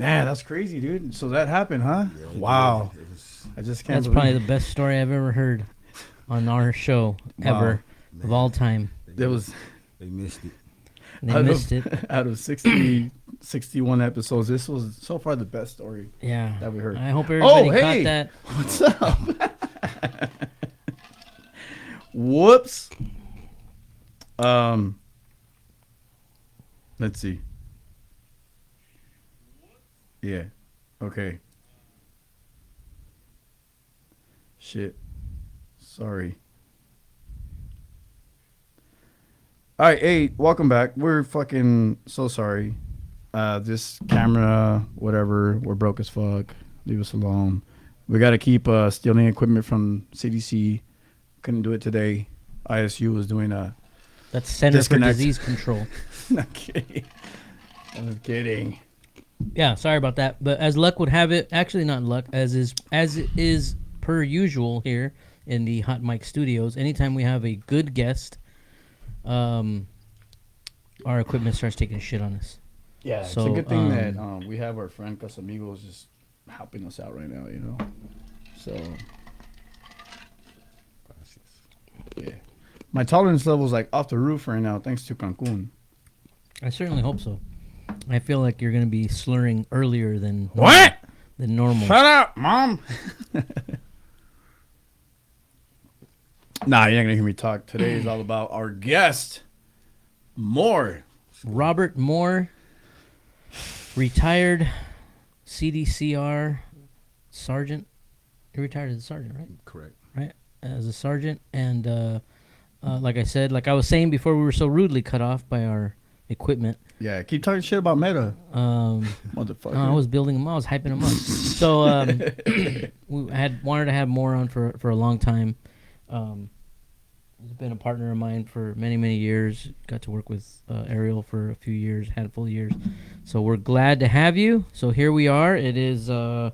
Man, that's crazy, dude. So that happened, huh? Yeah, Wow. it was, I just can't That's believe. probably the best story I've ever heard on our show Wow. ever of all man, time. There was they missed it. They out missed of it. out of 60, 61 episodes, this was so far the best story Yeah. that we heard. I hope Oh, everybody caught hey, that. what's up? Whoops. Um, let's see. Yeah. Okay. Shit. Sorry. All right, hey, welcome back. We're fucking so sorry. This camera, whatever, we're broke as fuck. Leave us alone. We got to keep stealing equipment from CDC. Couldn't do it today. ISU was doing a. That's Center Disconnect. for Disease Control. Not kidding. I'm kidding. Yeah, sorry about that. But as luck would have it, actually not luck, as it is per usual here in the Hot Mic Studios. Anytime we have a good guest, our equipment starts taking shit on us. Yeah, it's So, a good thing that we have our friend Casamigos just helping us out right now, you know? So, yeah. My tolerance level is like off the roof right now thanks to Cancun. I certainly hope so. I feel like you're going to be slurring earlier than What? than normal. Shut up, Mom! Nah, you're not going to hear me talk. Today is all about our guest, Moore. Robert Moore, retired CDCR sergeant. He retired as a sergeant, right? Correct. Right, as a sergeant, and like I said, like I was saying before, we were so rudely cut off by our equipment. Yeah, keep talking shit about Meta, motherfucker. I was building him. I was hyping him up. So we wanted to have Moore on for a long time. He's been a partner of mine for many years. Got to work with Ariel for a few years, handful of years. So we're glad to have you. So here we are. It is. I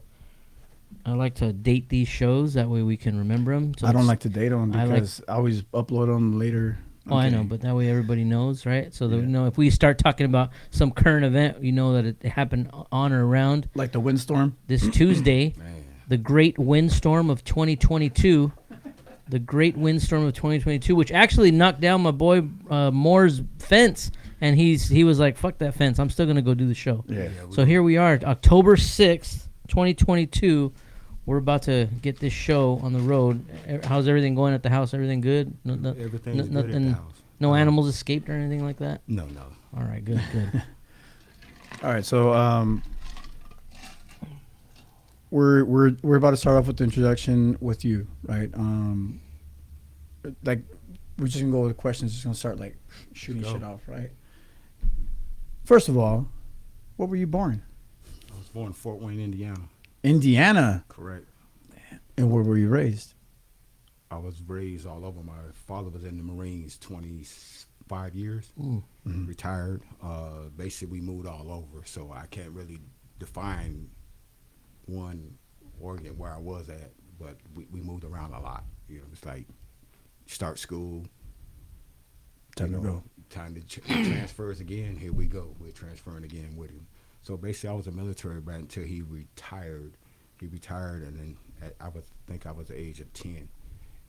like to date these shows that way we can remember them. So I don't like to date them I like- because I always upload them later. Oh, I know, but that way everybody knows, right? So that we know if we start talking about some current event, you know that it happened on or around Like the windstorm. this Tuesday, Man, the great windstorm of 2022. The great windstorm of 2022, which actually knocked down my boy Moore's fence, and he was like, "Fuck that fence! I'm still gonna go do the show." Yeah. So here we are, October 6th, 2022. We're about to get this show on the road. How's everything going at the house? Everything good? everything's good at nothing. the house. No animals escaped or anything like that. No. All right, good. All right, so we're about to start off with the introduction with you, right? Like we're just gonna go with questions. Just gonna start like shooting Let's go. shit off, right? First of all, what were you born? I was born in Fort Wayne, Indiana. Indiana. Correct. And where were you raised? I was raised all over. My father was in the Marines 25 years, Mhm. retired. Basically, we moved all over, so I can't really define one organ where I was at, but we moved around a lot. You know, it's like start school, Time you to know, go. time to transfers again. Here we go. We're transferring again with him. So basically, I was a military brat until he retired. He retired, and then I think I was the age of 10,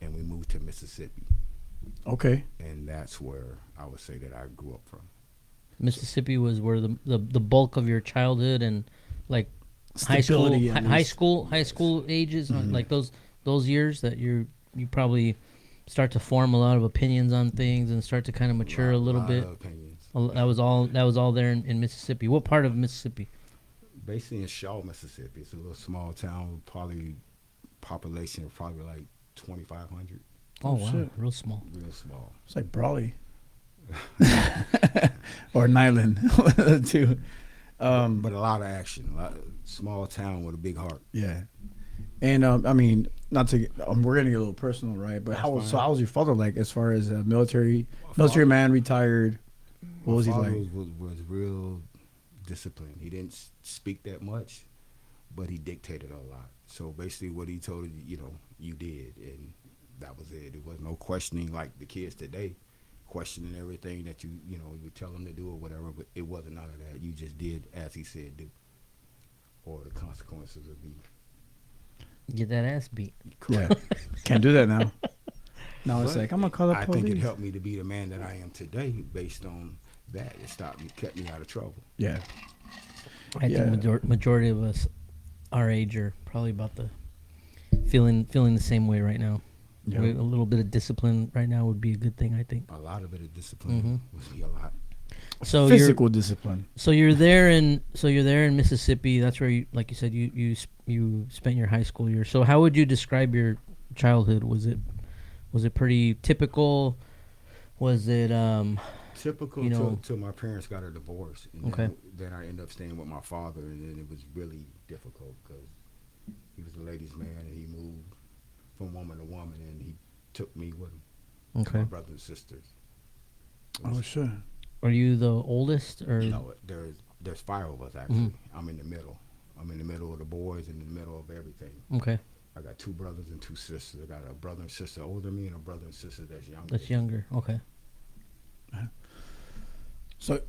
and we moved to Mississippi, Okay. and that's where I would say that I grew up from. Mississippi was where the bulk of your childhood and like high school, Stability, at high least. school ages, Mhm. like those years that you probably start to form a lot of opinions on things and start to kind of mature a little lot bit. of opinions. That was all there in Mississippi. What part of Mississippi? Basically in Shaw, Mississippi. It's a little small town, probably population of probably like 2,500. Oh, Oh, wow, shit. real small. Real small. It's like Brawley. Or Nyland, too. But a lot of action. Small town with a big heart. Yeah. And I mean, not to we're gonna get a little personal, right? But That's how fine. how was your father like as far as military father- man, retired? What was he My father like? was real disciplined. He didn't speak that much, but he dictated a lot. So basically, what he told you, you did, and that was it. There was no questioning like the kids today, questioning everything that you tell them to do or whatever. But it wasn't none of that. You just did as he said do. or the consequences will be. Get that ass beat. Yeah. Can't do that now. Now it's But like, I'm going to call the I police. think it helped me to be the man that I am today based on that. It stopped me, kept me out of trouble. Yeah. I Yeah. think majority of us our age are probably about the feeling the same way right now. Yeah. A little bit of discipline right now would be a good thing, I think. A lot of it of discipline would be a lot. So Physical discipline. you're there in Mississippi. That's where you, like you said, you spent your high school years. So how would you describe your childhood? Was it pretty typical? Was it Typical you know- till my parents got a divorce. And Okay. Then I ended up staying with my father, and then it was really difficult because he was a ladies' man, and he moved from woman to woman, and he took me with him. okay? My brothers and sisters. Oh, sure. Are you the oldest or No, there's 5 of us actually. I'm in the middle. I'm in the middle of the boys and in the middle of everything. okay? I got 2 brothers and 2 sisters. I got a brother and sister older than me and a brother and sister that's younger. That's younger. Okay. So,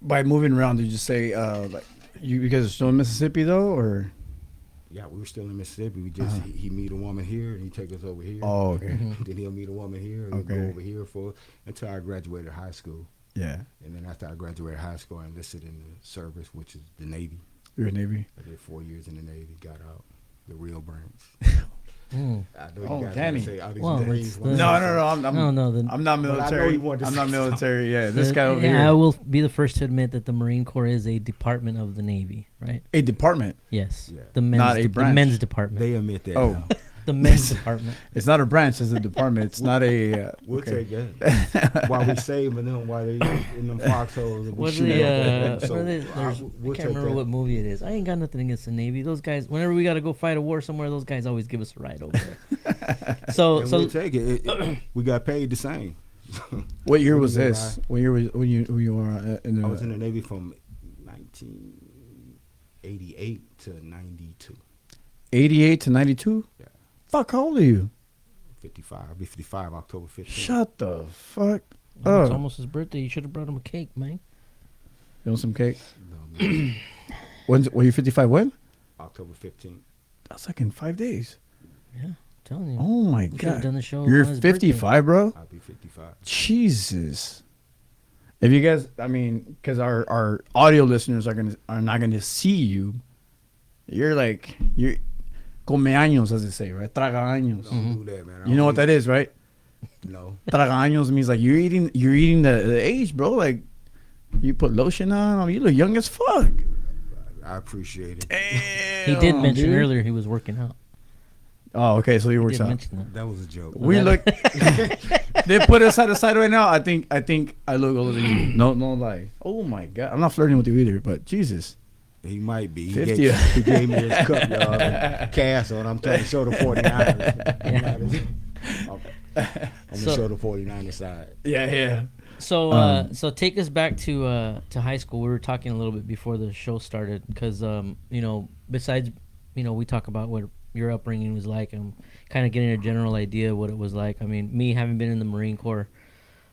by moving around, did you say like you guys are still in Mississippi though, or? Yeah, we were still in Mississippi. We just he meet a woman here and he take us over here. Oh, okay. Then he'll meet a woman here and Okay. go over here for until I graduated high school. Yeah, And then after I graduated high school, I enlisted in the service, which is the Navy. you're in Navy. I did 4 years in the Navy. Got out, the real branch. Mm. I know Oh, you guys Danny. wanna say all these Well, Marines it's wanna the- say No, something. I'm No, I'm not But I know military. you wanted to I'm say not something. military. Yeah, this guy over I here. will be the first to admit that the Marine Corps is a department of the Navy, right? A department. Yes. Yeah. The men's Not a the branch. men's department. They admit that. Oh. now. The men's department. It's not a branch. It's a department. It's not a. We'll Okay. take that. While we saving them, while they in them foxholes, and we What are shoot the, them. what are they, there's, I can't remember what movie it is. I ain't got nothing against the Navy. Those guys, whenever we got to go fight a war somewhere, those guys always give us a ride over there. So We'll take it. We got paid the same. What year We was didn't this? What year was when you were in the? I was in the Navy from 1988 to 92. 88 to 92. Yeah. Fuck, how old are you? 55. I'll be 55 October 15th. Shut the fuck. it's Oh, almost his birthday. You should have brought him a cake, man. you want some cake? No, man. When's were you 55? When? October 15th. That's like in 5 days. Yeah, I'm telling you. Oh my We should have god. done the show. You're on his birthday. 55, bro. I'll be 55. Jesus. If you guys, I mean, because our audio listeners are not gonna see you. You're Comeaños, as they say, right? Tragaños. Don't do that, man. You know what that is, right? No. Tragaños means like you're eating the age, bro. Like you put lotion on. I mean, you look young as fuck. I appreciate it. He did Damn, mention dude. earlier he was working out. Oh, okay. So he He works did out. mention that. That was a joke. We look. They put us side to side right now. I think I look older than you. No lie. Oh my god, I'm not flirting with you either. But Jesus, He might be. He 50. gave me his cup, y'all. and Cash on. I'm trying to show the 49ers. I'm going to So- show the 49ers side. yeah. So so take us back to high school. We were talking a little bit before the show started because besides we talk about what your upbringing was like and kind of getting a general idea of what it was like. I mean, me having been in the Marine Corps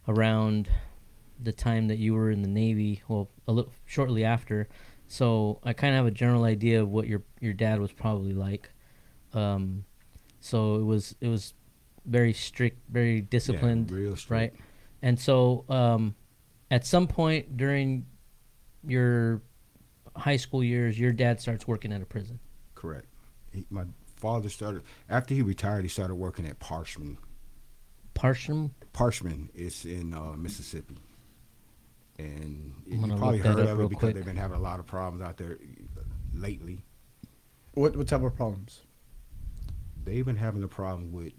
around the time that you were in the Navy, well, a little shortly after, so I kind of have a general idea of what your dad was probably like. So it was very strict, very disciplined, Yeah, real strict. right? And so, at some point during your high school years, your dad starts working at a prison. Correct. My father started, after he retired, he started working at Parchman. Parsham? Parchman is in Mississippi. And I'm you gonna probably look that heard up of real it because quick. they've been having a lot of problems out there lately. What type of problems? They've been having a problem with,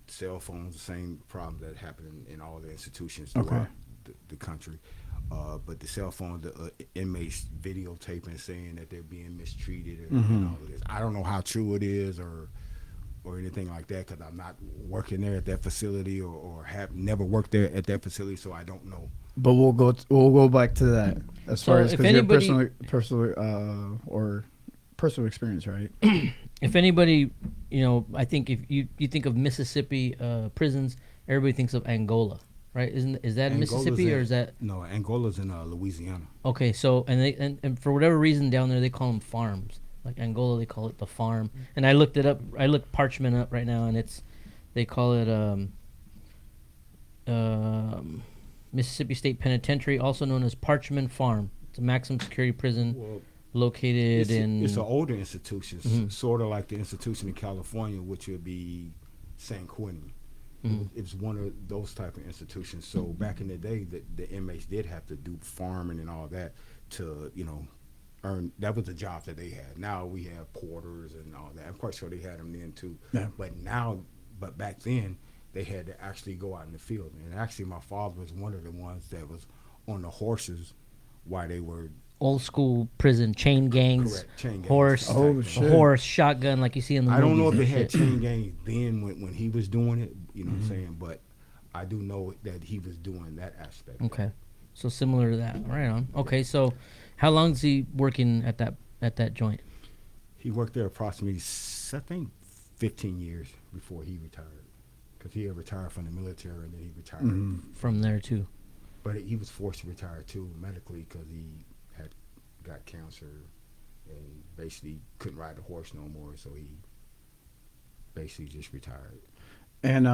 cell phones, the same problem that happened in all the institutions throughout Okay. the country. But the cell phone, the inmates videotaping saying that they're being mistreated and all of this. I don't know how true it is or anything like that because I'm not working there at that facility or have never worked there at that facility, so I don't know. But we'll go back to that as So far as if because your anybody- personal experience, right? If anybody, I think if you think of Mississippi prisons, everybody thinks of Angola. right? Is that in Angola's Mississippi or in- is that No, Angola's in Louisiana. okay? So and for whatever reason down there they call them farms. Like Angola, they call it the farm. And I looked it up. I looked Parchment up right now, and they call it Mississippi State Penitentiary, also known as Parchment Farm. It's a maximum security prison Well, located in. it's an older institution, Mhm. sort of like the institution in California, which would be San Quentin. Mhm. It's one of those type of institutions. So back in the day, the inmates did have to do farming and all that to, earn. That was the job that they had. Now we have porters and all that. I'm quite sure they had them then too. Yeah. But back then, they had to actually go out in the field. And actually, my father was one of the ones that was on the horses while they were Old school prison chain gangs, correct chain gangs. horse, Oh, Exactly. shit. horse, shotgun, like you see in the I movies. don't know if and they had shit. chain gangs then when he was doing it, you know what I'm saying? But I do know that he was doing that aspect. Okay, so similar to that. Right on. Okay, so how long is he working at that joint? He worked there approximately, I think, 15 years before he retired. Because he had retired from the military and then he retired. Mhm. From there too. But he was forced to retire too medically because he had got cancer and basically couldn't ride the horse no more. So he basically just retired. And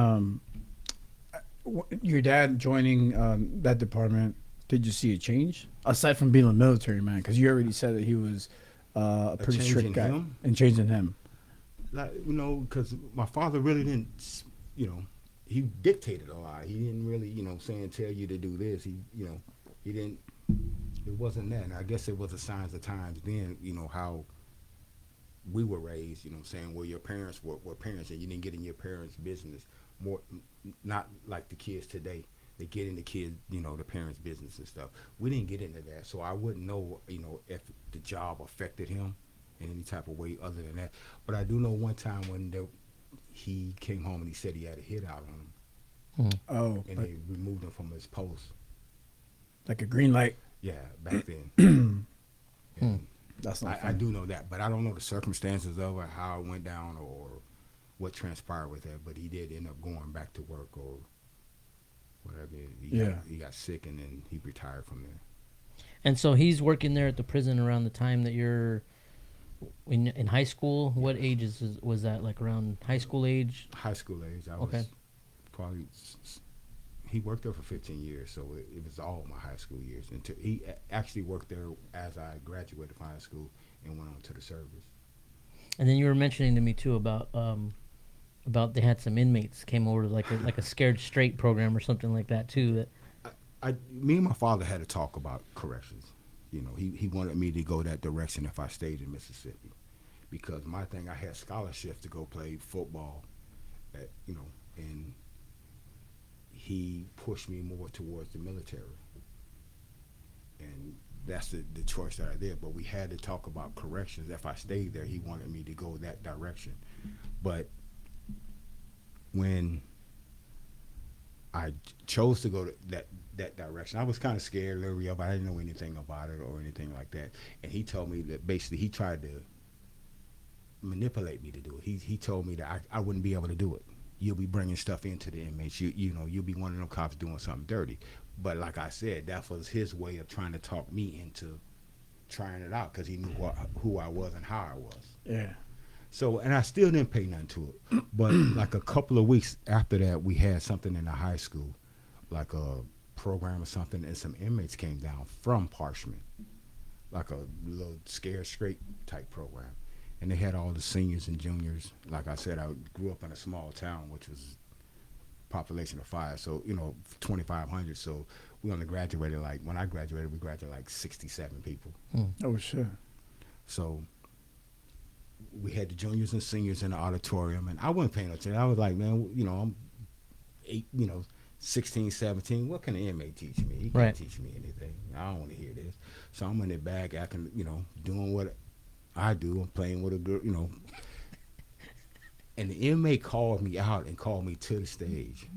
your dad joining that department, did you see a change aside from being in the military, man? Because you already said that he was a pretty change strict in guy him? and changing him. Like, because my father really didn't, he dictated a lot. He didn't really, tell you to do this. He didn't, it wasn't that. And I guess it was the signs of times then, how we were raised, where your parents were parents and you didn't get in your parents' business. More, not like the kids today. They get into kids, the parents' business and stuff. We didn't get into that. So I wouldn't know, if the job affected him in any type of way other than that. But I do know one time when he came home and he said he had a hit out on him Oh, and they removed him from his post. like a green light. Yeah, back then. And That's not I fun. do know that, but I don't know the circumstances of it, how it went down or what transpired with that. But he did end up going back to work or whatever. He got sick and then he retired from there. And so he's working there at the prison around the time that you're in high school. What age was that? Like around high school age? High school age, I Okay. was probably. He worked there for 15 years, so it was all my high school years. Until he actually worked there as I graduated from high school and went on to the service. And then you were mentioning to me too about they had some inmates came over to like a scared straight program or something like that too. That Me and my father had a talk about corrections. He wanted me to go that direction if I stayed in Mississippi, because my thing, I had scholarships to go play football, and he pushed me more towards the military, and that's the choice that I did. But we had to talk about corrections. If I stayed there, he wanted me to go that direction, but when I chose to go to that direction, I was kind of scared, leery of it. I didn't know anything about it or anything like that. And he told me that basically he tried to manipulate me to do it. He told me that I wouldn't be able to do it. You'll be bringing stuff into the inmates. You'll be one of them cops doing something dirty. But like I said, that was his way of trying to talk me into trying it out because he knew who I was and how I was. Yeah. So, and I still didn't pay nothing to it. But like a couple of weeks after that, we had something in the high school, like a program or something, and some inmates came down from Parchment, like a little scare straight type program. And they had all the seniors and juniors. Like I said, I grew up in a small town, which was population of 5, so 2,500. So we only graduated when I graduated, we graduated like 67 people. Oh, shit. So we had the juniors and seniors in the auditorium, and I wasn't paying attention. I was like, man, I'm 8, 16, 17. What can an inmate teach me? He can't Right. teach me anything. I don't want to hear this. So I'm in the back acting, doing what I do. I'm playing with a girl, And the inmate called me out and called me to the stage.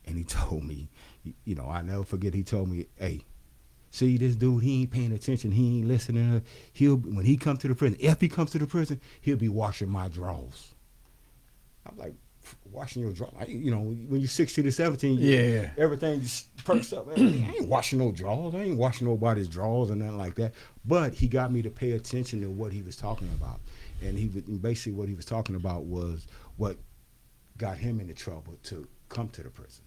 And he told me, I'll never forget, he told me, hey, see this dude, he ain't paying attention, he ain't listening. When he comes to the prison, if he comes to the prison, he'll be washing my drawers. I'm like, washing your drawers. You know, when you're 16 to 17, Yeah. everything just perks up. Man, I ain't washing no drawers. I ain't washing nobody's drawers or nothing like that. But he got me to pay attention to what he was talking about. And basically what he was talking about was what got him into trouble to come to the prison.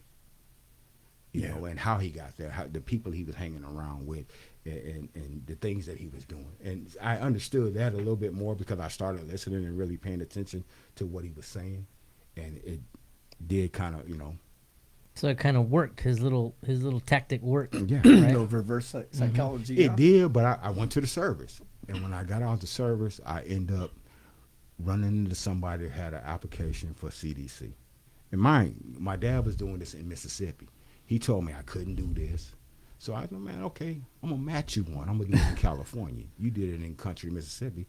You know, and how he got there, how the people he was hanging around with, and the things that he was doing. And I understood that a little bit more because I started listening and really paying attention to what he was saying. And it did kind of, you know. So it kind of worked. His little tactic worked. Yeah. Right? No reverse psychology. It did, but I went to the service. And when I got out the service, I ended up running into somebody that had an application for CDC. And my dad was doing this in Mississippi. He told me I couldn't do this. So I said, man, okay, I'm going to match you one. I'm going to do it in California. You did it in country Mississippi.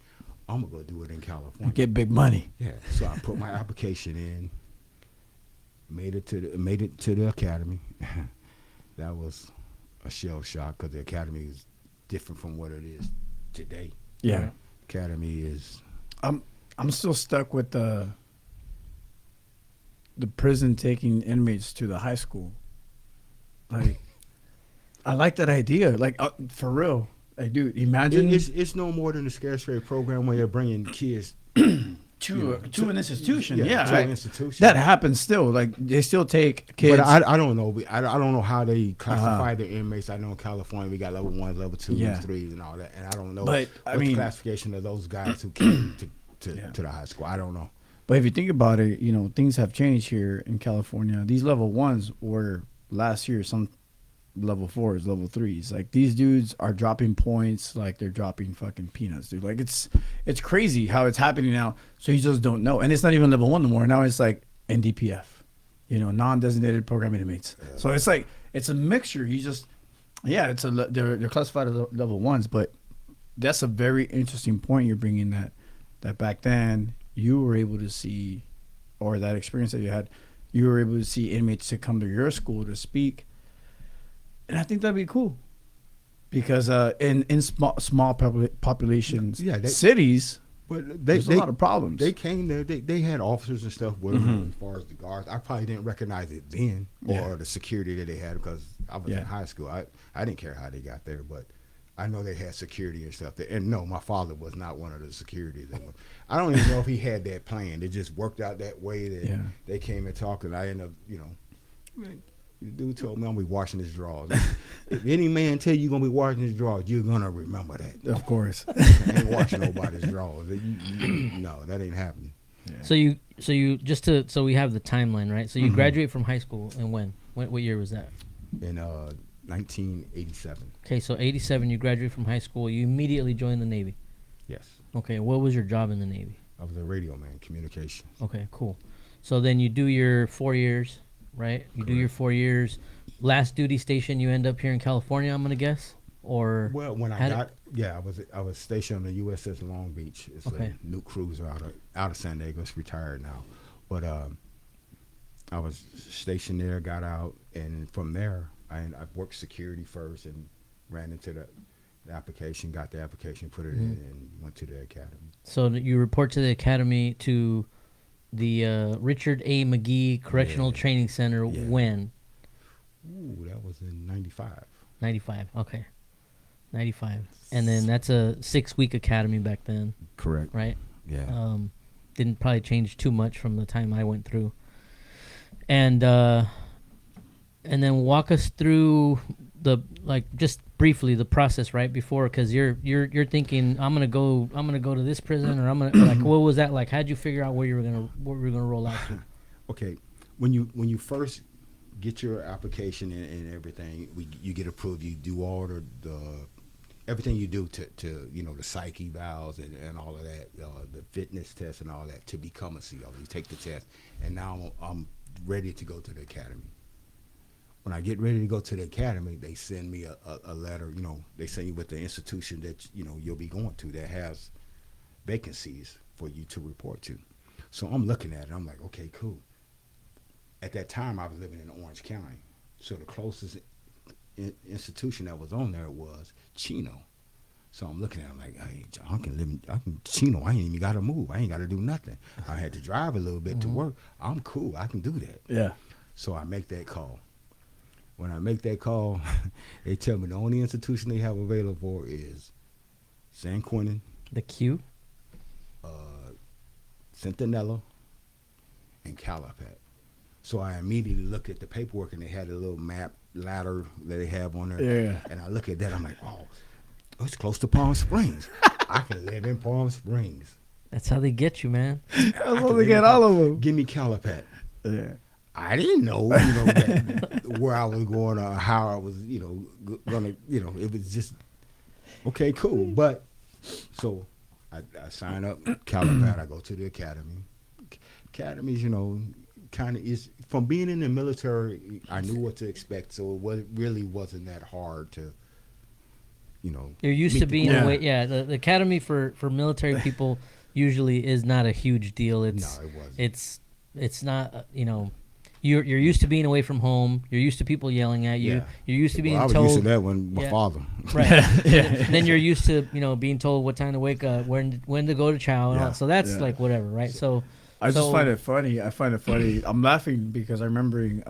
I'm going to go do it in California. Get big money. Yeah. So I put my application in, made it to the academy. That was a shell shock because the academy is different from what it is today. Yeah. Academy is... I'm still stuck with the prison taking inmates to the high school. Like, I like that idea. Like, for real. Like, dude, imagine it's no more than a scarce rate program where you're bringing kids to an institution. to Yeah, an institution. that happens still. Like, they still take kids. But I don't know. I don't know how they classify the inmates. I know in California we got level 1s, level 2s, Yeah. 3s, and all that. And I don't know But, I what's the mean- classification of those guys who came to Yeah. the high school. I don't know. But if you think about it, you know, things have changed here in California. These level 1s were last year some level 4s, level 3s. Like, these dudes are dropping points like they're dropping fucking peanuts, dude. Like, it's crazy how it's happening now. So you just don't know. And it's not even level 1 anymore. Now it's like NDPF, you know, non-designated program inmates. Yeah. So it's like, it's a mixture. You just, yeah, they're classified as level 1s, but that's a very interesting point you're bringing, that back then you were able to see, or that experience that you had, you were able to see inmates to come to your school to speak. And I think that'd be cool, because in small populations, cities, But there's a lot of problems. They came there. They had officers and stuff with them as far as the guards. I probably didn't recognize it then, or the security that they had, because I was in high school. I didn't care how they got there, but I know they had security and stuff. And no, my father was not one of the security. I don't even know if he had that plan. It just worked out that way that they came and talked, and I ended up, you know, the dude told me I'm gonna be washing his drawers. If any man tell you you're gonna be washing his drawers, you're gonna remember that. Of course. I ain't washing nobody's drawers. No, that ain't happening. Yeah. So you so we have the timeline, right? So you graduate from high school, and what year was that? In 1987. Okay, so 87 you graduate from high school. You immediately joined the Navy. Yes. Okay, what was your job in the Navy? I was a radio man, communication. Okay, cool. So then you do your 4 years, right? You do your 4 years. Last duty station, you end up here in California, I'm gonna guess, or Well, when I was stationed on the USS Long Beach. It's a new cruiser out of San Diego. It's retired now, but I was stationed there, got out, and from there I worked security first and ran into the application, got the application, put it in, and went to the academy. So you report to the academy, to the Richard A. McGee Correctional Training Center when? Ooh, that was in 95. 95, okay. 95. And then that's a 6-week academy back then, Correct. right? Yeah. Didn't probably change too much from the time I went through. And then walk us through just briefly the process right before, because you're thinking I'm gonna go to this prison, or I'm gonna like, what was that like? How'd you figure out what we were gonna roll out to? Okay, when you first get your application and everything, you get approved. You do all the everything you do to you know, the psych evals and all of that, the fitness test and all that to become a CO. You take the test, and now I'm ready to go to the academy. When I get ready to go to the academy, they send me a letter. You know, they send you with the institution that, you know, you'll be going to that has vacancies for you to report to. So I'm looking at it. I'm like, okay, cool. At that time, I was living in Orange County, so the closest institution that was on there was Chino. So I'm looking at him like, hey, I can Chino, I ain't even got to move. I ain't got to do nothing. I had to drive a little bit to work. I'm cool. I can do that. Yeah. So I make that call. When I make that call, they tell me the only institution they have available is San Quentin, The Q. Centinela, and Calipat. So I immediately look at the paperwork, and they had a little map ladder that they have on there. Yeah. And I look at that, I'm like, oh, it's close to Palm Springs. I can live in Palm Springs. That's how they get you, man. I was supposed to get all of them. Give me Calipat. Yeah. I didn't know, that, where I was going or how I was, gonna, it was just, okay, cool. But, so I sign up, Calipat, I go to the academy. Academies, kind of is, from being in the military, I knew what to expect, so it really wasn't that hard to, You're used meet to the being Yeah. away. Yeah, the academy for military people usually is not a huge deal. No, it wasn't. It's not. You're used to being away from home. You're used to people yelling at you. Yeah. You're used to being I was told. used to that when my Yeah. father. Right. Yeah. Then you're used to being told what time to wake up, when to go to chow. And all. Yeah. So that's Yeah. like whatever, right? So I just So- find it funny. I find it funny. I'm laughing because I'm remembering,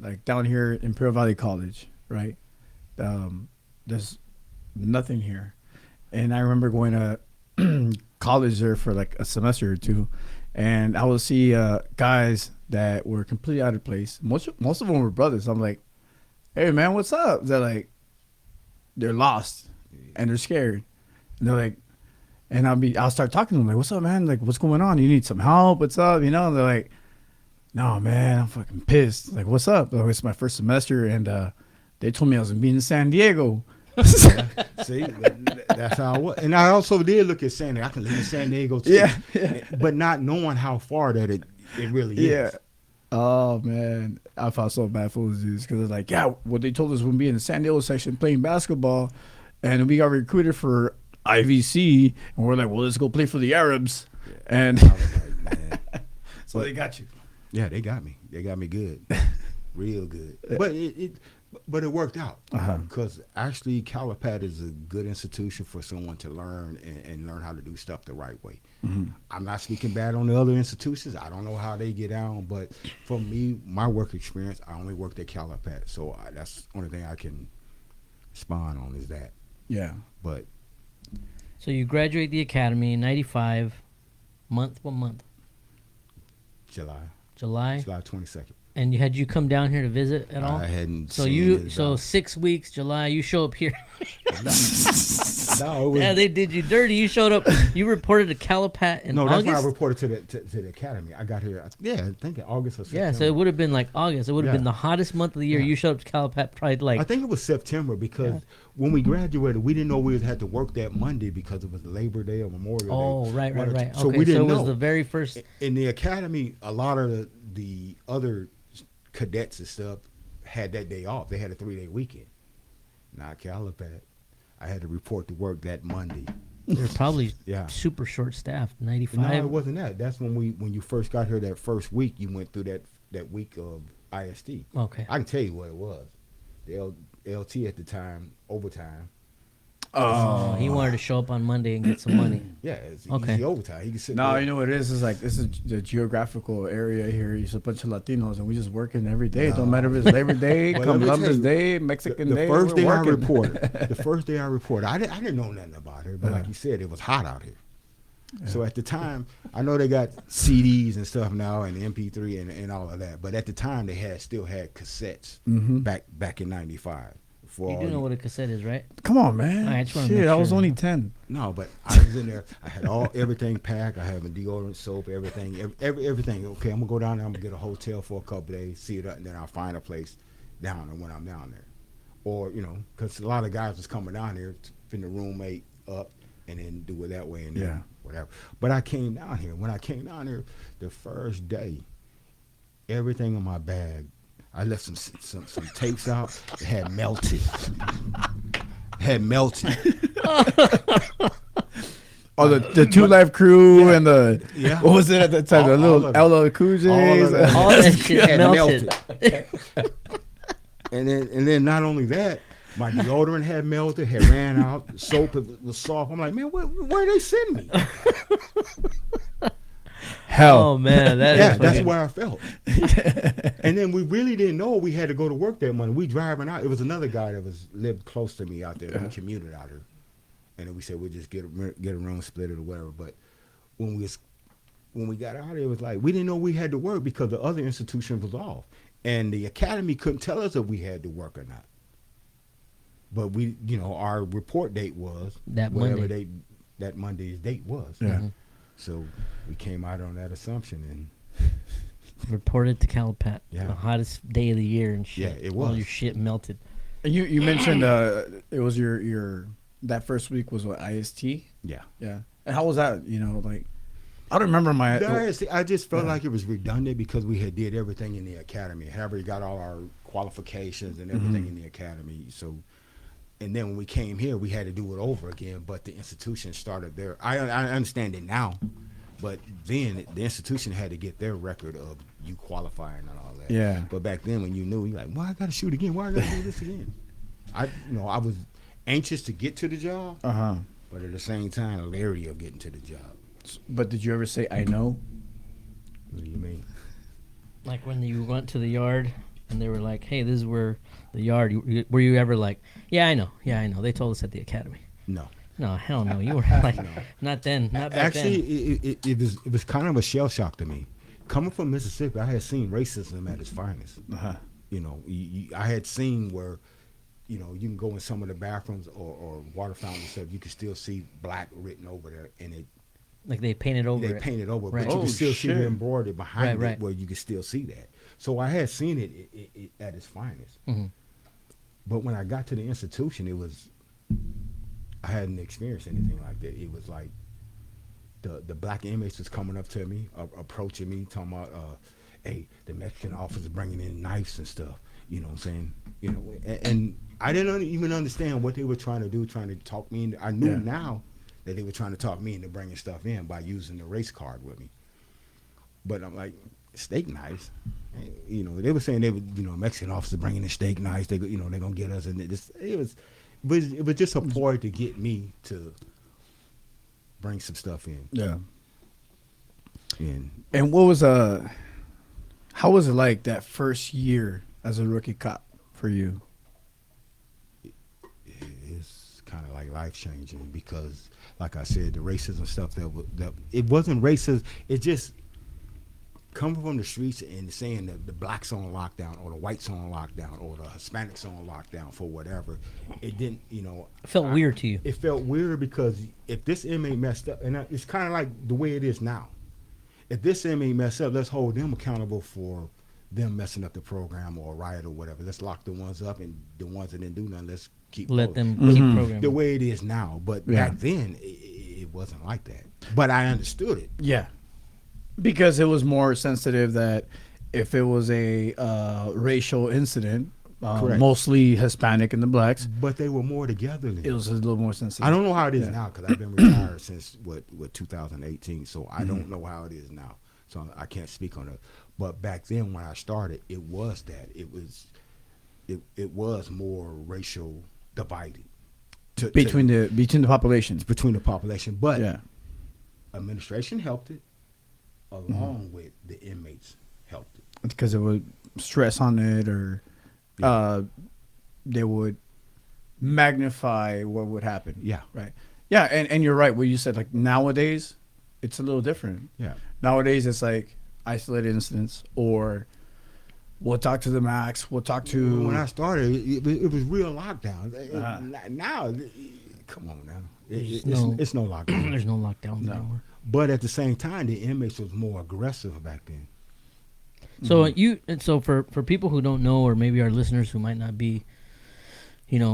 like down here in Imperial Valley College, right? There's nothing here, and I remember going to college there for like a semester or two, and I would see guys that were completely out of place. Most of them were brothers. I'm like, hey man, what's up? They're lost and they're scared, and they're like. And I'll start talking to them like, what's up, man? Like, what's going on? You need some help? What's up? And they're like, no, man, I'm fucking pissed. Like, what's up? Like, it's my first semester, and they told me I was going to be in San Diego. See, that's how I was. And I also did look at San Diego. I can live in San Diego too. Yeah. But not knowing how far that it really Yeah. is. Oh, man. I felt so bad for those dudes because they're like, yeah, what they told us we'd be in the San Diego section playing basketball, and we got recruited for IVC, and we're like, well, let's go play for the Arabs. And I was like, man. so they got you. Yeah, they got me. They got me good. Real good. But it worked out. Because actually, Calipat is a good institution for someone to learn and learn how to do stuff the right way. Mm-hmm. I'm not speaking bad on the other institutions. I don't know how they get down. But for me, my work experience, I only worked at Calipat. So that's the only thing I can spawn on is that. Yeah. But So you graduate the academy in '95. What month? July July. 22nd. And had you come down here to visit at all? I hadn't So seen it, 6 weeks, July, you show up here. no, it was, Yeah, they did you dirty. You showed up. You reported to Calipat in no, that's August. when I reported to the academy. I got here, I think in August or September. Yeah, so it would have been like August. It would have Yeah. been the hottest month of the year. Yeah. You showed up to Calipat probably like I think it was September because when we graduated, we didn't know we had to work that Monday because it was Labor Day or Memorial Day. oh right. So Okay, we didn't so it was know. the very first. In the academy, a lot of the other cadets and stuff had that day off. They had a 3-day weekend. Not Calipat. I had to report to work that Monday. They're probably Yeah. super short staffed. No, 95. it wasn't that. That's when you first got here that first week, you went through that week of IST. Okay. I can tell you what it was. The LT at the time, overtime. Oh, he wanted to show up on Monday and get some money. Yeah, it's Okay. easy overtime. He can sit No, there. you know what it is? It's like this is the geographical area here. It's a bunch of Latinos, and we just working every day. It don't matter if it's Labor Day, Well, let me Columbus tell you, Day, Mexican the Day. first we're day I working. reported, I didn't know nothing about her, but like you said, it was hot out here. So at the time, I know they got CDs and stuff now and MP3 and all of that, but at the time they still had cassettes back in '95. You do know what a cassette is, right? Come on, man. All right, I just wanna Shit, make I was sure. only 10. No, but I was in there. I had everything packed. I had my deodorant, soap, everything. Everything. Okay, I'm gonna go down there. I'm gonna get a hotel for a couple days, see it, and then I'll find a place down there when I'm down there. Or because a lot of guys was coming down here, finna roommate up, and then do it that way and then whatever. But I came down here. When I came down here, the first day, everything in my bag. I left some tapes out. It had melted. Oh, the Two Life Crew and the Yeah. what was it at the time? All The little of it. LL Cool J's. All of it. All that shit Had melted. And then not only that, My deodorant had melted, had ran out. Soap was soft. I'm like, man, where they send me? Hell. Oh man, that Yeah, is that's fucking- where I felt. And then we really didn't know we had to go to work that morning. We driving out. It was another guy that lived close to me out there. We commuted out here, and then we said we'll just get a room, split it or whatever. But when we got out, it was like we didn't know we had to work because the other institution was off, and the academy couldn't tell us if we had to work or not. But we, our report date was That whatever Monday. that Monday's date was. Yeah. So we came out on that assumption, and reported to Calipat. Yeah. The hottest day of the year and shit. Yeah, it All was. your shit melted. And you mentioned it was your that first week was what, IST? yeah. Yeah. And how was that? Like I don't remember my. I just felt like it was redundant because we had did everything in the academy. Had already got all our qualifications and everything in the academy. So, and then when we came here, we had to do it over again. But the institution started there. I understand it now, but then the institution had to get their record of you qualifying and all that. Yeah. But back then, when you knew, you're like, why I got to shoot again? Why I got to do this again? I was anxious to get to the job, but at the same time, leery of getting to the job. But did you ever say I know? What do you mean? Like when you went to the yard and they were like, "Hey, this is where the yard." Were you ever like, "Yeah, I know. Yeah, I know. They told us at the academy." No. No, hell no. You were like, not then. Not back Actually, then. it was kind of a shell shock to me. Coming from Mississippi, I had seen racism at its finest. I had seen where, you can go in some of the bathrooms or water fountains and stuff, you can still see black written over there, and Like they painted over they it. painted over, Right. but you Oh, can still see shit. the embroidery behind Right. it where you can still see that. So I had seen it at its finest. Mhm. But when I got to the institution, I hadn't experienced anything like that. It was like the black inmates was coming up to me, approaching me, talking about, hey, the Mexican officer bringing in knives and stuff. You know what I'm saying? And I didn't even understand what they were trying to do, trying to talk me into. I knew now that they were trying to talk me into bringing stuff in by using the race card with me. But I'm like, steak knives? They were saying they would, Mexican officer bringing in steak knives. They're going to get us. And it was just a ploy to get me to bring some stuff in. Yeah. And what was how was it like that first year as a rookie cop for you? it's kind of like life changing because, like I said, the racism stuff that it wasn't racist. It just coming from the streets and saying that the blacks on lockdown or the whites on lockdown or the Hispanics on lockdown for whatever. It didn't, It felt weird to you. It felt weird because if this inmate messed up, and it's kind of like the way it is now. If this inmate messed up, let's hold them accountable for them messing up the program or Riot or whatever. Let's lock the ones up, and the ones that didn't do nothing, let's keep Let going. them keep programming. The way it is now. But back then, it wasn't like that. But I understood it. Yeah. Because it was more sensitive that if it was a racial incident, Correct. mostly Hispanic and the blacks, But they were more together then. it was a little more sensitive. I don't know how it is now because I've been retired since what 2018, so I don't know how it is now. So I can't speak on it. But back then when I started, it was that it was more racial divided between the populations. between the population. But Yeah. administration helped it, along with the inmates helped it. Because it would stress on it, or they would magnify what would happen. Yeah. Right. Yeah, and you're right. What you said, like nowadays, it's a little different. Yeah. Nowadays, it's like isolated incidents, or we'll talk to the max. We'll talk to. When I started, it was real lockdown. Uh-huh. Now, come on now, There's it's no lockdown. There's no lockdowns No. anymore. But at the same time, the inmates was more aggressive back then. So for people who don't know, or maybe our listeners who might not be,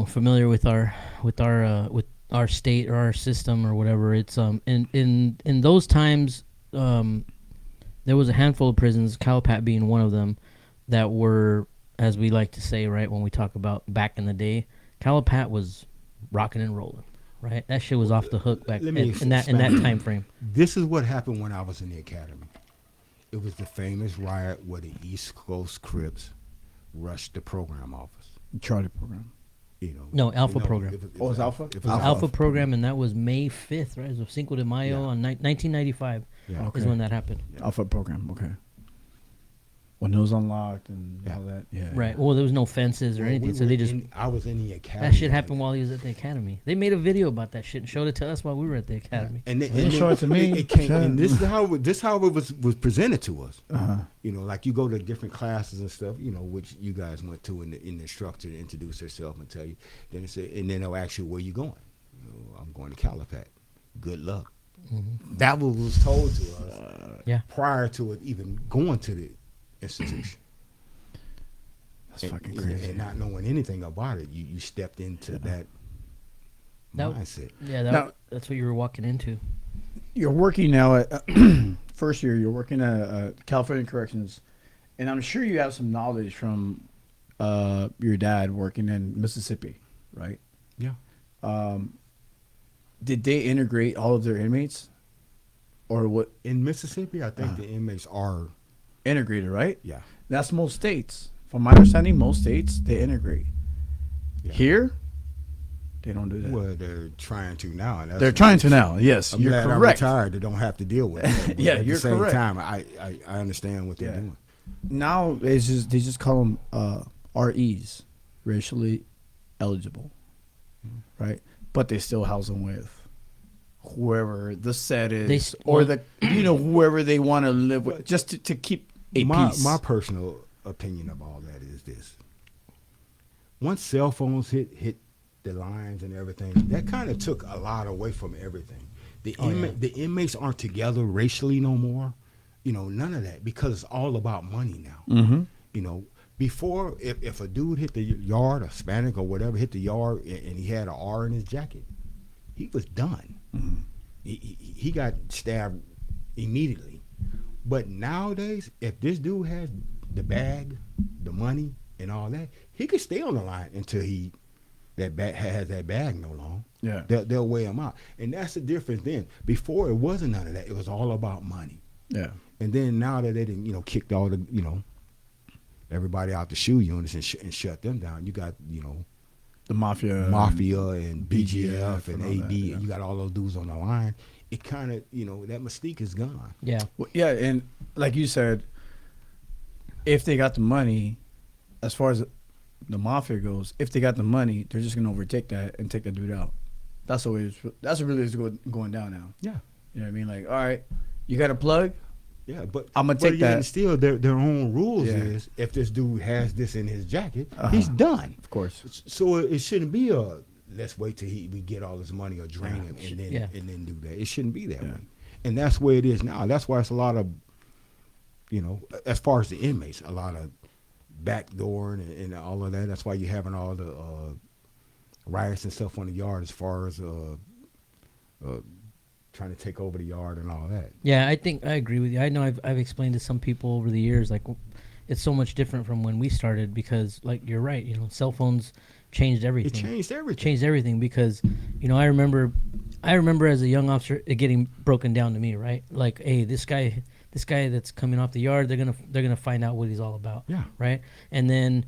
familiar with our state or our system or whatever, it's in those times, there was a handful of prisons, Calipat being one of them, that were, as we like to say, right, when we talk about back in the day, Calipat was rocking and rolling, right? That shit was off the hook back Let me in that time frame. This is what happened when I was in the academy. It was the famous riot where the East Coast Crips rushed the program office. Charlie program. You know, No, Alpha program. It Oh, it's Alpha? It was Alpha, Alpha program, and that was May 5th, right? It was Cinco de Mayo Yeah. on 1995 Yeah. Okay. is when that happened. Alpha program. Okay. When it was unlocked and Yeah. all that. Yeah. Right. Well, there was no fences or Well, anything, we so were they just I was in the academy. that shit happened while he was at the academy. They made a video about that shit and showed it to us while we were at the academy. And then, They didn't show it to me. It came, Shut and up. this is how it was presented to us. Uh-huh. You know, like you go to different classes and stuff. You know, which you guys went to, and the instructor to introduce herself and tell you. Then it said, and then they'll ask you where you going. You know, I'm going to Calipat. Good luck. Mm-hmm. That was told to us Yeah. prior to it even going to the institution. That's fucking crazy. And not knowing anything about it, you stepped into that That- mindset. Yeah, Now- that's what you were walking into. You're working now at first year. You're working at California Corrections, and I'm sure you have some knowledge from your dad working in Mississippi, right? Yeah. Did they integrate all of their inmates, or what? In Mississippi, I think the inmates are, Integrated, right? yeah. That's most states. From my understanding, most states they integrate. Yeah. Here, they don't do that. Well, they're trying to now. And that's They're trying to now. Yes, I'm you're glad correct. I'm retired. They don't have to deal with it. But Yeah, at you're the same correct. time, I understand what they're Yeah. doing. Now it's just they just call them REs, racially eligible, right? But they still house them with whoever the set is, or the whoever they want to live with, just to keep a peace. My personal opinion of all that is this: once cell phones hit the lines and everything, that kind of took a lot away from everything. The inmates aren't together racially no more. You know, none of that, because it's all about money now. Mm-hmm. You know, before, if a dude hit the yard, a Hispanic or whatever, hit the yard and he had an R in his jacket, he was done. Mm-hmm. He got stabbed immediately. But nowadays, if this dude has the bag, the money, and all that, he could stay on the line until has that bag no longer. Yeah. They'll weigh him out. And that's the difference then. Before, it wasn't none of that. It was all about money. Yeah. And then now that they didn't, kicked all the, everybody out the shoe units and shut them down, you got, The mafia, and BGF and and all AD, that, yeah. and you got all those dudes on the line. It kind of, that mystique is gone. Yeah. Well, yeah, and like you said, if they got the money, as far as the mafia goes, if they got the money, they're just gonna overtake that and take that dude out. That's the way. That's what really is going down now. Yeah. You know what I mean? Like, all right, you got a plug. Yeah, but I'ma take yet that. and still, their own rules Yeah. is if this dude has this in his jacket, Uh-huh. he's done. Of course. So it shouldn't be let's wait till we get all this money or drain him Yeah. and then do that. It shouldn't be that Yeah. way. And that's where it is now. That's why it's a lot of, as far as the inmates, a lot of backdooring and all of that. That's why you're having all the riots and stuff on the yard as far as trying to take over the yard and all that. Yeah, I think I agree with you. I know I've explained to some people over the years, like, it's so much different from when we started because, like, you're right. Cell phones changed everything. It changed everything. Changed everything because, I remember as a young officer it getting broken down to me, right? Like, hey, this guy that's coming off the yard, they're gonna find out what he's all about. Yeah. Right. And then,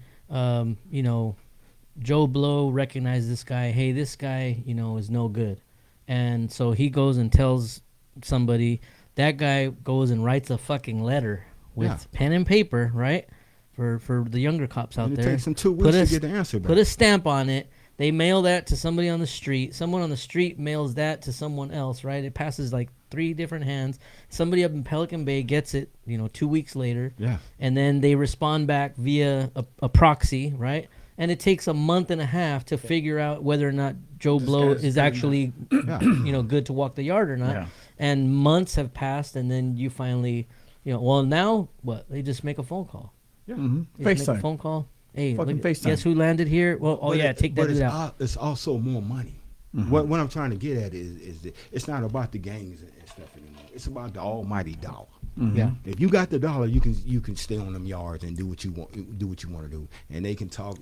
Joe Blow recognized this guy. Hey, this guy, is no good. And so he goes and tells somebody. That guy goes and writes a fucking letter with Yeah. pen and paper, right? For the younger cops out And it there. takes them 2 weeks to get the answer back. Put a stamp on it. They mail that to somebody on the street. Someone on the street mails that to someone else, right? It passes like 3 different hands. Somebody up in Pelican Bay gets it, 2 weeks later. Yeah. And then they respond back via a proxy, right? And it takes a month and a half to figure out whether or not Joe This Blow guy's is doing actually, Yeah. good to walk the yard or not. Yeah. And months have passed, and then you finally, now what? They just make a phone call. Yeah. Mm-hmm. They just make a FaceTime. phone call. Hey, Fucking look, FaceTime. guess who landed here? Well, But take that but dude it's out. It's also more money. Mhm. What I'm trying to get at is that it's not about the gangs and stuff anymore. It's about the almighty dollar. Mhm. Yeah. If you got the dollar, you can stay on them yards and do what you want to do. And they can talk.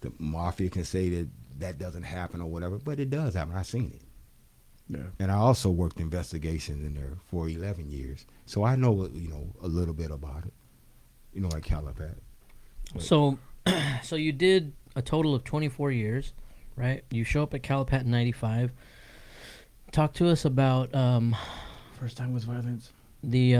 The mafia can say that doesn't happen or whatever, but it does happen. I've seen it. Yeah. And I also worked investigations in there for 11 years, so I know a little bit about it. Like Calipat. So So you did a total of 24 years, right? You show up at Calipat in 95. Talk to us about First time was violence. the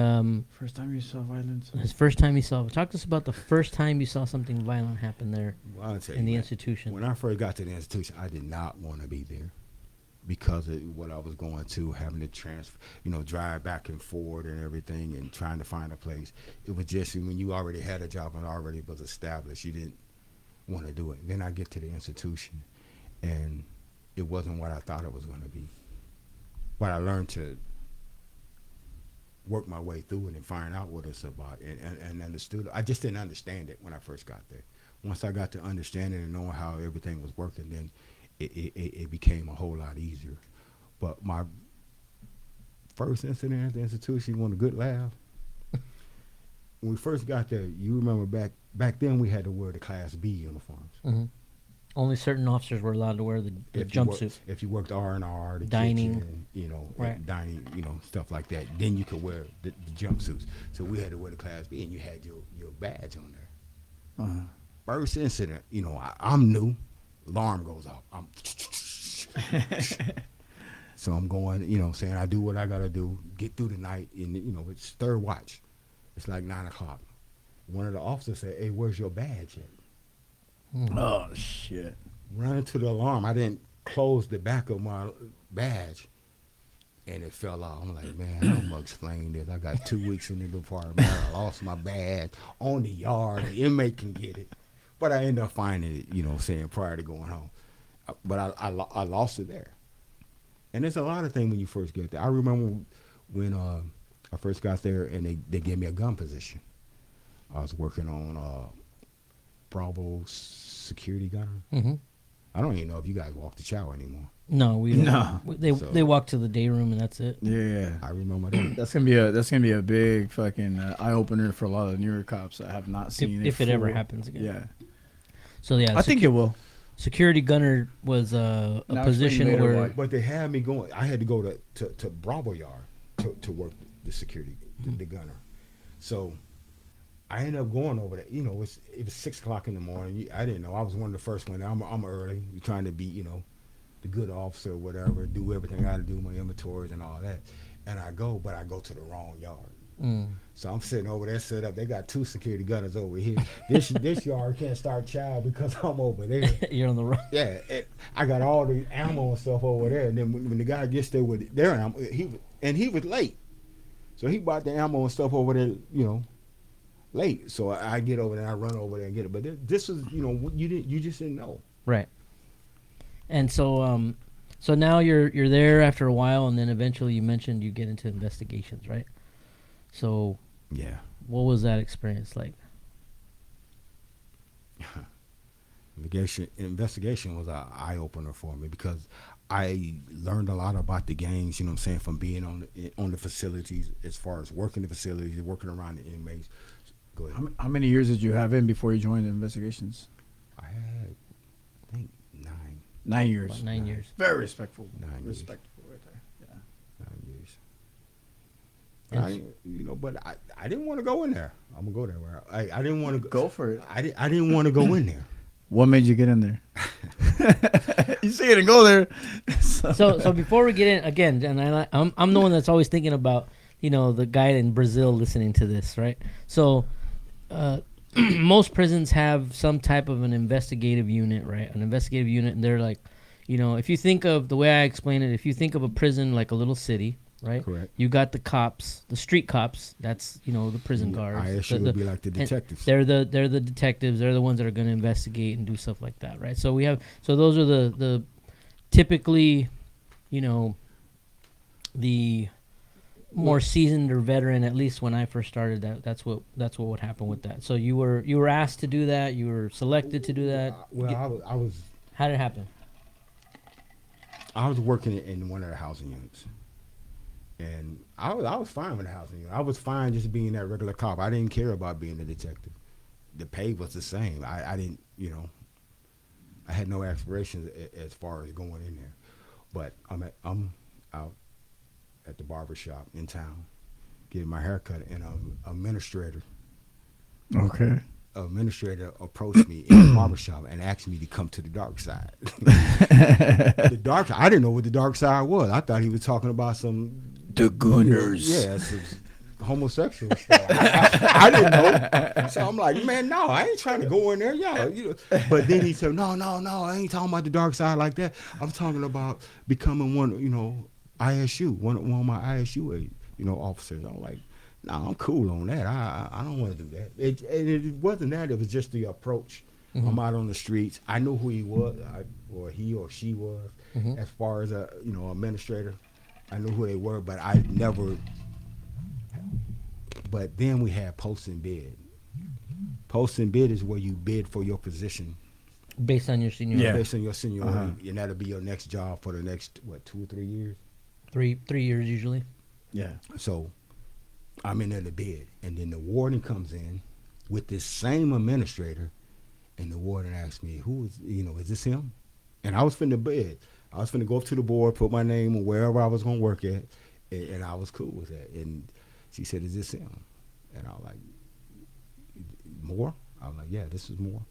First time you saw violence. his first time you saw. Talk to us about the first time you saw something violent happen there Well, I'll tell in you, the man, institution. when I first got to the institution, I did not want to be there because of what I was going to, having to transfer, drive back and forth and everything, and trying to find a place. It was just when you already had a job and already was established, you didn't want to do it. Then I get to the institution, and it wasn't what I thought it was going to be. But I learned to work my way through it and find out what it's about, and understood. I just didn't understand it when I first got there. Once I got to understanding and knowing how everything was working, then it became a whole lot easier. But my first incident at the institution, you want a good laugh? When we first got there, you remember back then we had to wear the Class B uniforms. Mm-hmm. Only certain officers were allowed to wear the jumpsuit. If you worked R&R, the Dining. kitchen, Right. dining, stuff like that, then you could wear the jumpsuits. So we had to wear the Class B, and you had your badge on there. Uh-huh. First incident, I'm new. Alarm goes off. So I'm going, saying I do what I got to do, get through the night, and, it's third watch. It's like 9 o'clock. One of the officers said, "Hey, where's your badge at?" Oh shit! Run to the alarm. I didn't close the back of my badge, and it fell off. I'm like, man, how am I gonna explain this? I got 2 weeks in the department. I lost my badge on the yard. The inmate can get it, but I ended up finding it. Saying prior to going home, but I lost it there. And there's a lot of things when you first get there. I remember when I first got there, and they gave me a gun position. I was working on Bravo security gunner. Mm-hmm. I don't even know if you guys walk the chow anymore. No, we don't. No. They walk to the day room and that's it. Yeah. I remember that. That's gonna be a big fucking eye opener for a lot of newer cops that have not seen If it ever full- happens again. Yeah, So yeah, I think it will. security gunner was a Now position explain later where why. But they had me going. I had to go to Bravo Yard to work the security, the gunner. So I ended up going over there. It was 6 o'clock in the morning. I didn't know. I was one of the first ones. I'm early. You're trying to be, the good officer or whatever, do everything I got to do, my inventories and all that. And I go to the wrong yard. So I'm sitting over there set up. They got 2 security gunners over here. This yard can't start child because I'm over there. you're on the wrong. Yeah, I got all the ammo and stuff over there. And then when the guy gets there with their ammo, he was late. So he bought the ammo and stuff over there, late. So I get over there, I run over there and get it. But this was, you just didn't know. Right. And so so now you're there after a while, and then eventually you mentioned you get into investigations, right? So Yeah. what was that experience like? Investigation was an eye opener for me because I learned a lot about the gangs. From being on the facilities, as far as working the facilities, working around the inmates. Go ahead. How many years did you have in before you joined the investigations? I had, I think, 9 years. About 9 years. Very respectful. 9 years. Respectful right there. Yeah. 9 years. Yes. But I didn't want to go in there. I'm gonna go there. Where I didn't want to Go for it. I didn't want to go in there. What made you get in there? You say it and go there. So before we get in again, and I'm the one that's always thinking about the guy in Brazil listening to this, right? So most prisons have some type of an investigative unit, right? An investigative unit, and they're like, if you think of the way I explain it, if you think of a prison like a little city, right? Correct. You got the cops, the street cops. That's the prison guards. ISU would be like the and detectives. They're the detectives. They're the ones that are going to investigate and do stuff like that, right? So those are the typically, the more seasoned or veteran. At least when I first started, that's what would happen with that. So you were asked to do that. You were selected to do that. I was How did it happen? I was working in one of the housing units, and I was fine with the housing unit. I was fine just being that regular cop. I didn't care about being a detective. The pay was the same. I didn't, I had no aspirations as far as going in there. But I'm out at the barber shop in town getting my hair cut, and an administrator Okay. administrator approached me in the barbershop and asked me to come to the dark side. The dark. I didn't know what the dark side was. I thought he was talking about some The Gunners. yeah, some homosexual stuff. I didn't know. So I'm like, man, no, I ain't trying to go in there, y'all. But then he said, no, I ain't talking about the dark side like that. I'm talking about becoming one, ISU, one of my ISU, officers. I'm like, no, I'm cool on that. I don't want to do that. It wasn't that. It was just the approach. Mm-hmm. I'm out on the streets. I knew who he was, or he or she was. Mm-hmm. As far as a administrator, I knew who they were, but I never. But then we had post and bid. Post and bid is where you bid for your position Based on your seniority. Yeah. based on your seniority, and that'll be your next job for the next 2 or 3 years. 3 years usually. Yeah. So I'm in there to bid, and then the warden comes in with this same administrator, and the warden asks me, "Who is is this him?" And I was finna bid. I was finna go up to the board, put my name or wherever I was gonna work at, and I was cool with that. And she said, "Is this him?" And I was like, "More?" I was like, "Yeah, this is more."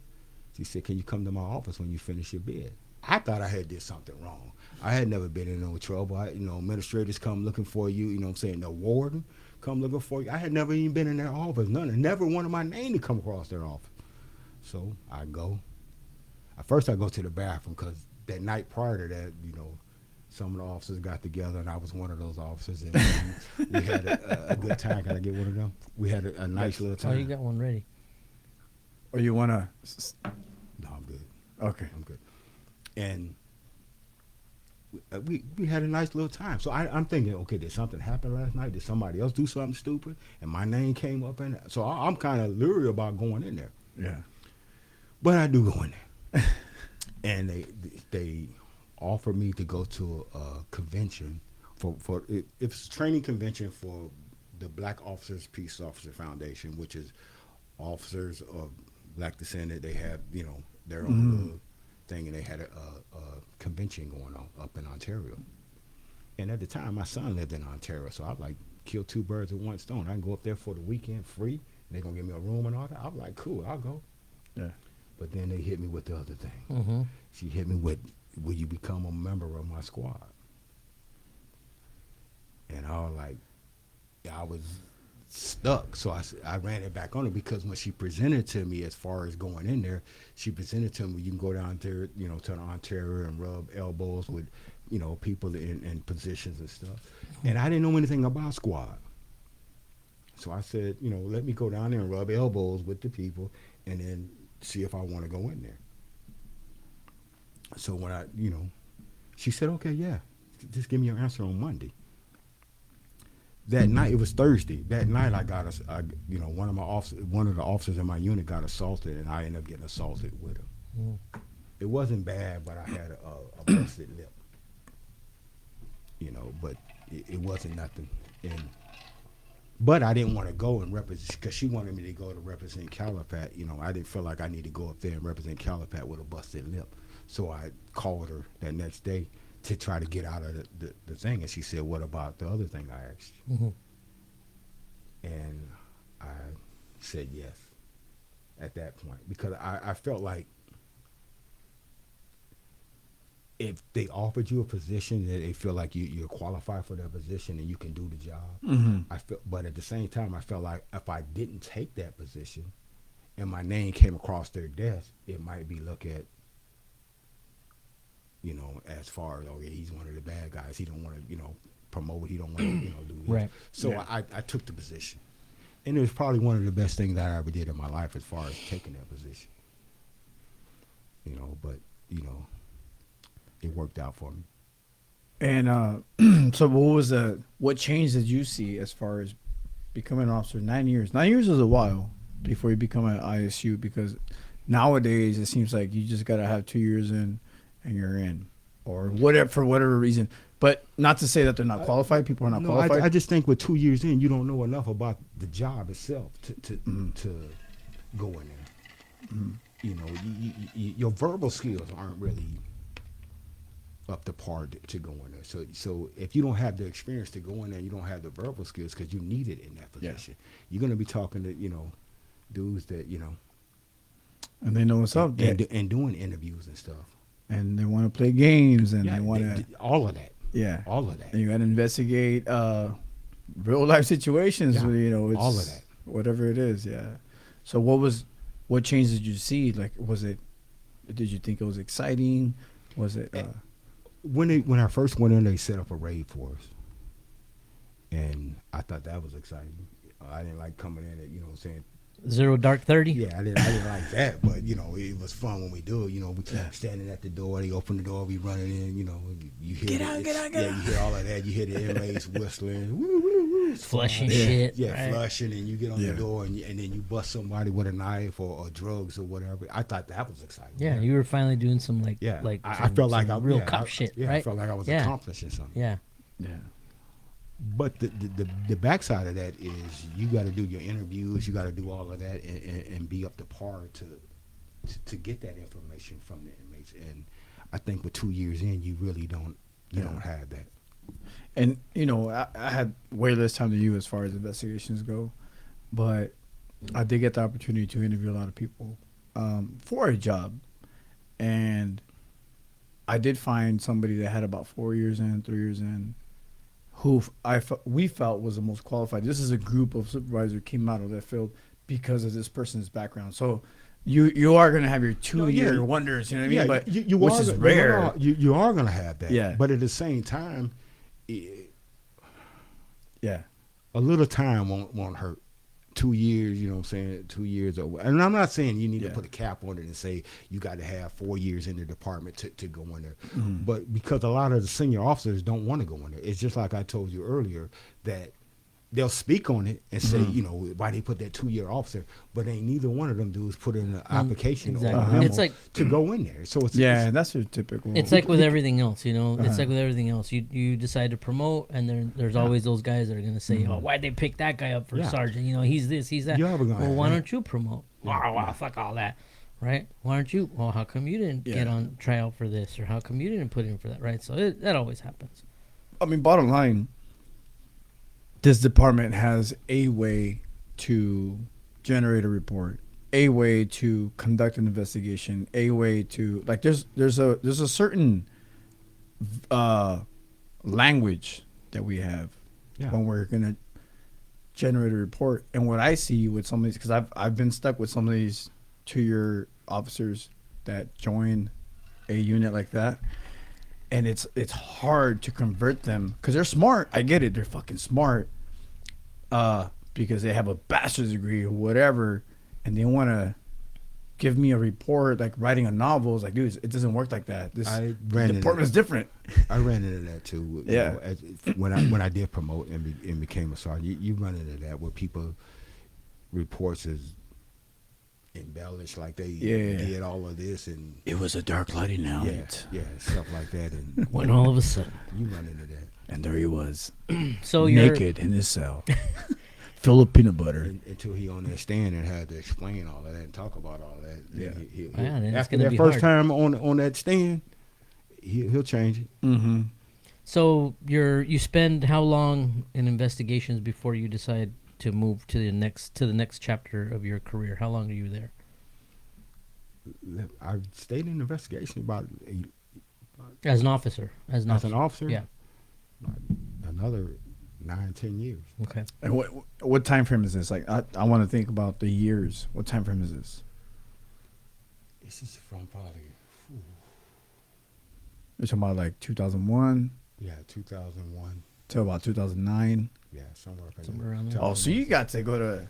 She said, "Can you come to my office when you finish your bid?" I thought I had did something wrong. I had never been in no trouble. Administrators come looking for you. You know what I'm saying? The warden come looking for you. I had never even been in their office. None. Never wanted my name to come across their office. So I go. At first, I go to the bathroom because that night prior to that, some of the officers got together, and I was one of those officers, and we had a good time. Can I get one of them? We had a nice little time. Oh, you got one ready. Or you want to? No, I'm good. Okay. I'm good. And we had a nice little time. So I'm thinking, okay, did something happen last night? Did somebody else do something stupid? And my name came up in it. So I'm kind of leery about going in there. Yeah. But I do go in there. And they offered me to go to a convention for it's a training convention for the Black Officers Peace Officer Foundation, which is officers of black descent. They have their own little thing, and they had a convention going on up in Ontario. And at the time, my son lived in Ontario, so I was like, kill 2 birds with 1 stone. I can go up there for the weekend free. And they're gonna give me a room and all that. I was like, cool, I'll go. Yeah. But then they hit me with the other thing. Mm-hmm. She hit me with, will you become a member of my squad? And I was like, I was stuck. So I ran it back on her, because when she presented to me as far as going in there, she presented to me, you can go down there, to the Ontario and rub elbows with, people in positions and stuff. And I didn't know anything about squad. So I said, let me go down there and rub elbows with the people and then see if I want to go in there. So when she said, okay, yeah, just give me your answer on Monday. That night, it was Thursday. That night, one of the officers in my unit got assaulted, and I ended up getting assaulted with him. Mm. It wasn't bad, but I had a busted lip. But it wasn't nothing. But I didn't want to go and represent, because she wanted me to go to represent Calipat. I didn't feel like I need to go up there and represent Calipat with a busted lip. So I called her that next day to try to get out of the thing. And she said, what about the other thing I asked you? Mm-hmm. And I said yes at that point, because I felt like if they offered you a position that they feel like you're qualified for that position and you can do the job, but at the same time, I felt like if I didn't take that position and my name came across their desk, it might be looked at, as far as, okay, he's one of the bad guys. He don't want to, promote. He don't want to, do this. Right. So Yeah. I took the position. And it was probably one of the best things that I ever did in my life as far as taking that position. But, it worked out for me. And so what change did you see as far as becoming an officer? 9 years. 9 years is a while before you become an ISU, because nowadays it seems like you just got to have 2 years in and you're in, or whatever, for whatever reason. But not to say that they're not qualified. People are not qualified. I just think with 2 years in, you don't know enough about the job itself to go in there. Your verbal skills aren't really up to par to go in there. So if you don't have the experience to go in there, you don't have the verbal skills, because you need it in that position. You're going to be talking to dudes that And they know what's up. and doing interviews and stuff. And they want to play games, and Yeah, they want to, all of that. yeah. All of that. And you got to investigate real life situations. Yeah, You know, it's all of that. whatever it is. Yeah. So what change did you see? Like, did you think it was exciting? Was it? When I first went in, they set up a raid for us, and I thought that was exciting. I didn't like coming in at, you know what I'm saying. 0 Dark 30. Yeah, I didn't like that, but you know, it was fun when we do it. You know, we standing at the door, they open the door, we running in. You know, you hear Get out, you hear all of that. You hear the inmates whistling, woo, woo, woo. It's Flushing fun. shit. Yeah, right? flushing, and you get on Yeah. the door, and then you bust somebody with a knife or drugs or whatever. I thought that was exciting. Yeah, you were finally doing some like Yeah, like I some- felt like some I real yeah, cop I- shit, Yeah, right? I felt like I was Yeah. accomplishing something. Yeah. Yeah. But the backside of that is you got to do your interviews, you got to do all of that, and be up to par to get that information from the inmates. And I think with 2 years in, you really don't have that. And you know, I had way less time than you as far as investigations go, but I did get the opportunity to interview a lot of people for a job, and I did find somebody that had about 4 years in, 3 years in, who we felt was the most qualified. This is a group of supervisors who came out of that field because of this person's background. So you are going to have your 2-year wonders, you know what I mean? But you which are, is rare. You are going to have that. Yeah. But at the same time, Yeah. a little time won't hurt. 2 years, you know what I'm saying? 2 years. And I'm not saying you need to Yeah. put a cap on it and say you got to have 4 years in the department to go in there. Mhm. But because a lot of the senior officers don't want to go in there. It's just like I told you earlier that they'll speak on it and say, you know, why they put that 2-year officer, but ain't neither one of them dudes put in an application exactly. or a memo It's like- to go in there. So it's Yeah, that's your typical. It's like with everything else, you know. It's Uh-huh. like with everything else. You decide to promote, and there's always those guys that are gonna say, "Oh, why'd they pick that guy up for Yeah. sergeant? You know, he's this, he's that." You're ever gonna Well, have why that. don't you promote? Wow, fuck all that, right? Why aren't you? Well, how come you didn't get Yeah. on tryout for this, or how come you didn't put in for that, right? So that always happens. I mean, bottom line, this department has a way to generate a report, a way to conduct an investigation, a way to like. There's a certain language that we have Yeah. when we're gonna generate a report. And what I see with some of these, because I've been stuck with some of these 2-year officers that join a unit like that. And it's hard to convert them because they're smart. I get it. They're fucking smart because they have a bachelor's degree or whatever. And they want to give me a report like writing a novel. It's like, dude, it doesn't work like that. This I ran into department's different. I ran into that too. You Yeah. know, when I did promote and became a sergeant, you run into that where people reports is embellished, like they did all of this and It was a dark lighting night. yeah, stuff like that, and When all of a sudden, you run into that. And there he was, so you're naked in his cell, full of peanut butter. Until he on that stand and had to explain all of that and talk about all that. Yeah. then it's After gonna that be first hard. time on that stand, he'll change it. Mm-hmm. So you spend how long in investigations before you decide to move to the next chapter of your career? How long are you there? I stayed in investigation about As an officer. as an officer. Yeah. Another 9-10 years. Okay. And what time frame is this? Like, I want to think about the years. What time frame is this? This is from probably You're talking about like 2001 2001. to about 2009. Yeah, somewhere around there. Oh, so you got to go to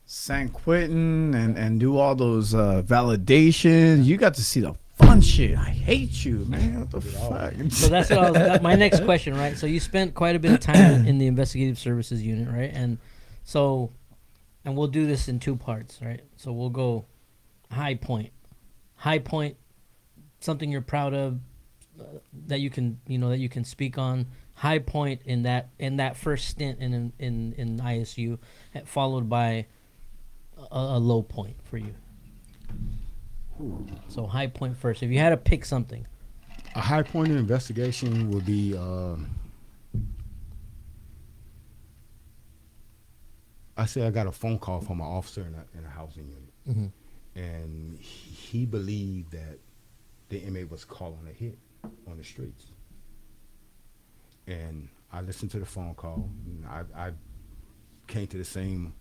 San Quentin and do all those validations. You got to see the fun shit. I hate you, man. What the fuck? So that's what my next question, right? So you spent quite a bit of time in the investigative services unit, right? And so, and we'll do this in 2 parts, right? So we'll go high point, something you're proud of that you can speak on. High point in that first stint in ISU, followed by a low point for you. So high point first. If you had to pick something. A high point in investigation would be I say I got a phone call from an officer in a housing unit, Mm-hmm. and he believed that the inmate was calling a hit on the streets. And I listened to the phone call. I came to the same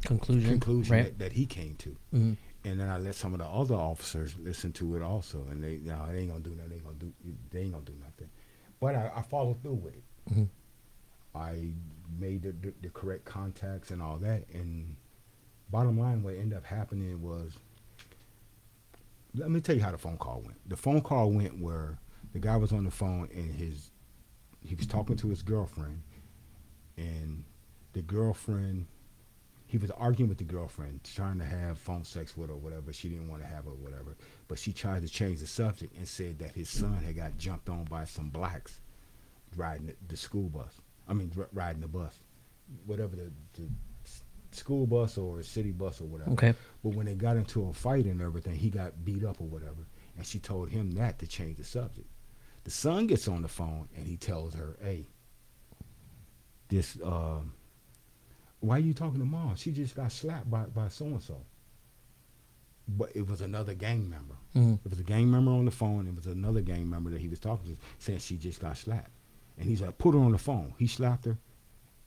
conclusion right? that he came to. Mm-hmm. And then I let some of the other officers listen to it also, and they, no, they ain't gonna do nothing. They ain't gonna do nothing. But I followed through with it. Mm-hmm. I made the correct contacts and all that. And bottom line, what ended up happening was, let me tell you how the phone call went. The phone call went where the guy was on the phone and he was talking to his girlfriend, and the girlfriend, he was arguing with the girlfriend, trying to have phone sex with her or whatever. She didn't want to have it or whatever. But she tried to change the subject and said that his son had got jumped on by some blacks riding the school bus. I mean, riding the bus. Whatever the school bus or city bus or whatever. Okay. But when they got into a fight and everything, he got beat up or whatever. And she told him that to change the subject. The son gets on the phone and he tells her, hey, this, why are you talking to mom? She just got slapped by so-and-so. But it was another gang member. Mm-hmm. It was a gang member on the phone. It was another gang member that he was talking to saying she just got slapped. And he's like, put her on the phone. He slapped her,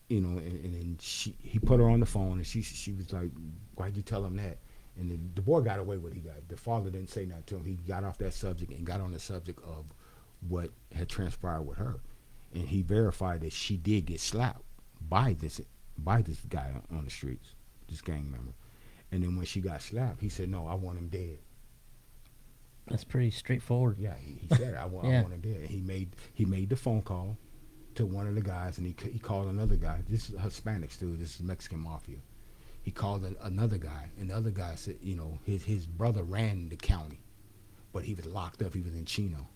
you know, and then he put her on the phone, and she was like, why'd you tell him that? And the boy got away with what he got. The father didn't say nothing to him. He got off that subject and got on the subject of what had transpired with her. And he verified that she did get slapped by this guy on the streets, this gang member. And then when she got slapped, he said, no, I want him dead. That's pretty straightforward. Yeah, he said, I want him dead. And he made the phone call to one of the guys, and he called another guy. This is Hispanics too. This is Mexican mafia. He called another guy, and the other guy said, you know, his brother ran the county, but he was locked up. He was in Chino,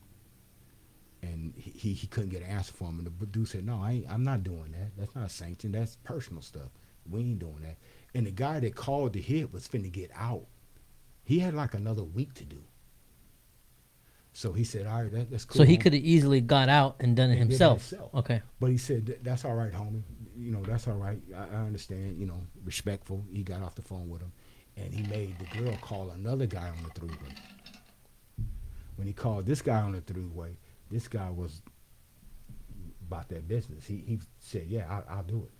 and he couldn't get an answer for him. And the dude said, no, I'm not doing that. That's not sanctioned. That's personal stuff. We ain't doing that. And the guy that called the hit was finna get out. He had like another week to do. So he said, all right, that's cool. So he could have easily got out and done it himself. Okay. But he said, that's all right, homie. You know, that's all right. I understand, you know, respectful. He got off the phone with him. And he made the girl call another guy on the three-way. When he called this guy on the three-way, this guy was about that business. He said, yeah, I'll do it.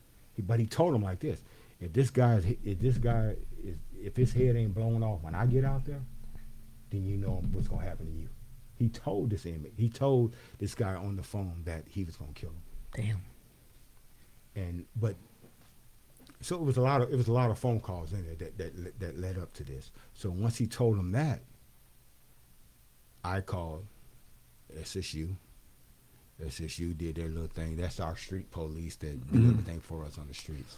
But he told him like this: if his head ain't blown off when I get out there, then you know what's gonna happen to you. He told this inmate. He told this guy on the phone that he was gonna kill him. Damn. So it was a lot of phone calls in there that led up to this. So once he told him that, I called SSU. SSU did their little thing. That's our street police that do everything for us on the streets.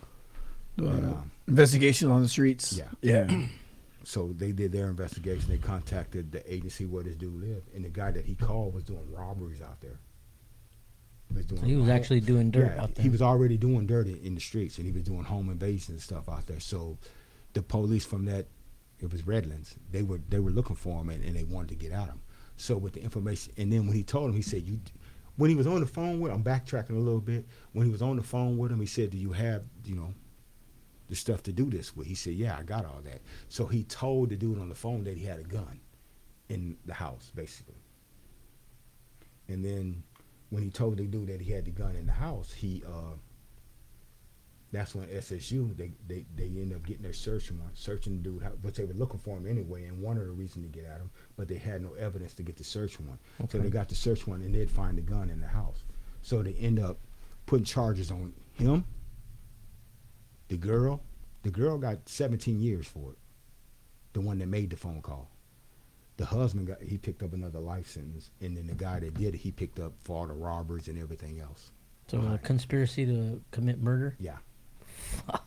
Investigation on the streets. Yeah. So they did their investigation. They contacted the agency where this dude lived, and the guy that he called was doing robberies out there. He was actually doing dirt out there. He was already doing dirt in the streets, and he was doing home invasions and stuff out there. So the police from that, it was Redlands, they were looking for him, and they wanted to get at him. So with the information, and then when he told him, he said, when he was on the phone with him, I'm backtracking a little bit. When he was on the phone with him, he said, do you have, you know, the stuff to do this with? He said, yeah, I got all that. So he told the dude on the phone that he had a gun in the house, basically. And then when he told the dude that he had the gun in the house, that's when SSU, they ended up getting their search warrant, searching the dude, but they were looking for him anyway, and one of the reasons to get at him, but they had no evidence to get the search warrant. Okay. So they got the search warrant, and they'd find the gun in the house. So they end up putting charges on him, the girl got 17 years for it, the one that made the phone call. The husband he picked up another life sentence, and then the guy that did it, he picked up for all the robberies and everything else. So a conspiracy to commit murder? Yeah.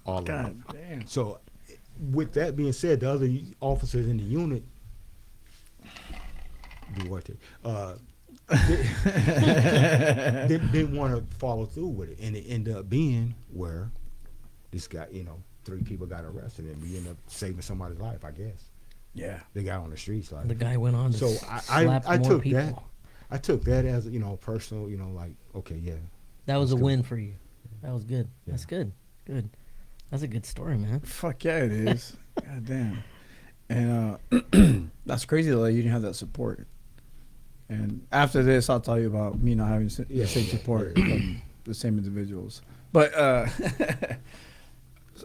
All of them. Damn. So with that being said, the other officers in the unit, didn't want to follow through with it, and it ended up being where this guy, you know, 3 people got arrested, and we ended up saving somebody's life, I guess. Yeah. The guy on the streets, like The guy went on to so slap I more took people. that. I took that as, you know, personal, you know, like, okay, yeah. That was a That's good. win for you. That was good. Yeah. That's good. Good. That's a good story, man. Fuck yeah, it is. God damn. And that's crazy though. You didn't have that support. And after this, I'll tell you about me not having the same support from the same individuals. But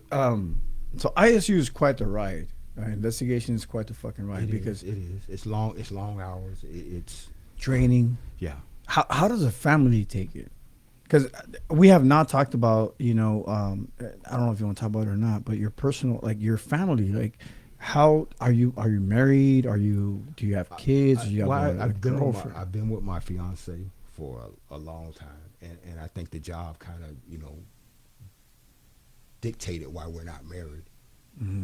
so ISU is quite the ride. Investigation is quite the fucking ride because it is. It's long. It's long hours. It's training. yeah. How does a family take it? Because we have not talked about, I don't know if you want to talk about it or not, but your personal, like your family, like how are you married? Do you have kids? Do you have a girlfriend? I've been with my fiance for a long time, and I think the job kind of dictated why we're not married,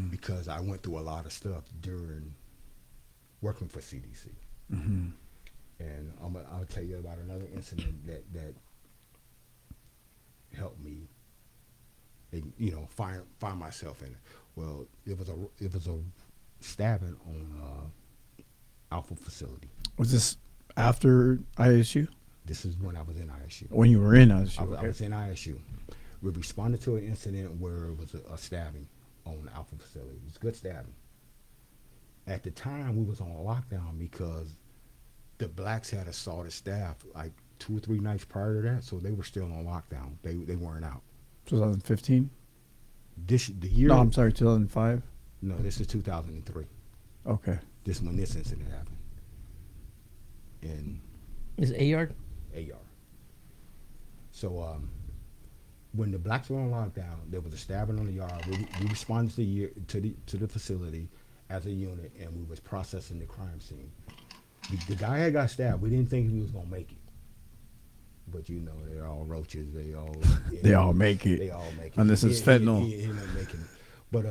because I went through a lot of stuff during working for CDC, and I'll tell you about another incident that helped me, find myself in it. Well, it was a stabbing on Alpha facility. Was this after ISU? This is when I was in ISU. When you were in ISU? I was in ISU. We responded to an incident where it was a stabbing on Alpha facility. It was a good stabbing. At the time, we was on lockdown because the blacks had assaulted staff like 2 or 3 nights prior to that, so they were still on lockdown. They weren't out. 2015? The year. No, I'm sorry, 2005? No, this is 2003. Okay. This is when this incident happened. In Is AR? AR. So when the blacks were on lockdown, there was a stabbing on the yard. We responded to the facility as a unit, and we was processing the crime scene. The guy had got stabbed. We didn't think he was gonna make it, but they're all roaches. They all they all make it. They all make it. And this is fentanyl. He ended up making it. But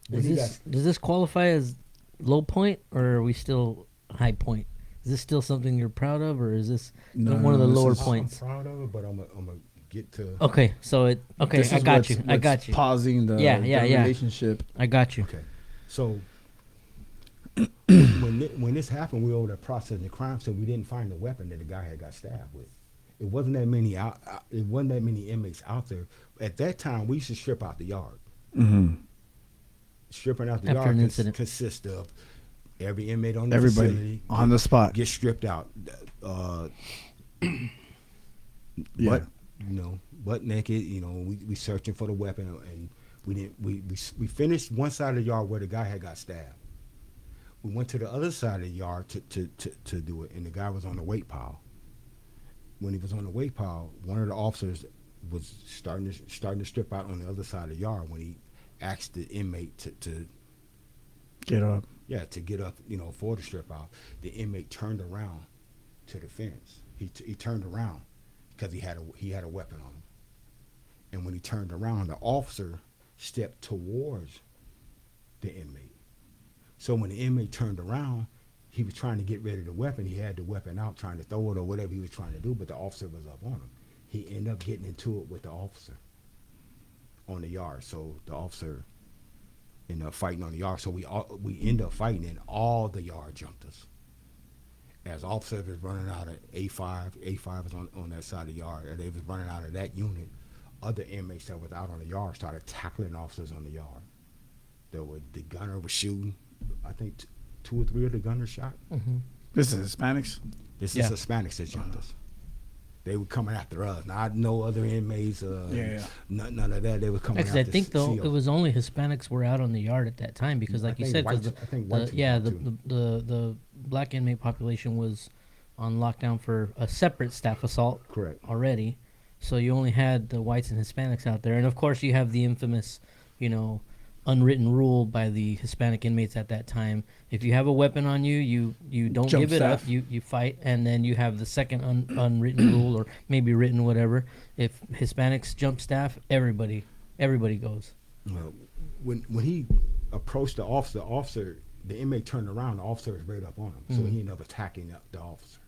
does this qualify as low point, or are we still high point? Is this still something you're proud of, or is this one of the lower points? I'm proud of it, but I'm gonna get to. Okay, so I got you. Pausing the relationship. I got you. Okay, so when this happened, we were over there processing the crime, so we didn't find the weapon that the guy had got stabbed with. It wasn't that many out. It wasn't that many inmates out there at that time. We used to strip out the yard. Mm-hmm. Stripping out the After yard an incident consists of every inmate on the everybody facility on the spot get stripped out. Yeah. Butt naked. We searching for the weapon, and we didn't. We finished one side of the yard where the guy had got stabbed. We went to the other side of the yard to do it, and the guy was on the weight pile. When he was on the weight pile, one of the officers was starting to strip out on the other side of the yard when he asked the inmate to get up. Yeah, to get up, for the strip out. The inmate turned around to the fence. He turned around because he had a weapon on him. And when he turned around, the officer stepped towards the inmate. So when the inmate turned around, he was trying to get rid of the weapon. He had the weapon out, trying to throw it or whatever he was trying to do, but the officer was up on him. He ended up getting into it with the officer on the yard. So the officer ended up fighting on the yard. So we ended up fighting, and all the yard jumped us. As officers was running out of A5 was on that side of the yard, and they was running out of that unit, other inmates that was out on the yard started tackling officers on the yard. The gunner was shooting. I think 2 or 3 of the gunners shot. Mm-hmm. This is Hispanics? This is Hispanics that jumped us. They were coming after us. Not no other inmates. None of that. They were coming after us. I think, though, it was only Hispanics were out on the yard at that time because, like you said, the black inmate population was on lockdown for a separate staff assault already. So you only had the whites and Hispanics out there. And, of course, you have the infamous, unwritten rule by the Hispanic inmates at that time. If you have a weapon on you, you don't give it up. You fight, and then you have the second unwritten rule, or maybe written, whatever. If Hispanics jump staff, everybody goes. When he approached the officer, the inmate turned around. The officer was right up on him, so he ended up attacking the officer.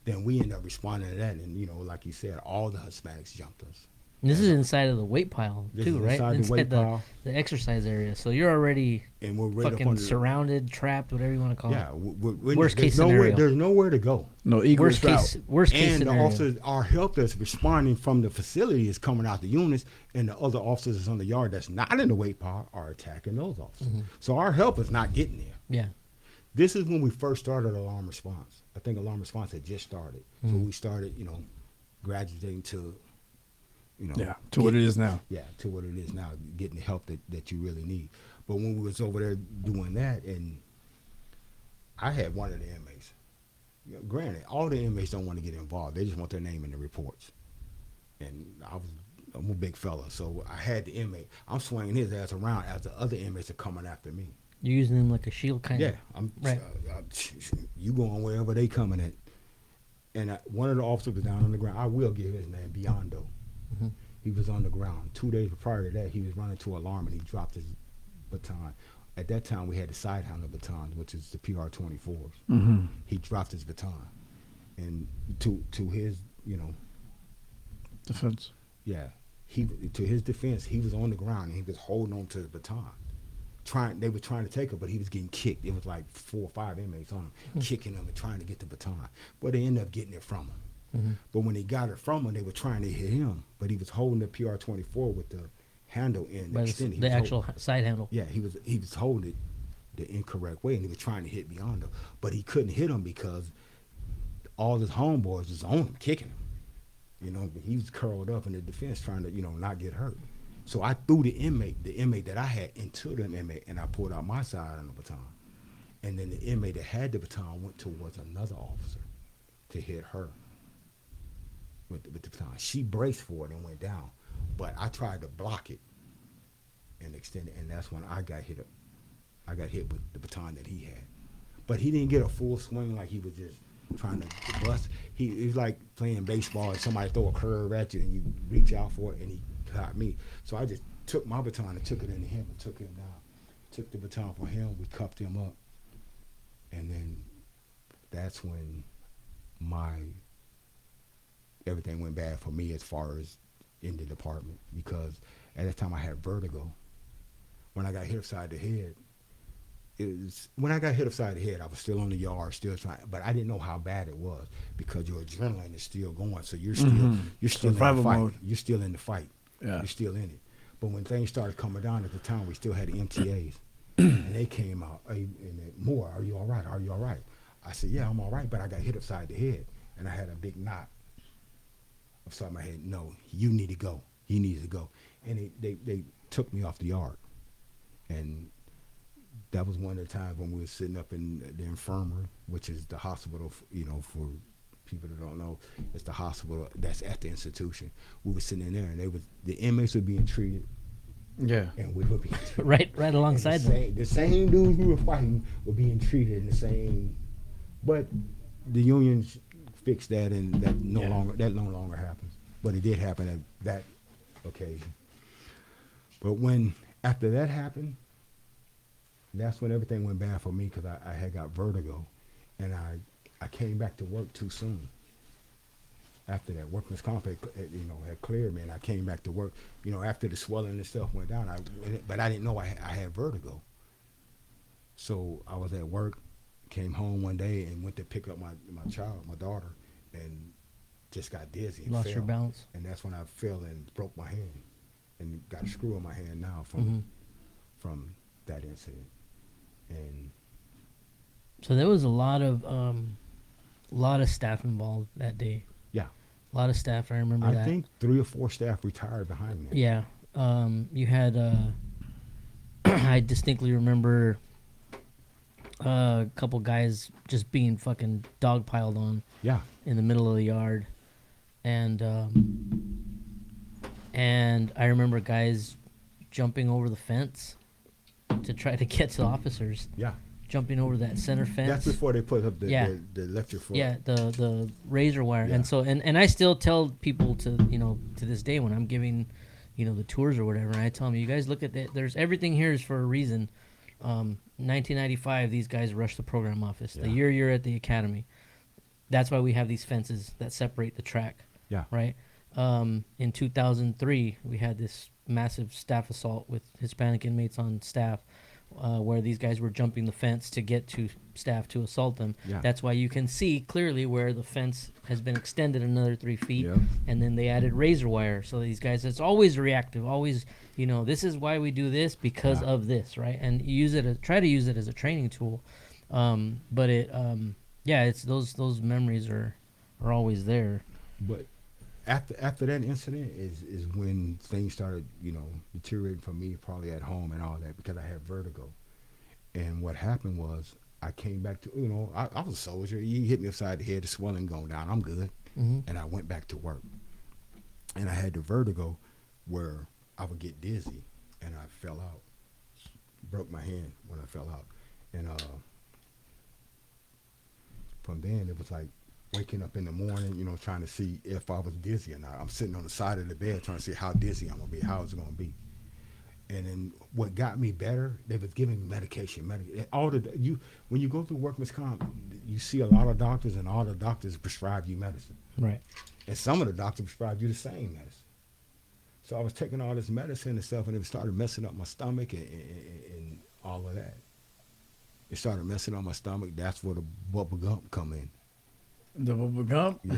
Then we ended up responding to that, and like you said, all the Hispanics jumped us. And this is inside of the weight pile This too, is right? inside the weight pile. The exercise area. So you're already And we're right fucking up under surrounded, trapped, whatever you want to call Yeah, it. Worst case nowhere, scenario. There's nowhere to go. No egress route. Worst case And the scenario. officers, our help that's responding from the facility is coming out the units, and the other officers that's on the yard that's not in the weight pile are attacking those officers. So our help is not getting there. Yeah. This is when we first started alarm response. I think alarm response had just started. So we started, graduating to, To what it is now. Yeah, to what it is now, getting the help that you really need. But when we was over there doing that, and I had one of the inmates. Granted, all the inmates don't want to get involved. They just want their name in the reports. And I'm a big fella, so I had the inmate. I'm swinging his ass around as the other inmates are coming after me. You're using them like a shield kind Yeah, of. I'm. Right. You going wherever they coming at. And one of the officers was down on the ground. I will give his name, Biondo. Mhm. He was on the ground. 2 days prior to that, he was running to alarm and he dropped his baton. At that time, we had the side handle baton, which is the PR-24s. Mm-hmm. He dropped his baton, and to his, Defense. yeah, to his defense, he was on the ground and he was holding on to the baton. They were trying to take it, but he was getting kicked. It was like 4 or 5 inmates on him, kicking him and trying to get the baton. But they ended up getting it from him. But when they got it from him, they were trying to hit him. But he was holding the PR-24 with the handle in By extended. the actual side handle. Yeah, he was holding it the incorrect way, and he was trying to hit Biondo, but he couldn't hit him because all his homeboys was on him, kicking him. He was curled up in the defense, trying to not get hurt. So I threw the inmate that I had, into the inmate, and I pulled out my side on the baton, and then the inmate that had the baton went towards another officer to hit her with the baton. She braced for it and went down, but I tried to block it and extend it, and that's when I got hit up. I got hit with the baton that he had. But he didn't get a full swing like he was just trying to bust. It was like playing baseball and somebody throw a curve at you and you reach out for it and he caught me. So I just took my baton and took it into him and took him down. Took the baton from him, we cuffed him up. And then that's when everything went bad for me as far as in the department, because at that time I had vertigo. When I got hit upside the head, I was still on the yard, still trying, but I didn't know how bad it was because your adrenaline is still going, so you're still in the Survival fight. mode. You're still in the fight. Yeah. You're still in it. But when things started coming down at the time, we still had the MTAs, and they came out. And more, are you all right? Are you all right? I said, yeah, I'm all right, but I got hit upside the head, and I had a big knot upside my head. No, you need to go. He needs to go, and they took me off the yard, and that was one of the times when we were sitting up in the infirmary, which is the hospital, for people that don't know, it's the hospital that's at the institution. We were sitting in there, and the inmates were being treated. Yeah. And we were being treated. right alongside them. The same dudes we were fighting were being treated in the same, but the unions fixed that, and that no longer happens. But it did happen at that occasion. But after that happened, that's when everything went bad for me, because I had got vertigo, and I came back to work too soon. After that, workman's comp had cleared me, and I came back to work. After the swelling and stuff went down, but I didn't know I had vertigo. So I was at work, came home one day, and went to pick up my child, my daughter, and just got dizzy and Lost fell. your balance. And that's when I fell and broke my hand, and got a screw in my hand now Mm-hmm. from that incident. And So there was a lot of staff involved that day. yeah, A lot of staff. I remember that. I think 3 or 4 staff retired behind me. Yeah. You had. I distinctly remember a couple guys just being fucking dogpiled on Yeah. in the middle of the yard, and I remember guys jumping over the fence to try to get to the officers. Yeah. Jumping over that center fence. That's before they put up the electric foot. Yeah, the razor wire. Yeah. And so and I still tell people to this day when I'm giving the tours or whatever, and I tell them, you guys look at that, there's everything here is for a reason. 1995, these guys rushed the program office. The Yeah. year you're at the academy, that's why we have these fences that separate the track. Yeah. Right. in 2003, we had this massive staff assault with Hispanic inmates on staff, where these guys were jumping the fence to get to staff to assault them. Yeah. That's why you can see clearly where the fence has been extended another 3 feet, Yeah. and then they added razor wire. So these guys, it's always reactive, always, this is why we do this because Yeah. of this, right? And use it, try to use it as a training tool. But yeah, it's those memories are always there. But after that incident is when things started, deteriorating for me, probably at home and all that, because I had vertigo. And what happened was I came back to, I was a soldier. You hit me upside the head, the swelling going down. I'm good. Mm-hmm. And I went back to work. And I had the vertigo where I would get dizzy and I fell out. Broke my hand when I fell out. And from then it was like waking up in the morning, trying to see if I was dizzy or not. I'm sitting on the side of the bed trying to see how dizzy I'm going to be, how it's going to be. And then what got me better, they was giving me medication. When you go through workman's comp, you see a lot of doctors, and all the doctors prescribe you medicine. Right. And some of the doctors prescribe you the same medicine. So I was taking all this medicine and stuff, and it started messing up my stomach and all of that. It started messing up my stomach. That's where the bubble gum come in. The bubble gum? Yeah.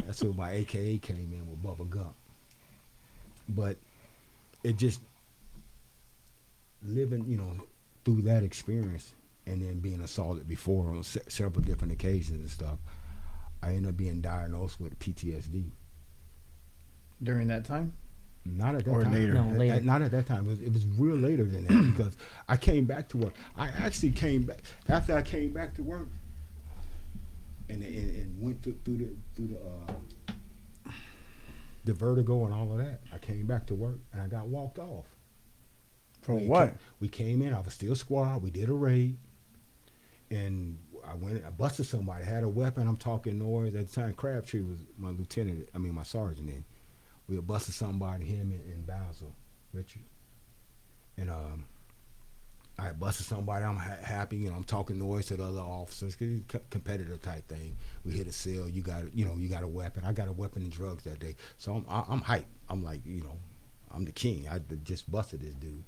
That's where my AKA came in, with bubble gum. But it just living, through that experience, and then being assaulted before on several different occasions and stuff, I ended up being diagnosed with PTSD. During that time? Not at that Or time. later? No, later. Not at that time. It was real later than that, because I came back to work. I actually came back after I came back to work, and went through the vertigo and all of that. I came back to work and I got walked off. For what? We came in. I was still squad. We did a raid, and I busted somebody. Had a weapon. I'm talking noise at the time. Crabtree was my lieutenant. I mean my sergeant. Then we had busted somebody. Him and Basil, Richard, and I had busted somebody. I'm happy. I'm talking noise to the other officers. Competitive type thing. We hit a cell. You got a weapon. I got a weapon and drugs that day. So I'm hyped. I'm like, I'm the king. I just busted this dude.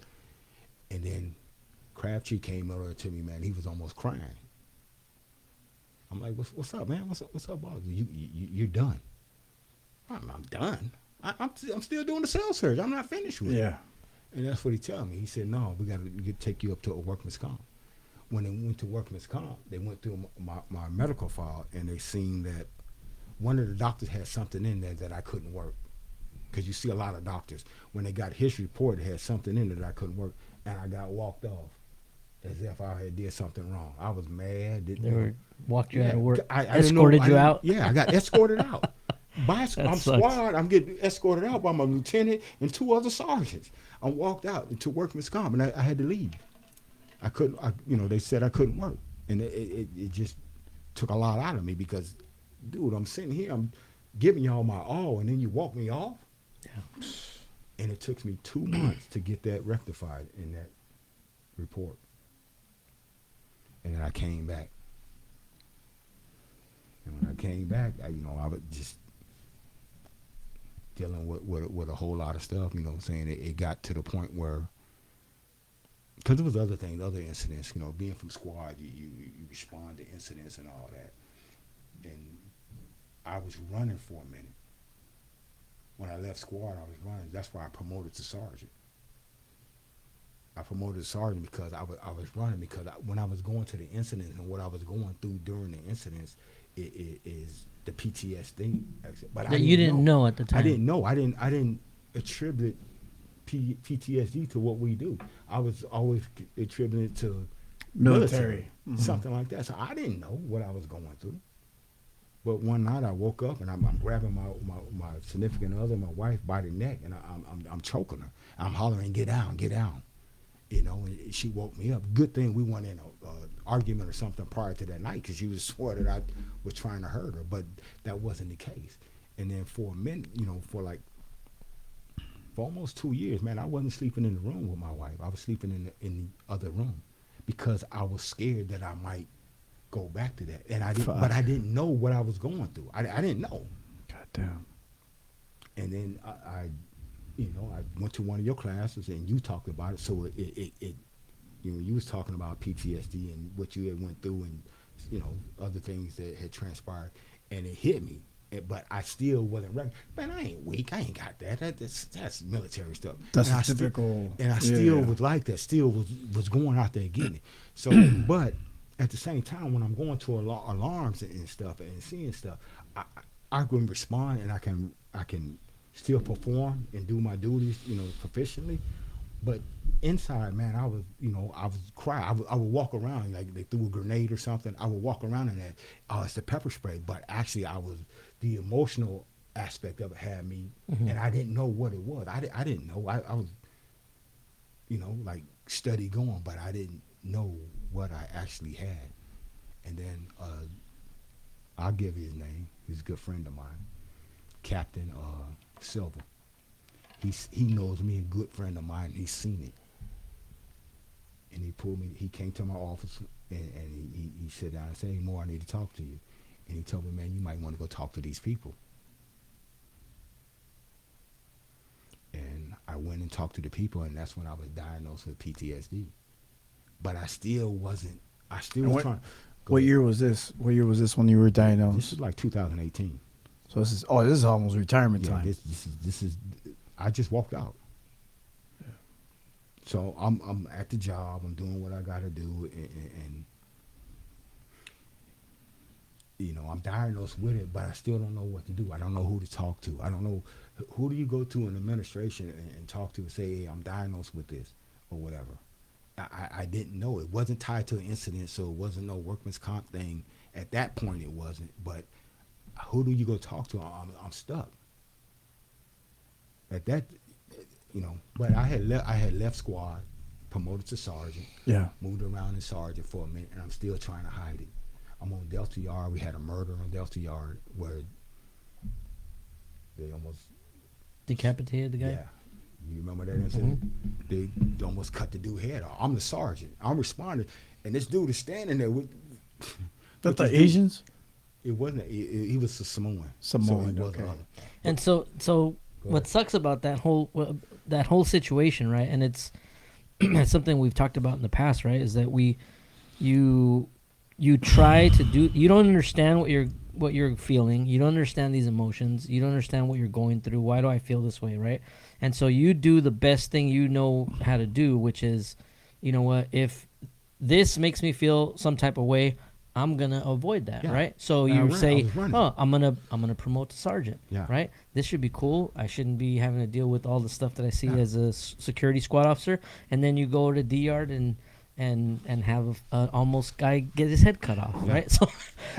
And then Crabtree came over to me, man. He was almost crying. I'm like, what's up, man? What's up, boss? You're done. I'm done. I'm still doing the cell search. I'm not finished with it. Yeah. And that's what he told me. He said, no, we got to take you up to a workman's comp. When they went to workman's comp, they went through my medical file, and they seen that one of the doctors had something in there that I couldn't work. Because you see a lot of doctors, when they got his report, it had something in it that I couldn't work, and I got walked off as if I had did something wrong. I was mad. They walked you out of work, I didn't know- escorted you out. Yeah, I got escorted out. I'm sucks. squad. I'm getting escorted out by my lieutenant and 2 other sergeants. I walked out into workman's comp, and I had to leave. I couldn't. They said I couldn't work, and it just took a lot out of me, because, dude, I'm sitting here, I'm giving y'all my all, and then you walk me off. Yeah. And it took me 2 months to get that rectified in that report, and then I came back. And when I came back, I was just dealing with a whole lot of stuff. Saying it got to the point where, because there was other things, other incidents. Being from squad, you respond to incidents and all that. And I was running for a minute. When I left squad, I was running. That's why I promoted to sergeant. I promoted to sergeant because I was running, because when I was going to the incidents and what I was going through during the incidents, it is the PTSD. But That you didn't know at the time. I didn't know. I didn't attribute PTSD to what we do. I was always attributing it to Military. something like that. So I didn't know what I was going through. But one night I woke up and I'm grabbing my significant other, my wife, by the neck, and I'm choking her. I'm hollering, "Get down, get down!" And she woke me up. Good thing we weren't in an argument or something prior to that night, because she was swore that I was trying to hurt her, but that wasn't the case. And then for a minute, for almost 2 years, man, I wasn't sleeping in the room with my wife. I was sleeping in the other room, because I was scared that I might go back to that, and I didn't. Fuck. But I didn't know what I was going through. I didn't know. God damn. And then I went to one of your classes and you talked about it. So you was talking about PTSD and what you had went through and, other things that had transpired, and it hit me. But I still wasn't ready. Man, I ain't weak. I ain't got that. That's military stuff. That's and typical. And I still was like that. Still was going out there getting it. So, but at the same time, when I'm going to alarms and stuff and seeing stuff, I can respond and I can still perform and do my duties, proficiently. But inside, man, I was crying. I would walk around like they threw a grenade or something. I would walk around in that. Oh, it's the pepper spray. But actually, the emotional aspect of it had me, and I didn't know what it was. I didn't know. I was, like steady going, but I didn't know what I actually had. And then I'll give you his name. He's a good friend of mine, Captain Silver. He knows me, a good friend of mine. He's seen it, and he pulled me. He came to my office and he sat down and said, "Hey, Moore, I need to talk to you." And he told me, "Man, you might want to go talk to these people." And I went and talked to the people, and that's when I was diagnosed with PTSD. But I still wasn't. I still was trying. What year was this? What year was this when you were diagnosed? This is like 2018. So this is almost retirement Yeah, time. this is. I just walked out. Yeah. So I'm at the job. I'm doing what I got to do, and I'm diagnosed with it, but I still don't know what to do. I don't know who to talk to. I don't know who do you go to in administration and talk to and say, "Hey, I'm diagnosed with this," or whatever. I didn't know. It wasn't tied to an incident, so it wasn't no workman's comp thing. At that point, it wasn't. But who do you go talk to? I'm stuck. At that, but I had left squad, promoted to sergeant. Yeah. Moved around in sergeant for a minute, and I'm still trying to hide it. I'm on Delta Yard. We had a murder on Delta Yard where they almost Decapitated the guy? Yeah. You remember that incident? They almost cut the dude's head off. I'm the sergeant. I'm responding, and this dude is standing there with. That the Asians? It wasn't. He was a Samoan. Samoan, So it okay. wasn't. And so what sucks about that whole situation, right? And it's something we've talked about in the past, right? Is that you try to do, you don't understand what you're feeling. You don't understand these emotions. You don't understand what you're going through. Why do I feel this way, right? And so you do the best thing you know how to do, which is, you know what, if this makes me feel some type of way, I'm gonna avoid that, Yeah. right? So And you say, running. I'm gonna promote to sergeant, Yeah. right? This should be cool. I shouldn't be having to deal with all the stuff that I see as a security squad officer. And then you go to D yard and have almost guy get his head cut off, right?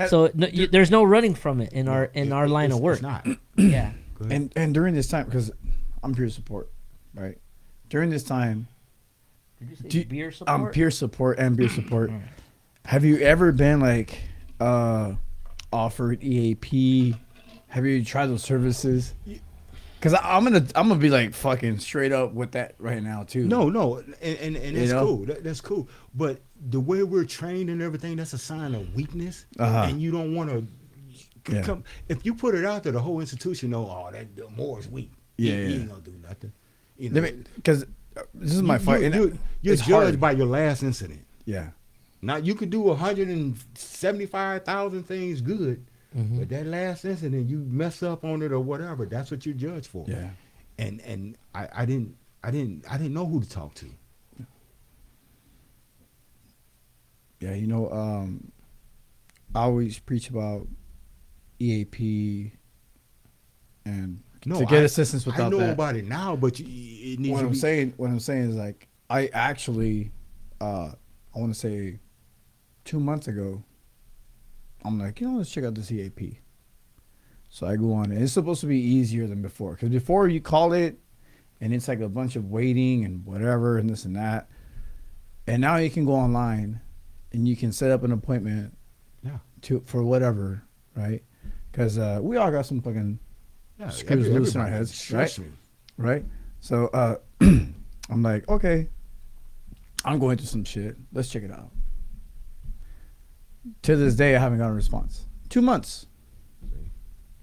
So there's no running from it in our line of work. It's not. Yeah. Go ahead. And during this time, because I'm peer support, right? During this time, Did you say beer support? I'm peer support and beer support. All right. Have you ever been like offered EAP? Have you tried those services? Because I'm gonna be like fucking straight up with that right now too. No, and that's know? cool. That's cool. But the way we're trained and everything, that's a sign of weakness. And you don't want to Yeah. come. If you put it out there, the whole institution know, oh, that Moore is weak. Yeah, he yeah. ain't gonna do nothing. Because this is my fight. and You're it's judged hard. by your last incident. Yeah. Now you could do 175,000 things good, but that last incident you mess up on it or whatever, that's what you're judged for. Yeah. And I didn't know who to talk to. Yeah, I always preach about EAP and to get assistance without I know that. about it now, but it needs What to I'm be. saying is like I actually, I want to say, 2 months ago, I'm like, let's check out this EAP. So I go on, and it's supposed to be easier than before, because before you call it, and it's like a bunch of waiting and whatever and this and that, and now you can go online, and you can set up an appointment, for whatever, right? Because we all got some fucking screws loose in our heads, right? Right. So I'm like, okay, I'm going through some shit. Let's check it out. To this day, I haven't gotten a response. 2 months.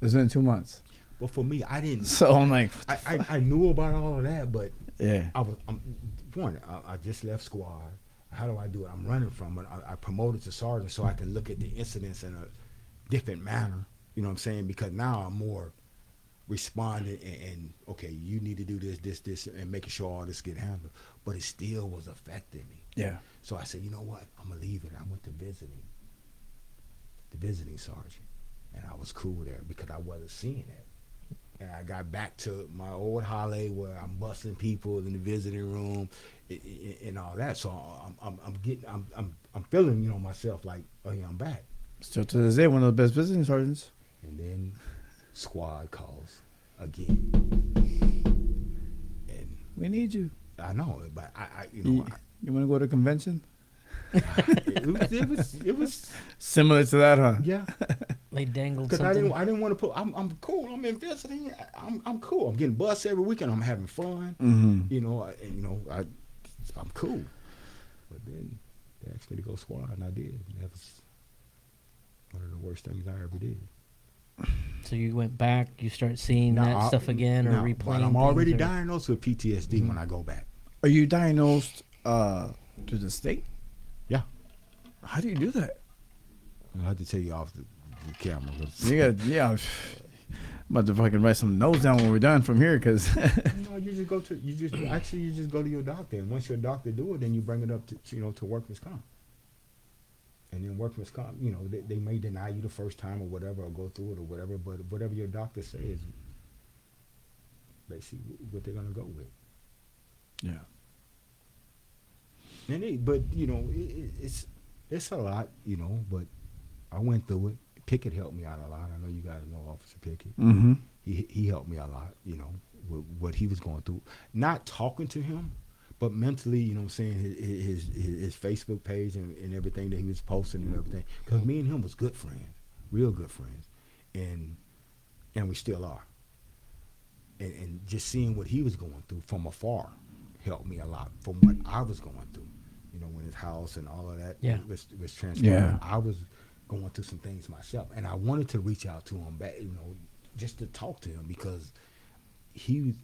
It's been 2 months. But for me, I didn't. So I'm like, I knew about all of that, but yeah. I just left squad. How do I do it? I'm running from it. I promoted to sergeant so I can look at the incidents in a different manner. You know what I'm saying? Because now I'm more responding and okay, you need to do this, and making sure all this get handled. But it still was affecting me. Yeah. So I said, you know what? I'm gonna leave it. I went to the visiting sergeant, and I was cool there because I wasn't seeing it. And I got back to my old Holly where I'm busting people in the visiting room and all that. So I'm feeling, you know, myself like, oh yeah, I'm back. Still to this day, one of the best business sergeants. And then squad calls again, and We need you. I know, but I you You, know, you want to go to a convention? it was Similar to that, huh? yeah. They dangled Because something. I didn't want to put. I'm cool. I'm in visiting. I'm cool. I'm getting bussed every weekend. I'm having fun. Mm-hmm. You know. I'm cool. But then they asked me to go squad, and I did. And that was one of the worst things I ever did. So you went back. You start seeing Now, that stuff again, or now, replaying. but I'm already things, or- diagnosed with PTSD when I go back. Are you diagnosed to the state? Yeah. How do you do that? I have to tell you off the camera. You got I'm about to fucking write some notes down when we're done from here, because You just go to you just go to your doctor, and once your doctor do it, then you bring it up to workman's comp. And then workman's comp, they may deny you the first time or whatever, or go through it or whatever, but whatever your doctor says, basically what they're gonna go with. yeah. And it's a lot, but I went through it. Pickett helped me out a lot. I know you guys know Officer Pickett. Mm-hmm. He helped me a lot, with what he was going through. Not talking to him, but mentally, what I'm saying, his Facebook page and everything that he was posting and everything. Because me and him was good friends, real good friends, and we still are. And just seeing what he was going through from afar helped me a lot from what I was going through. When his house and all of that was transparent. Yeah. I was going through some things myself, and I wanted to reach out to him back, just to talk to him, because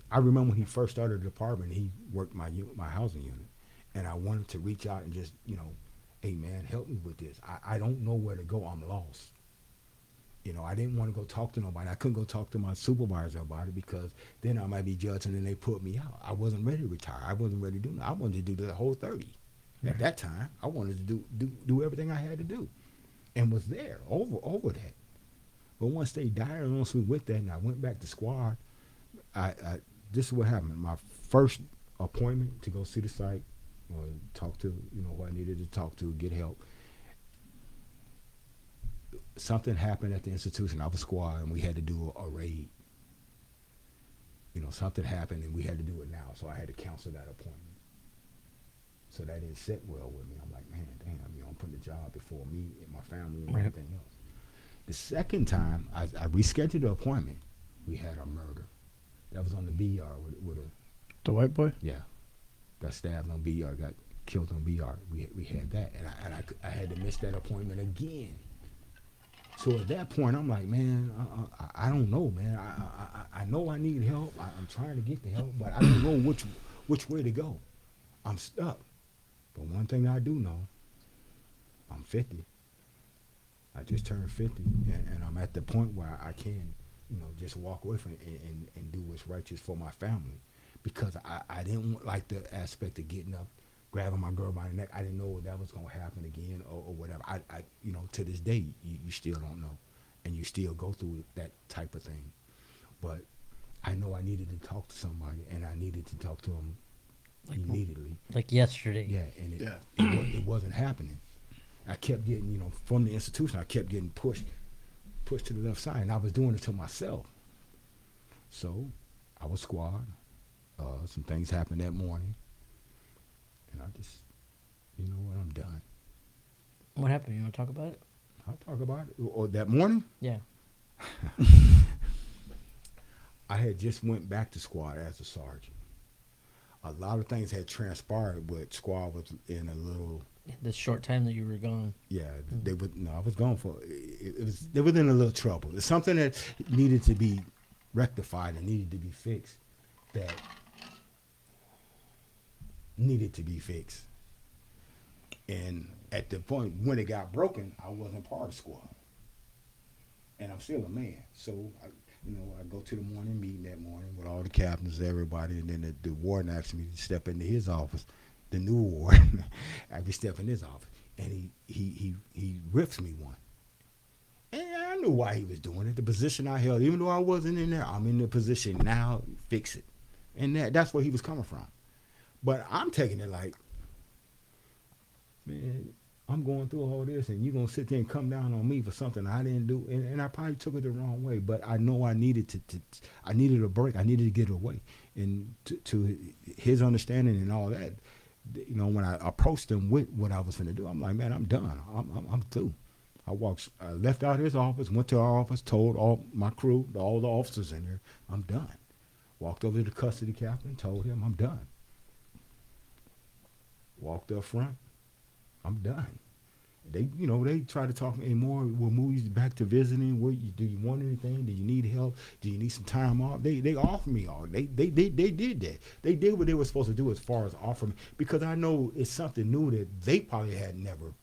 I remember when he first started the department, he worked my housing unit, and I wanted to reach out and just, hey man, help me with this. I don't know where to go. I'm lost. I didn't want to go talk to nobody. I couldn't go talk to my supervisor about it, because then I might be judged and then they put me out. I wasn't ready to retire. I wasn't ready to do that. I wanted to do the whole 30. At that time, I wanted to do everything I had to do, and was there over that. But once they diagnosed me with that, and I went back to squad, this is what happened. My first appointment to go see the site, or talk to who I needed to talk to, get help. Something happened at the institution. I was squad, and we had to do a raid. Something happened, and we had to do it now, so I had to cancel that appointment. So that didn't sit well with me. I'm like, man, damn, I'm putting the job before me and my family and everything else. The second time, I rescheduled the appointment. We had a murder. That was on the BR with a... The white boy? Yeah. Got stabbed on BR, got killed on BR. We had that. And I had to miss that appointment again. So at that point, I'm like, man, I don't know, man. I know I need help. I'm trying to get the help, but I don't know which way to go. I'm stuck. But one thing I do know, I'm 50. I just turned 50, and I'm at the point where I can, just walk away from it and do what's righteous for my family. Because I didn't like the aspect of getting up, grabbing my girl by the neck. I didn't know that was going to happen again or whatever. I to this day, you still don't know. And you still go through that type of thing. But I know I needed to talk to somebody, and I needed to talk to them immediately. Like yesterday. Yeah, and it wasn't happening. I kept getting, from the institution, I kept getting pushed to the left side, and I was doing it to myself. So I was squad. Some things happened that morning, and I just, I'm done. What happened? You want to talk about it? I'll talk about it. Or that morning, Yeah. I had just went back to squad as a sergeant. A lot of things had transpired, but squad was in a little... The short time that you were gone. Yeah, I was gone for... They was in a little trouble. It's something that needed to be rectified and needed to be fixed that needed to be fixed. And at the point when it got broken, I wasn't part of the squad. And I'm still a man. So, I go to the morning meeting that morning with all the captains, everybody, and then the warden asked me to step into his office, the new warden. I could step in his office. And he rips me one. And I knew why he was doing it. The position I held, even though I wasn't in there, I'm in the position now, fix it. And that's where he was coming from. But I'm taking it like, man, I'm going through all this, and you're going to sit there and come down on me for something I didn't do. And I probably took it the wrong way, but I know I needed I needed a break. I needed to get away. And to his understanding and all that, when I approached him with what I was going to do, I'm like, man, I'm done. I'm through. I left out his office, went to our office, told all my crew, all the officers in there, I'm done. Walked over to the custody captain, told him I'm done. Walked up front, I'm done. They try to talk me more. We'll move you back to visiting. Do you want anything? Do you need help? Do you need some time off? They offer me all. They did that. They did what they were supposed to do as far as offer me, because I know it's something new that they probably had never.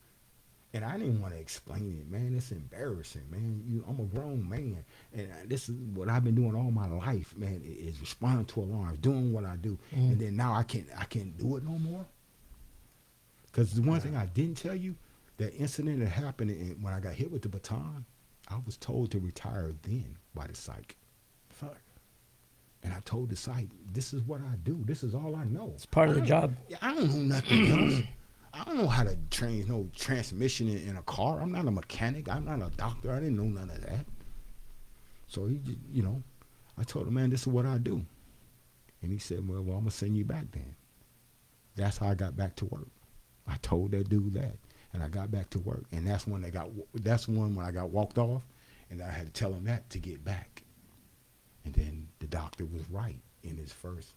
And I didn't want to explain it, man. It's embarrassing, man. I'm a grown man, and this is what I've been doing all my life, man. Is responding to alarms, doing what I do, and then now I can't do it no more. Because the one thing I didn't tell you, that incident that happened when I got hit with the baton, I was told to retire then by the psych. Fuck. And I told the psych, this is what I do. This is all I know. It's part of the job. I don't know nothing else. I don't know how to change no transmission in a car. I'm not a mechanic. I'm not a doctor. I didn't know none of that. So he, I told him, man, this is what I do. And he said, well, I'm going to send you back then. That's how I got back to work. I told that dude that. And I got back to work. And that's when I got walked off. And I had to tell him that to get back. And then the doctor was right in his first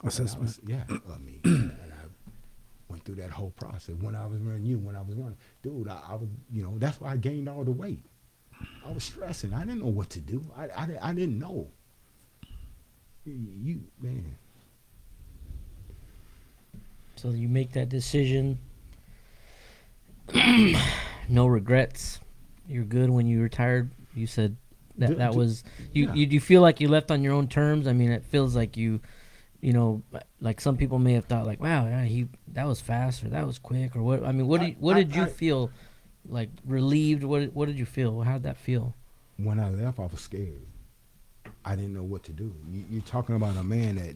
assessment. And I went through that whole process. When I was running, dude, I was, that's why I gained all the weight. I was stressing. I didn't know what to do. I didn't know. Man. So you make that decision. No regrets. You're good when you retired. You said that was you. Yeah. You feel like you left on your own terms. I mean, it feels like like some people may have thought like, wow, yeah, that was fast or that was quick or what. I mean, what did you feel? Like relieved? What did you feel? How did that feel? When I left, I was scared. I didn't know what to do. You're talking about a man that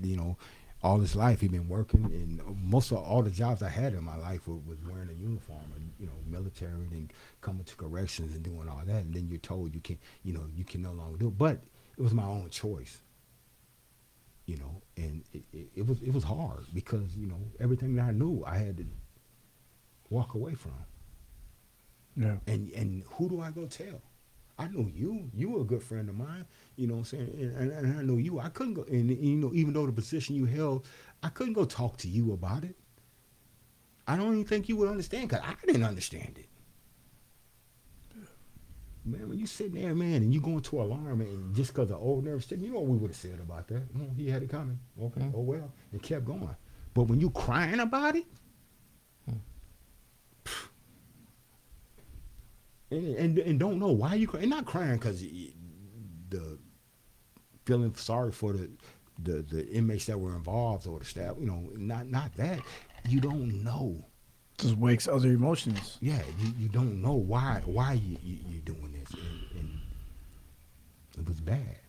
all his life he'd been working, and most of all the jobs I had in my life was wearing a uniform, and military, and coming to corrections and doing all that. And then you're told you can no longer do it. But it was my own choice. And it was hard because everything that I knew I had to walk away from. Yeah. And who do I go tell? I know you. You were a good friend of mine. You know what I'm saying? And I know you. I couldn't go. And even though the position you held, I couldn't go talk to you about it. I don't even think you would understand because I didn't understand it. Man, when you sitting there, man, and you going to alarm, and just because of old nerves, you know what we would have said about that? He had it coming. Okay, oh well, and kept going. But when you crying about it, and don't know why you crying, and not crying because the feeling sorry for the inmates that were involved or the staff, not that. You don't know. Just wakes other emotions. Yeah, you don't know why you're doing this, and it was bad.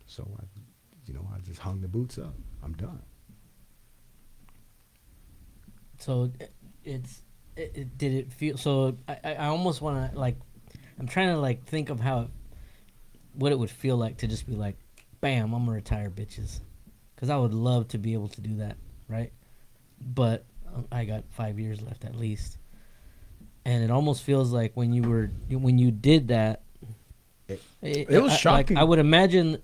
So I just hung the boots up. I'm done. So did it feel? So I almost want to I'm trying to think of what it would feel like to just be like, bam, I'm gonna retire, bitches, because I would love to be able to do that, right? But I got 5 years left at least, and it almost feels like when you did that, it was shocking. I would imagine,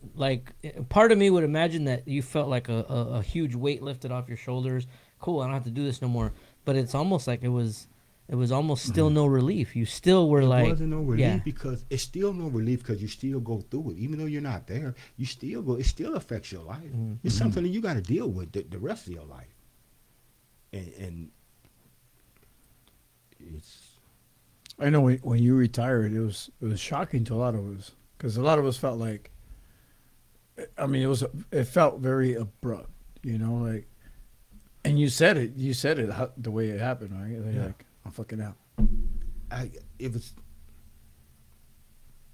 part of me would imagine that you felt like a huge weight lifted off your shoulders. Cool, I don't have to do this no more. But it's almost like it was it was almost still no relief. You still were It like, wasn't no relief yeah. because it's still no relief because you still go through it. Even though you're not there, you still go. It still affects your life. It's something that you got to deal with the rest of your life. And it's I know when you retired, it was shocking to a lot of us because a lot of us felt like, I mean, it felt very abrupt, you know, like, and you said it the way it happened, right? Like I'm fucking out. it was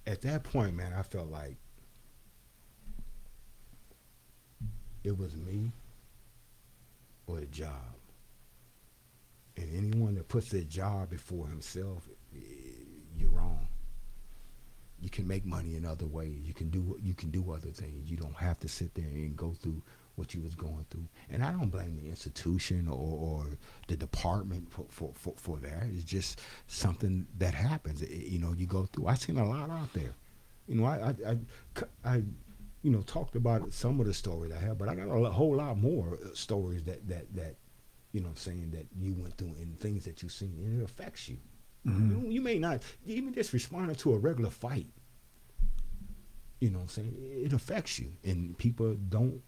at that point, man. I felt like it was me or a job, and anyone that puts their job before himself, you're wrong. You can make money in other ways. You can do other things. You don't have to sit there and go through what you was going through. And I don't blame the institution or the department for that. It's just something that happens. You go through. I've seen a lot out there. I talked about some of the stories I have, but I got a whole lot more stories that I'm saying, that you went through and things that you've seen, and it affects you. Mm-hmm. You may not even just responding to a regular fight. You know what I'm saying? It affects you, and people don't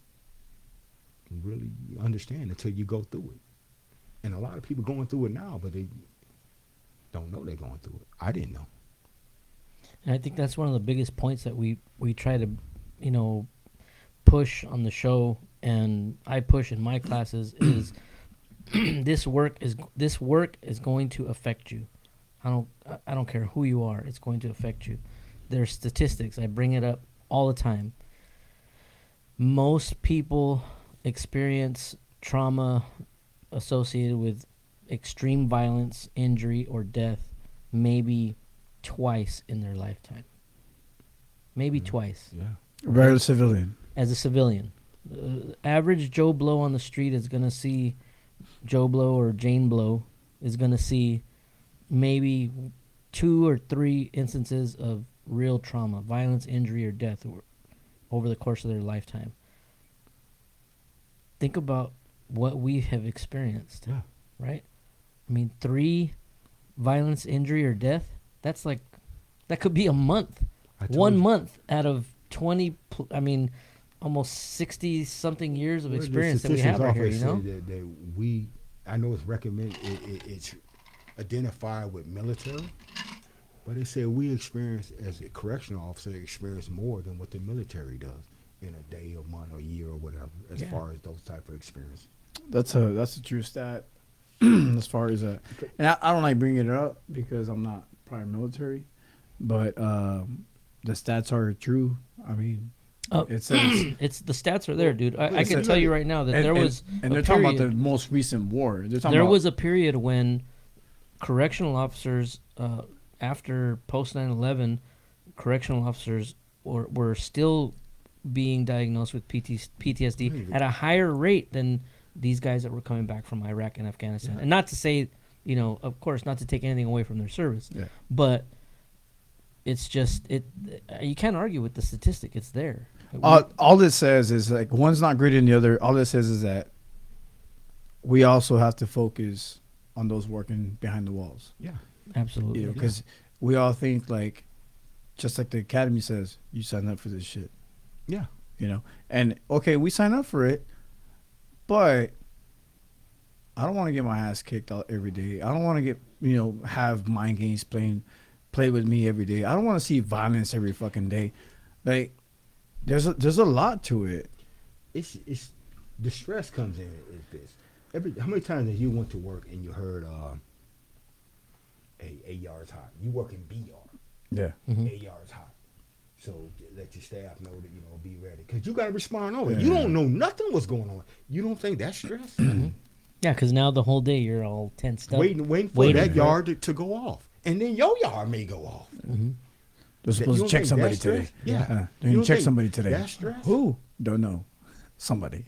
really understand until you go through it. And a lot of people going through it now, but they don't know they're going through it. I didn't know. And I think that's one of the biggest points that we try to, push on the show, and I push in my classes is this work is going to affect you. I don't care who you are. It's going to affect you. There's statistics. I bring it up all the time. Most people experience trauma associated with extreme violence, injury, or death maybe twice in their lifetime. Maybe twice. Yeah. Very civilian. As a civilian. Average Joe Blow on the street is going to see Joe Blow or Jane Blow is going to see maybe 2 or 3 instances of real trauma, violence, injury, or death over the course of their lifetime. Think about what we have experienced, right? I mean, 3 violence, injury, or death, that could be a month. 1 month out of 20, almost 60-something years of experience that we have right here, That I know it's recommended, it's identified with military, but they say we experience, as a correctional officer, experience more than what the military does in a day, a month, a year, or whatever, as far as those type of experience. That's a true stat. As far as that, and I don't like bringing it up because I'm not prior military, but the stats are true. I mean, it says it's the stats are there, dude. I can tell you right now that there was, and they're talking about the most recent war. There was a period when correctional officers, after post 9/11, correctional officers were still being diagnosed with PTSD at a higher rate than these guys that were coming back from Iraq and Afghanistan. And not to say, of course, not to take anything away from their service, but it's just you can't argue with the statistic. It's there. All it says is, like, one's not greater than the other. All it says is that we also have to focus on those working behind the walls. Yeah, absolutely. Because we all think, like, just like the academy says, you sign up for this shit. Yeah. And okay, we sign up for it, but I don't want to get my ass kicked out every day. I don't want to get, have mind games play with me every day. I don't want to see violence every fucking day. Like, there's a lot to it. It's the stress comes in is this. How many times have you went to work and you heard A yard's hot? You work in B yard. Yeah. Mm-hmm. A yard's hot. So let your staff know that be ready, because you got to respond over. You don't know nothing what's going on. You don't think that's stress? Mm-hmm. Yeah, because now the whole day you're all tensed up, waiting for that yard to go off, and then your yard may go off. Mm-hmm. They're supposed to check somebody today. Yeah, they're gonna check somebody today. That's stress. Who? Don't know. Somebody.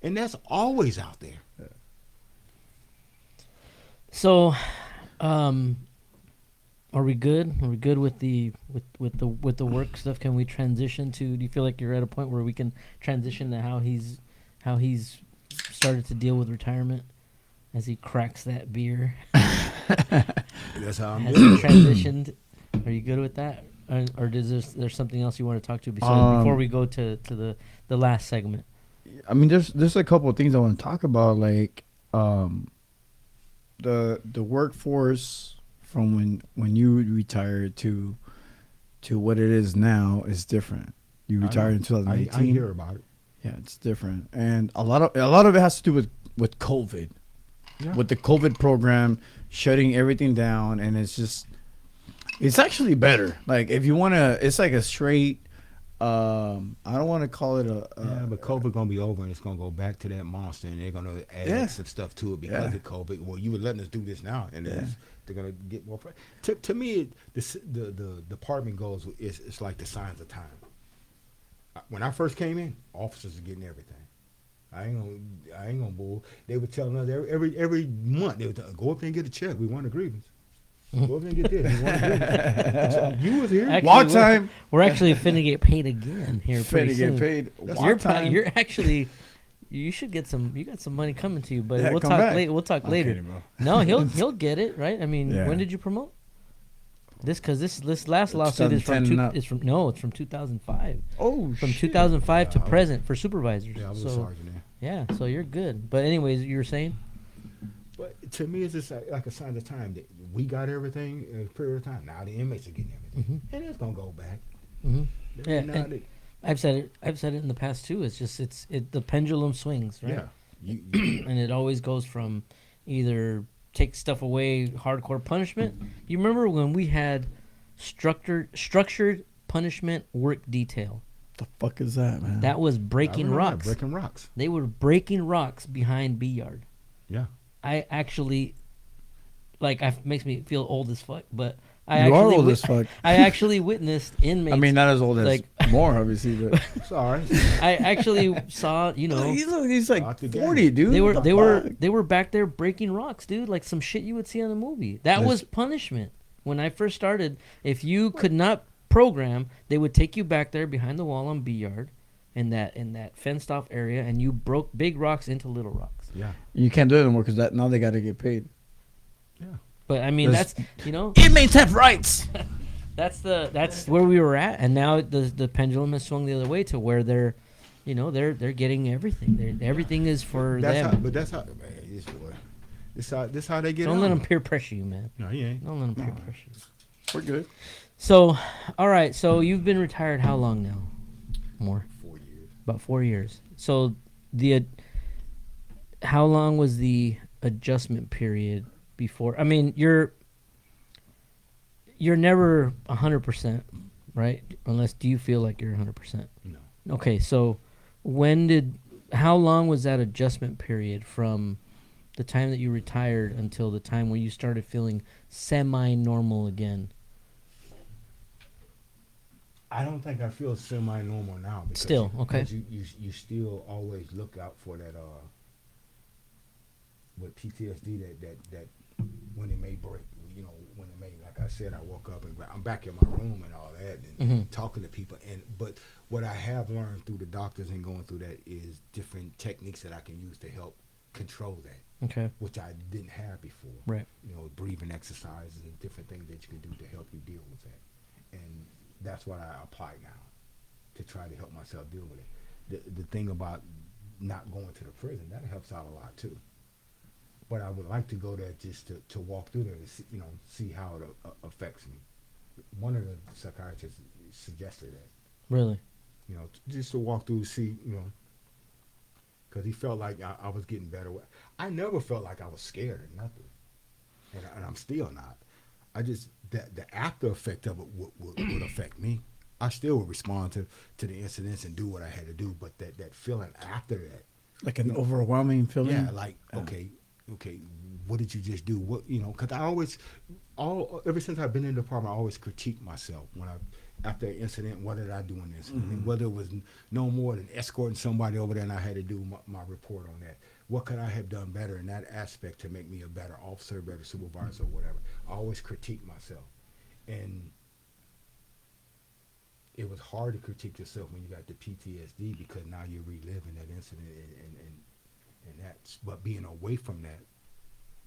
And that's always out there. Yeah. So, are we good? Are we good with the work stuff? Can we transition to? Do you feel like you're at a point where we can transition to how he's started to deal with retirement as he cracks that beer? That's how I'm Has doing it it. transitioned? Are you good with that, or does there's something else you want to talk to before we go to the last segment? I mean, there's a couple of things I want to talk about, like um, the workforce from when you retired to what it is now is different. You I retired know. in I 2018. hear about it. Yeah, it's different, and a lot of it has to do with COVID, Yeah. with the COVID program shutting everything down, and it's actually better. Like if you want to, it's like a straight. I don't want to call it Yeah, but COVID gonna be over and it's gonna go back to that monster and they're gonna add Yeah. some stuff to it because Yeah. of COVID. Well, you were letting us do this now, and Yeah. they're gonna get more. To me, the department goes is it's like the signs of time. When I first came in, officers are getting everything. I ain't gonna bull. They were telling us every month they would go up there and get a check. We want a grievance. Go up there and get this. We want a grievance. So you was here. Actually, Walk time. We're actually finna get paid again here pretty Finna soon. get paid. That's Walk time. You're actually. You should get some. You got some money coming to you, but Yeah, we'll come talk back. later. We'll talk I'm later. kidding, bro. No, he'll get it right. I mean, Yeah. when did you promote? This last lawsuit is from 2010 and up. it's from 2005. Oh, From shit. 2005 to Yeah, present for supervisors. Yeah, I was a So sergeant there. yeah, so you're good. But anyways, you were saying? But to me, it's just like a sign of time that we got everything in a period of time. Now the inmates are getting everything, and it's gonna go back. Hmm. Yeah, Now and I've said it in the past too. It's just the pendulum swings, right? yeah. And it always goes from either take stuff away, hardcore punishment. You remember when we had structured punishment work detail? The fuck is that, man? That was I breaking remember that, rocks. breaking rocks. They were breaking rocks behind B yard. Yeah. I actually, makes me feel old as fuck, but you actually are old as fuck. I actually witnessed inmates. I mean, not as old as like- more, obviously, but It's all right. I actually saw, he's like Out the 40, game. dude. they What the were fuck? they were back there breaking rocks, dude, like some shit you would see on a movie. That That's- was punishment. When I first started, if you could not program, they would take you back there behind the wall on B yard in that fenced off area, and you broke big rocks into little rocks. Yeah. You can't do it anymore because now they got to get paid. Yeah. But I mean, There's- that's Inmates have rights. that's where we were at, and now the pendulum has swung the other way to where they're getting everything. Everything is for them. That's how. Man, this how they get. Don't on. let them peer pressure you, man. No, you ain't. Don't let them peer pressure you. We're good. So, all right. So you've been retired how long now? More. 4 years. About 4 years. So how long was the adjustment period before? I mean, you're never 100%, right? Unless, do you feel like you're 100%? No. Okay, so how long was that adjustment period from the time that you retired until the time where you started feeling semi-normal again? I don't think I feel semi-normal now. Because Still, okay. because you still always look out for that with PTSD that when it may break, when it may, like I said, I woke up and I'm back in my room and all that and Mhm. talking to people. But what I have learned through the doctors and going through that is different techniques that I can use to help control that, Okay, which I didn't have before. right. Breathing exercises and different things that you can do to help you deal with that. And that's what I apply now to try to help myself deal with it. The thing about not going to the prison, that helps out a lot too. But I would like to go there just to walk through there to see how it affects me. One of the psychiatrists suggested that, Really? just to walk through to see, because he felt like I was getting better. I never felt like I was scared or nothing, and I'm still not. I just the after effect of it would affect me. I still would respond to the incidents and do what I had to do, but that feeling after that, Like an overwhelming feeling. yeah, like okay, what did you just do? What because I always ever since I've been in the department, I always critique myself when after an incident, what did I do in this? And whether it was no more than escorting somebody over there and I had to do my report on that. What could I have done better in that aspect to make me a better officer, better supervisor, or whatever? I always critique myself. And it was hard to critique yourself when you got the PTSD because now you're reliving that incident and that's, but being away from that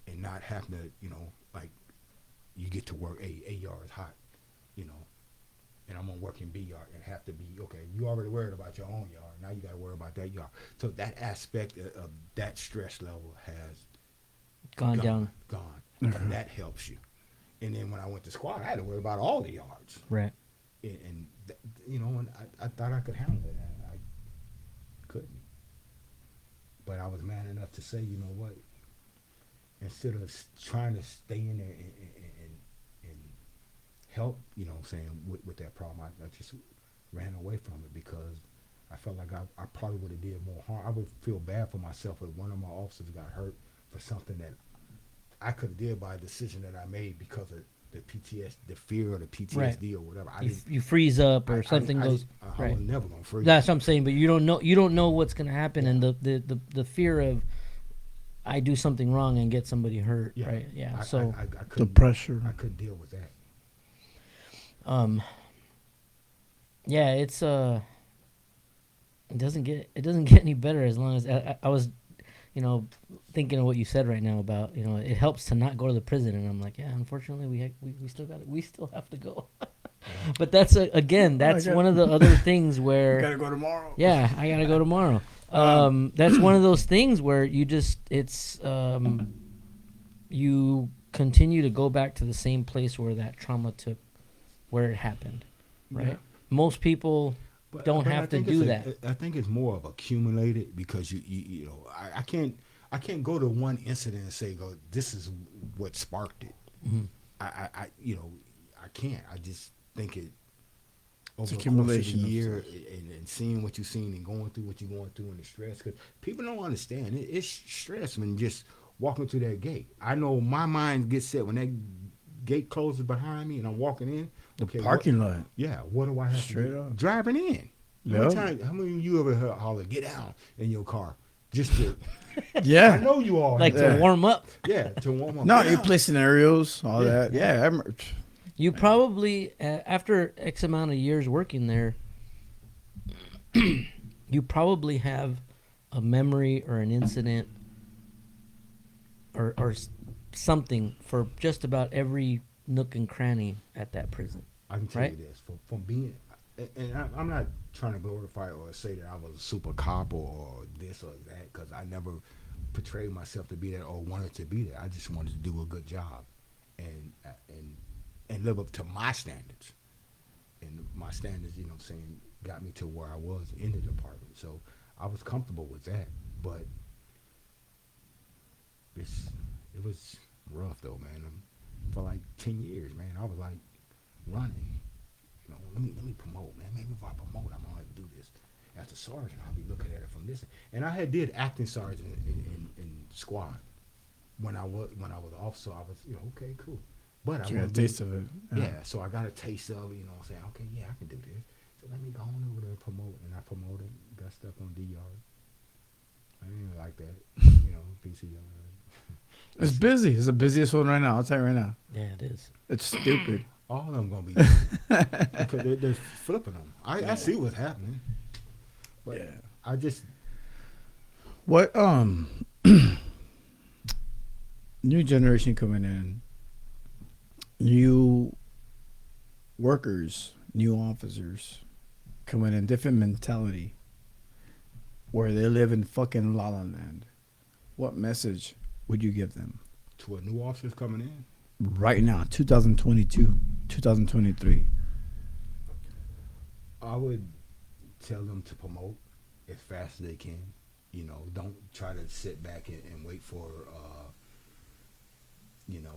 and not having to, like you get to work A yard is hot, you know, and I'm gonna work in B yard and have to be okay. You already worried about your own yard. Now you got to worry about that yard. So that aspect of that stress level has Gone down. gone. And that helps you. And then when I went to squad, I had to worry about all the yards. Right. And you know, and I thought I could handle it, and I couldn't. But I was man enough to say, you know what? Instead of trying to stay in there and help, you know what I'm saying, with that problem, I just ran away from it because I felt like I probably would have did more harm. I would feel bad for myself if one of my officers got hurt for something that I could have did by a decision that I made because of the PTS, the fear of the PTSD Right. or whatever. You freeze up or something goes. I Right. was never gonna freeze. That's what I'm saying. But you don't know what's going to happen, and the fear of I do something wrong and get somebody hurt. Yeah. Right. Yeah. I So The couldn't, pressure. I couldn't deal with that. yeah, it's it doesn't get any better as long as I was, you know, thinking of what you said right now about, you know, it helps to not go to the prison, and I'm like, yeah, unfortunately we still have to go. But that's again, that's one of the other things where Gotta go tomorrow. yeah, I gotta go tomorrow. That's one of those things where you just you continue to go back to the same place where that trauma took, where it happened, right? Yeah. Most people don't But have I to think do it's that. I think it's more of accumulated because you know I can't go to one incident and say this is what sparked it. Mm-hmm. I you know I can't. I just think it over the course of accumulation the of year and seeing what you've seen and going through what you're going through and the stress, because people don't understand it's stress when just walking through that gate. I know my mind gets set when that gate closes behind me and I'm walking in. Okay, Parking lot. yeah, what do I have Straight to do? up. Driving in. Yeah. How many of you ever heard holler, get down in your car? Just to, I Yeah. know you all. Like have to warm up. that. To warm up. No, Get you down. play scenarios, all Yeah. that. Yeah. I remember. You probably after X amount of years working there, you probably have a memory or an incident or something for just about every nook and cranny at that prison. I can tell right? you this from being, and I'm not trying to glorify or say that I was a super cop or this or that, because I never portrayed myself to be that or wanted to be that. I just wanted to do a good job and live up to my standards. And my standards, you know what I'm saying, got me to where I was in the department. So I was comfortable with that. But it was rough though, man. For like 10 years, man, I was like running. You know, let me promote, man. Maybe if I promote, I'm gonna have to do this. As a sergeant, I'll be looking at it from this. And I did acting sergeant in squad. When I was an officer, I was, you know, okay, cool. But You I got a taste of it. yeah, so I got a taste of it, you know what I'm saying? Okay, yeah, I can do this. So let me go on over there and promote. And I promoted, got stuck on DR. I didn't even like that, you know, PCR. It's busy. It's the busiest one right now. I'll tell you right now. Yeah, it is. It's stupid. All of them going to be because they're flipping them. I see what's happening. But Yeah. I just, What new generation coming in, new workers, new officers coming in, different mentality, where they live in fucking la la land. What message would you give them to a new officers coming in, right now, 2022, 2023? I would tell them to promote as fast as they can. You know, don't try to sit back and wait for, you know,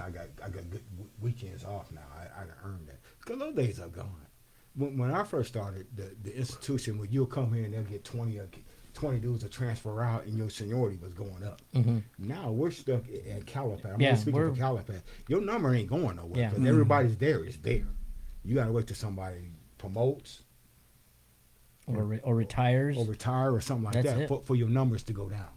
I got good weekends off now. I earned that. Because those days are gone. When I first started, the institution where you'll come here and they'll get 20 dudes to transfer out and your seniority was going up. Mm-hmm. Now we're stuck at Calipat. I'm Yeah, only speaking for Calipat. Your number ain't going nowhere Yeah. because everybody's there is there. You got to wait till somebody promotes Or retires. or retire or something like That's that it. for your numbers to go down.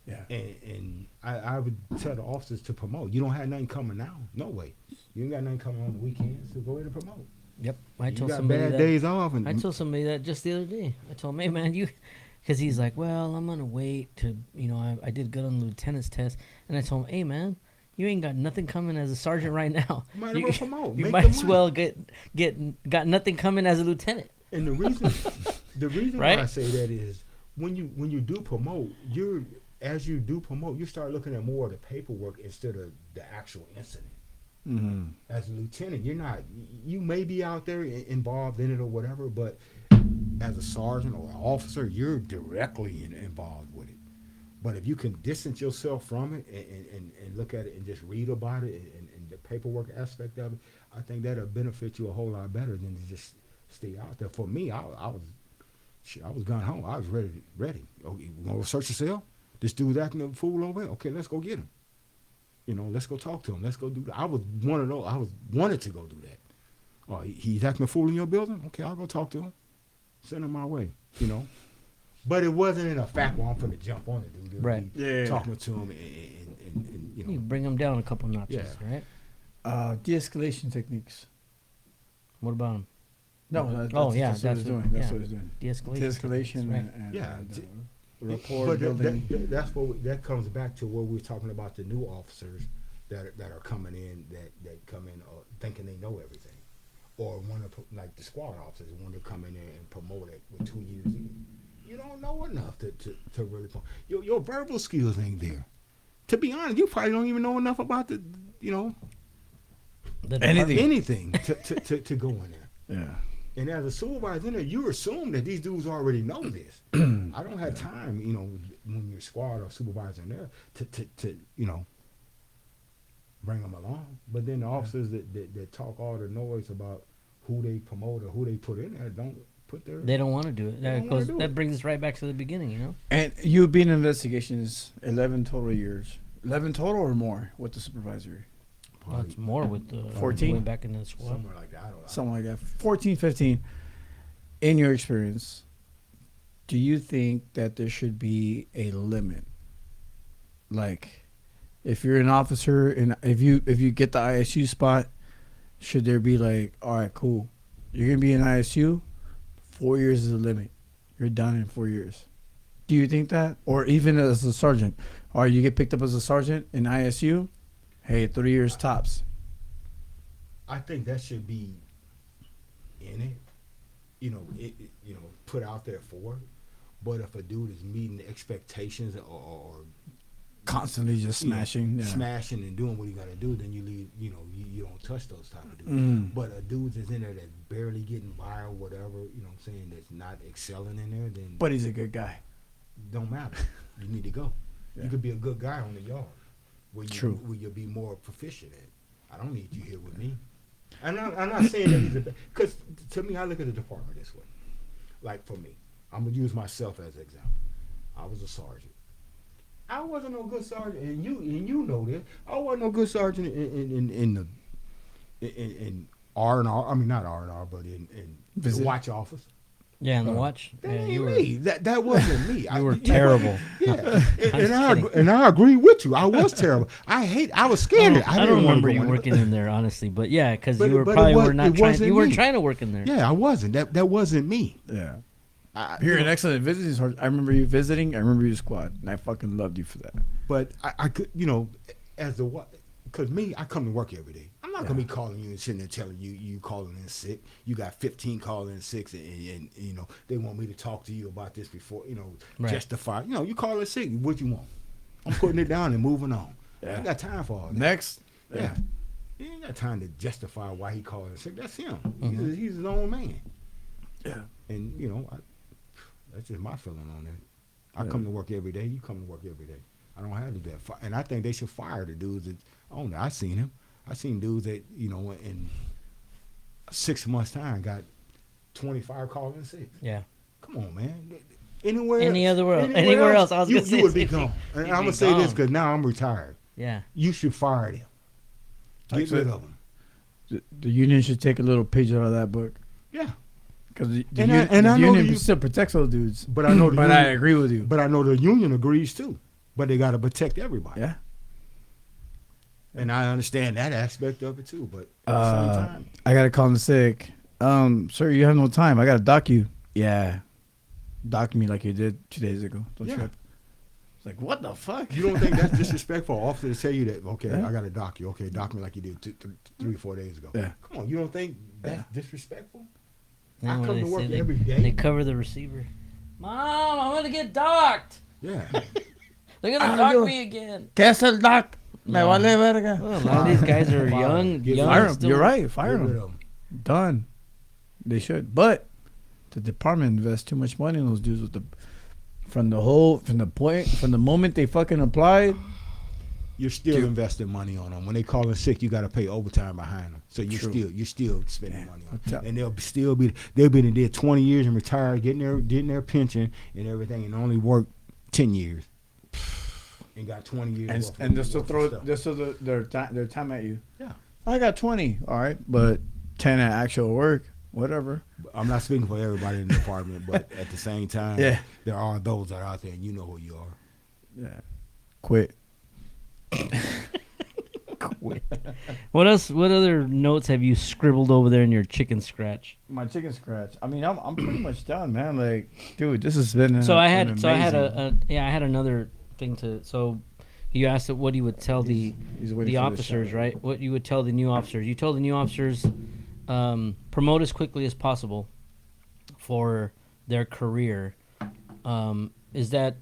Yeah. And I would tell the officers to promote. You don't have nothing coming now. No way. You ain't got nothing coming on the weekends, so go ahead and promote. Yep. I You told got somebody bad that. days off. And I told somebody that just the other day. I told him, hey, man, because he's like, well, I'm going to wait to, you know, I did good on the lieutenant's test. And I told him, hey, man, You ain't got nothing coming as a sergeant right now. Might as You, well promote. you Make might the as money. well got nothing coming as a lieutenant. And the reason Right? why I say that is when you do promote, as you do promote, you start looking at more of the paperwork instead of the actual incident. Mm-hmm. As a lieutenant, you may be out there involved in it or whatever, but as a sergeant or an officer, you're directly involved with it. But if you can distance yourself from it and look at it and just read about it and the paperwork aspect of it, I think that'll benefit you a whole lot better than to just stay out there. For me, I was gone home. I was ready. Okay, we gonna go search the cell. This dude's acting a fool over there. Okay, let's go get him. Let's go talk to him. Let's go do that. I was one of those. I was wanted to go do that. Oh, he's acting a fool in your building. Okay, I'll go talk to him. Send him my way. But it wasn't in a fact where I'm finna jump on it, dude. Right. Yeah. Talking to him and You bring them down a couple notches, Yeah. right? De-escalation techniques. What about them? No, yeah, that's what he's doing. That's yeah. what he's doing. De-escalation. De-escalation techniques, and, Yeah. rapport But building. that's what that comes back to where we're talking about the new officers that are coming in that come in thinking they know everything, or want to like the squad officers want to come in there and promote it with 2 years in. You don't know enough to really promote. Your verbal skills ain't there. To be honest, you probably don't even know enough about The Anything. anything to go in there. Yeah. And as a supervisor in there, you assume that these dudes already know this. I don't have time, when you're squad or supervisor in there, to bring them along. But then the officers that talk all the noise about who they promote or who they put in there don't put their. They don't want to do it. They don't That wanna goes. do That it. brings us right back to the beginning. And you've been in investigations 11 total years. 11 total or more with the supervisory? Well, it's more with the 14? going back into the squad. Somewhere like that. I don't know. Something like that. 14, 15. In your experience, do you think that there should be a limit? Like, if you're an officer and if you get the ISU spot, should there be like, all right, cool, you're gonna be in ISU, 4 years is the limit. You're done in 4 years. Do you think that? Or even as a sergeant, or you get picked up as a sergeant in ISU, hey, 3 years tops. I think that should be in it. Put out there for it. But if a dude is meeting the expectations or Constantly just smashing. Yeah. smashing and doing what he got to do, then you leave. You don't touch those type of dudes. Mm. But a dude that's in there that's barely getting by or whatever, what I'm saying, that's not excelling in there, then But he's a good guy. don't matter. You need to go. Yeah. You could be a good guy on the yard True. where you'll be more proficient at. I don't need you here with me. I'm not saying that he's a bad, because to me, I look at the department this way. Like for me, I'm gonna use myself as an example. I was a sergeant. I wasn't no good sergeant, and you know this. I wasn't no good sergeant in R&R. I mean, not R&R, but in the Visit. watch office. Yeah, and the watch. That Yeah, ain't you were. me. That wasn't me. You were terrible. Yeah, I'm and I agree with you. I was terrible. I was scared. I didn't don't wanna remember go you in there. working in there, honestly, but yeah, because But- you were but it probably was- were not it trying. wasn't You weren't me. trying to work in there. Yeah, I wasn't. That wasn't me. Yeah. I, You're you an know, excellent visiting sergeant. I remember you visiting. I remember your squad, and I fucking loved you for that. But I could, as the what? Because me, I come to work every day. I'm not gonna be calling you and sitting there telling you calling in sick. You got 15 calling in sick, and they want me to talk to you about this before Right. justify. You call in sick. What you want? I'm putting it down and moving on. I Yeah. ain't got time for all that. Next. Yeah. He ain't got time to justify why he called in sick. That's him. Mhm. He's his own man. Yeah. And that's just my feeling on that. I Yeah. come to work every day. You come to work every day. I don't have to do that. And I think they should fire the dudes that own it. I seen him. I seen dudes that in 6 months' time got 25 calls in sick. Yeah. Come on, man. Anywhere Anywhere else, I was gonna say you would be the same gone. thing. And You'd I'm be gonna say this gone. because now I'm retired. Yeah. You should fire them. Get Actually, rid of them. The union should take a little page out of that book Yeah. because the And I know union you- still protects those dudes. But I know the But I union, agree with you. but I know the union agrees too. But they got to protect everybody. Yeah. And I understand that aspect of it too. But at the same time, I gotta call in sick. Sir, you have no time. I gotta dock you. Yeah. Dock me like you did 2 days ago. Don't Yeah. trip. It's like, what the fuck? You don't think that's disrespectful for officer to tell you that? Okay, Yeah. I got to dock you. Okay, dock me like you did 3 or 4 days ago. Yeah. Come on, you don't think that's disrespectful? Then I what come do to they work say? every They day. cover the receiver. Mom, I'm gonna get docked. Yeah. They're gonna Ah, dock yo. me again. ¿Qué es el doc? Me Yeah. vale verga. Well, a lot of these guys are Fire. young. Get young Fire and 'em. still- You're right. Fire Get rid them. of 'em. Done. They should, but the department invests too much money in those dudes with from the moment they fucking applied. You're still Dude. investing money on them. When they call in sick, you got to pay overtime behind them. So True. you're still spending Yeah. money on I'll them. tell- And they'll be in there 20 years and retired, getting their pension and everything, and only worked 10 years and got 20 years. And just to worth of throw stuff. just so their time at you. Yeah. I got 20. All right, but 10 at actual work. Whatever. I'm not speaking for everybody in the department, but at the same time, Yeah. there are those that are out there, and you know who you are. Yeah. Quit. What else? What other notes have you scribbled over there in your chicken scratch? My chicken scratch. I mean, I'm pretty much done, man. Like, dude, this has been. I been had amazing. I had another thing to. So you asked what you would tell He's waiting the for officers, shot. right? What you would tell the new officers. You told the new officers promote as quickly as possible for their career. Is that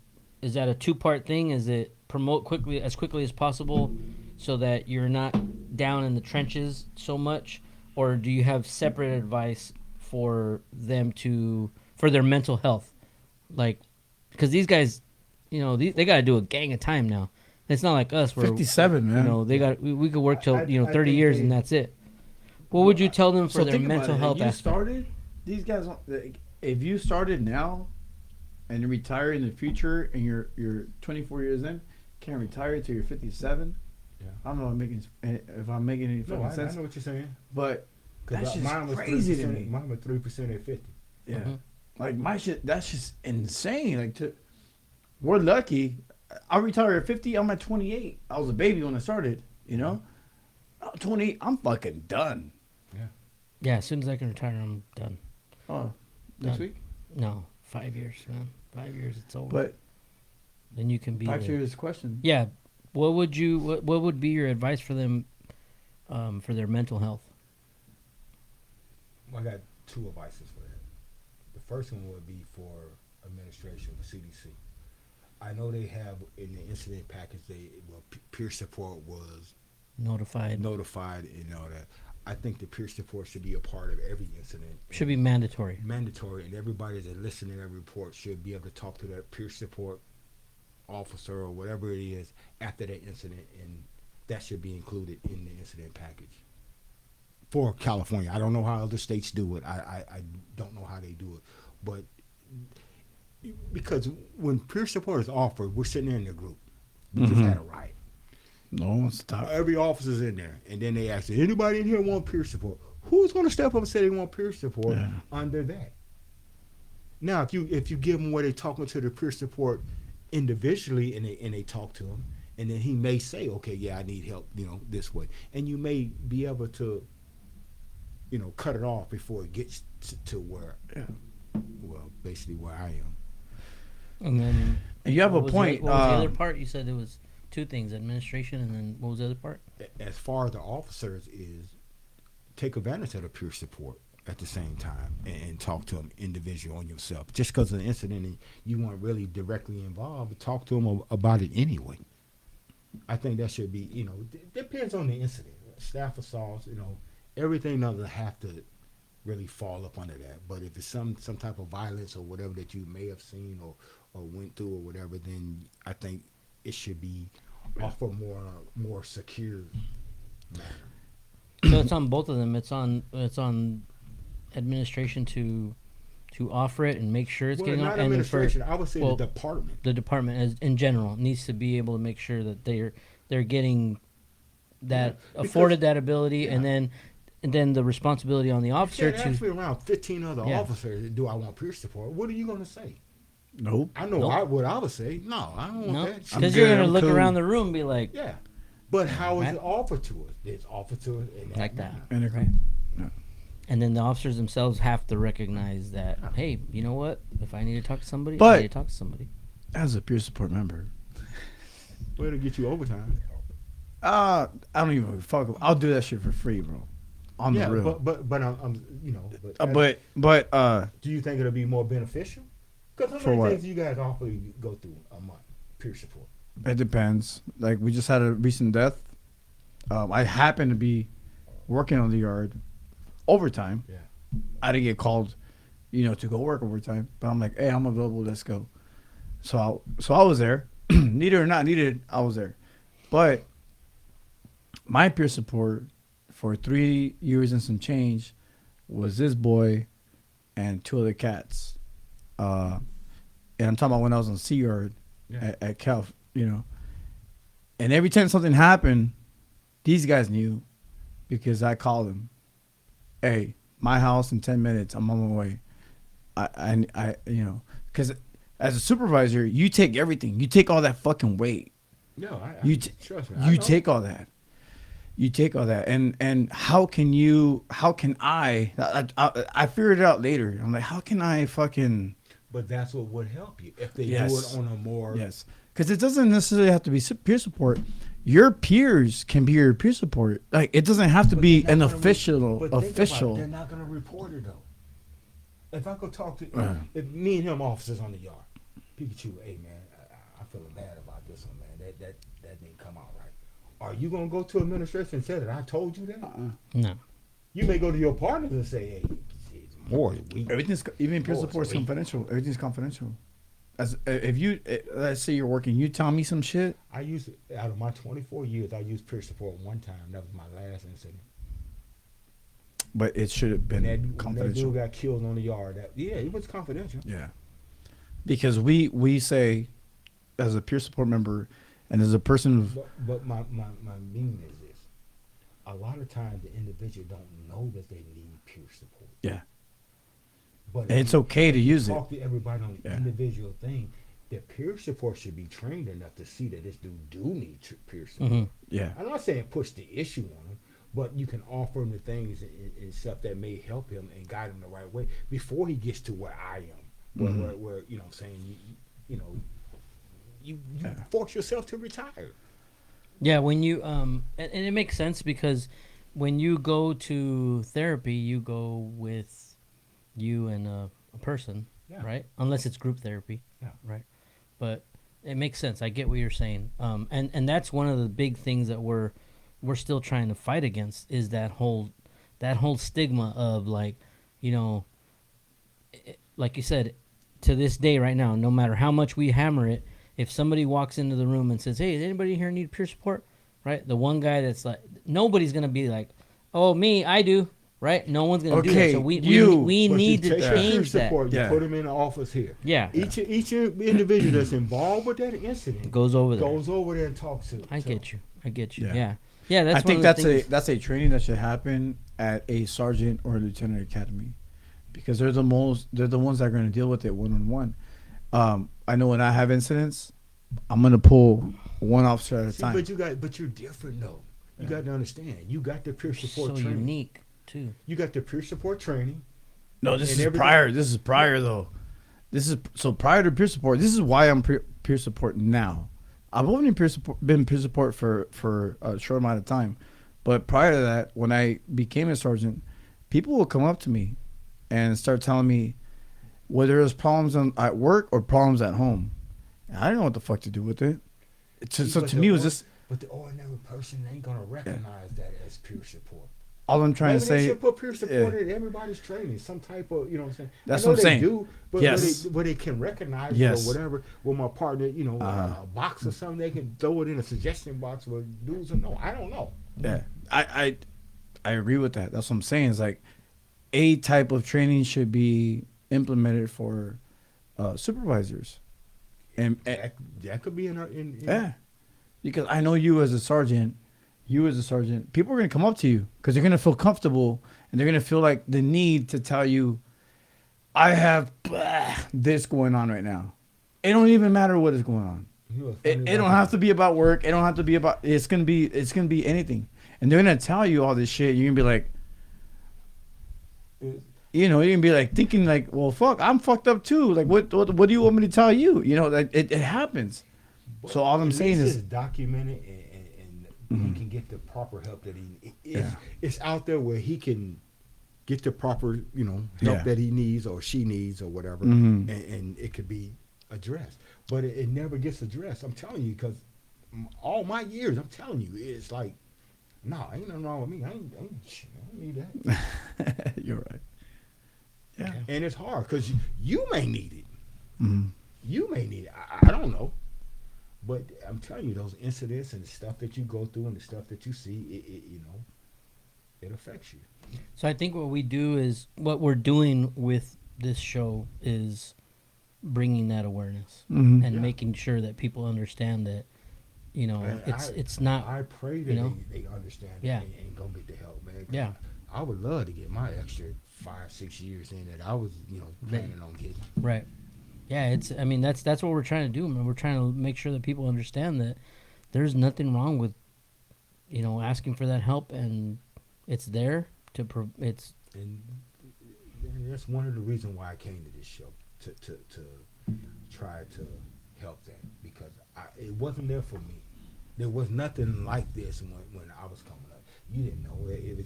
a two-part thing? Is it promote quickly as possible so that you're not down in the trenches so much, or do you have separate advice for them for their mental health? Like, because these guys, they got to do a gang of time now. It's not like us where 57, man. they got we could work till I 30 think years they- and that's it. What would you tell them for So their think about mental it. health If you aspect? started, these guys. If you started now, and you retire in the future, and you're 24 years in, can't retire till you're 57. Yeah. I don't know if I'm making any No, fucking I sense, know what you're saying. but that's just mine was crazy to 3%, me. Mine was 3% at 50. Yeah, Mhm. like my shit. That's just insane. We're lucky. I retired at 50. I'm at 28. I was a baby when I started. 28. I'm fucking done. Yeah, as soon as I can retire, I'm done. Oh, next Done. week. No, 5 years, man. 5 years, it's over. But then you can be. 5 the- serious question. Yeah, what would be your advice for them, for their mental health? I got two advices for that. The first one would be for administration, the CDC. I know they have in the incident package, peer support was Notified. notified and all that. I think the peer support should be a part of every incident. Should be mandatory. Mandatory, and everybody that's listening to that report should be able to talk to that peer support officer or whatever it is after that incident, and that should be included in the incident package. For California, I don't know how other states do it. I don't know how they do it, but because when peer support is offered, we're sitting there in the group. We just had a riot. No, stop. Every officer's in there, and then they ask, anybody in here want peer support? Who's going to step up and say they want peer support under that? Now, if you give them where they're talking to the peer support individually, and they talk to him, and then he may say, okay, yeah, I need help, this way, and you may be able to, cut it off before it gets to where, well, basically where I am. And then And you have a what was point. What was the other part? You said there was two things: administration, and then what was the other part? As far as the officers is, take advantage of the peer support at the same time and talk to them individually on yourself. Just because of the incident and you weren't really directly involved, but talk to them about it anyway. I think that should be, depends on the incident. Staff assaults, everything doesn't have to really fall up under that. But if it's some type of violence or whatever that you may have seen or went through or whatever, then I think it should be off a more secure manner. So it's on both of them. It's on administration to offer it and make sure it's Well, getting not on. And then for administration. I would say well, the department. the department as in general needs to be able to make sure that they're getting that Yeah, afforded because- that ability, yeah. and then the responsibility on the You officer can't to. ask me around 15 other Yeah. officers, do I want peer support? What are you going to say? Nope. I know Nope. what I would say. No, I don't want No, that. I'm because you're good, gonna I'm look cool. around the room and be like, Yeah. But how is Right. it offered to us? It's offered to us in that Like that. manner. And Right. and then the officers themselves have to recognize that, hey, you know what? If I need to talk to somebody, I But- need to talk to somebody. as a peer support member, Well, it'll get you overtime. I don't even fuck. I'll do that shit for free, bro. On Yeah, the real. but I'm you know, do you think it'll be more beneficial? Because how For many what? things do you guys awfully go through a month? Peer support. It depends. Like we just had a recent death. I happened to be working on the yard overtime. Yeah. I didn't get called, to go work overtime. But I'm like, hey, I'm available. Let's go. So I was there. Needed or not needed, I was there. But my peer support for 3 years and some change was this boy and 2 other cats. And I'm talking about when I was on Sea Yard at Cal, And every time something happened, these guys knew because I called them. Hey, my house in 10 minutes. I'm on my way. Because as a supervisor, you take everything. You take all that fucking weight. No, trust me. You take all that. You take all that, and how can I figured it out later. I'm like, how can I fucking? But that's what would help you if they Yes. do it on a more. Yes, because it doesn't necessarily have to be peer support. Your peers can be your peer support. Like it doesn't have to be an official. But think about it, they're not going to report it though. If I go talk to if me and him officers on the yard, Pikachu, hey man, I'm feeling bad about this one, man. That didn't come out right. Are you going to go to administration and say that I told you that? No. You may go to your partners and say, hey, it's more than we. Everything's even peer support is confidential. Everything's confidential. As if you let's say you're working, you tell me some shit. Out of my 24 years, I used peer support one time. That was my last incident. But it should have been When that confidential. dude got killed on the yard. It was confidential. Yeah, because we say as a peer support member and as a person, But my meaning is this: a lot of times the individual don't know that they need peer support. yeah, But and it's okay to use it. Talk to everybody on the individual thing. The peer support should be trained enough to see that this dude do need peer support. Mm-hmm. Yeah, I'm not saying push the issue on him, but you can offer him the things and stuff that may help him and guide him the right way before he gets to where I am, where you know, what I'm saying you force yourself to retire. Yeah, when you and it makes sense because when you go to therapy, you go with you and a person, right? Unless it's group therapy, right? But it makes sense. I get what you're saying, and that's one of the big things that we're still trying to fight against is that whole stigma of like you said, to this day right now, no matter how much we hammer it, if somebody walks into the room and says, hey, does anybody here need peer support, right? The one guy that's like, nobody's going to be like, oh, me, I do, right? No one's going to do that. So we need to change that. Support, you put him in the office here. Yeah. Each individual that's involved with that incident goes over there and talks to. I get you. Yeah. Yeah, that's I think one of the things. that's a training that should happen at a sergeant or a lieutenant academy, because they're the ones that are going to deal with it one-on-one. I know when I have incidents, I'm going to pull one officer at a time. But you're different though. You got to understand. You got the peer support so training. Unique too. You got the peer support training. No, this is prior. This is prior though. So prior to peer support. This is why I'm peer support now. I've only been peer support for a short amount of time, but prior to that, when I became a sergeant, people will come up to me and start telling me whether there's problems at work or problems at home. And I didn't know what the fuck to do with it. So to me, it was just. But the ordinary person ain't gonna recognize that as peer support. All I'm trying to say. They should put peer support in everybody's training, some type of, you know what I'm saying. That's I know what I'm saying. They do, but yes. But they can recognize yes. it or whatever. With my partner, a box or something, they can throw it in a suggestion box where dudes will know. I don't know. Yeah, I agree with that. That's what I'm saying. It's like a type of training should be implemented for supervisors, and that could be in yeah, because I know you as a sergeant, people are gonna come up to you because they're gonna feel comfortable and they're gonna feel like the need to tell you, I have this going on right now. It don't even matter what is going on. It don't have to be about work. It don't have to be about. It's gonna be anything, and they're gonna tell you all this shit. You're gonna be like, you're gonna be like thinking like, well, fuck, I'm fucked up too. Like, what do you want me to tell you? Like it happens. But So all I'm at saying least is, it's documented, and he can get the proper help that it's out there where he can get the proper help that he needs or she needs or whatever, and it could be addressed. But it never gets addressed. I'm telling you, because all my years, I'm telling you, it's like, no, ain't nothing wrong with me. I don't need that. you're right. Yeah. And it's hard because you may need it. Mm-hmm. You may need it. I don't know. But I'm telling you, those incidents and the stuff that you go through and the stuff that you see, it affects you. So I think what we do is what we're doing with this show is bringing that awareness Mm-hmm. and Yeah. making sure that people understand that Man, it's not. I pray that they understand Yeah. and go get the help, man. 'Cause Yeah. I would love to get my extra 5-6 years in that I was, planning on getting. Right. Yeah, it's. I mean, that's what we're trying to do, man. We're trying to make sure that people understand that there's nothing wrong with, asking for that help, and it's there to. It's. And that's one of the reasons why I came to this show to try to help that, because it wasn't there for me. There was nothing like this when I was coming up. You didn't know it.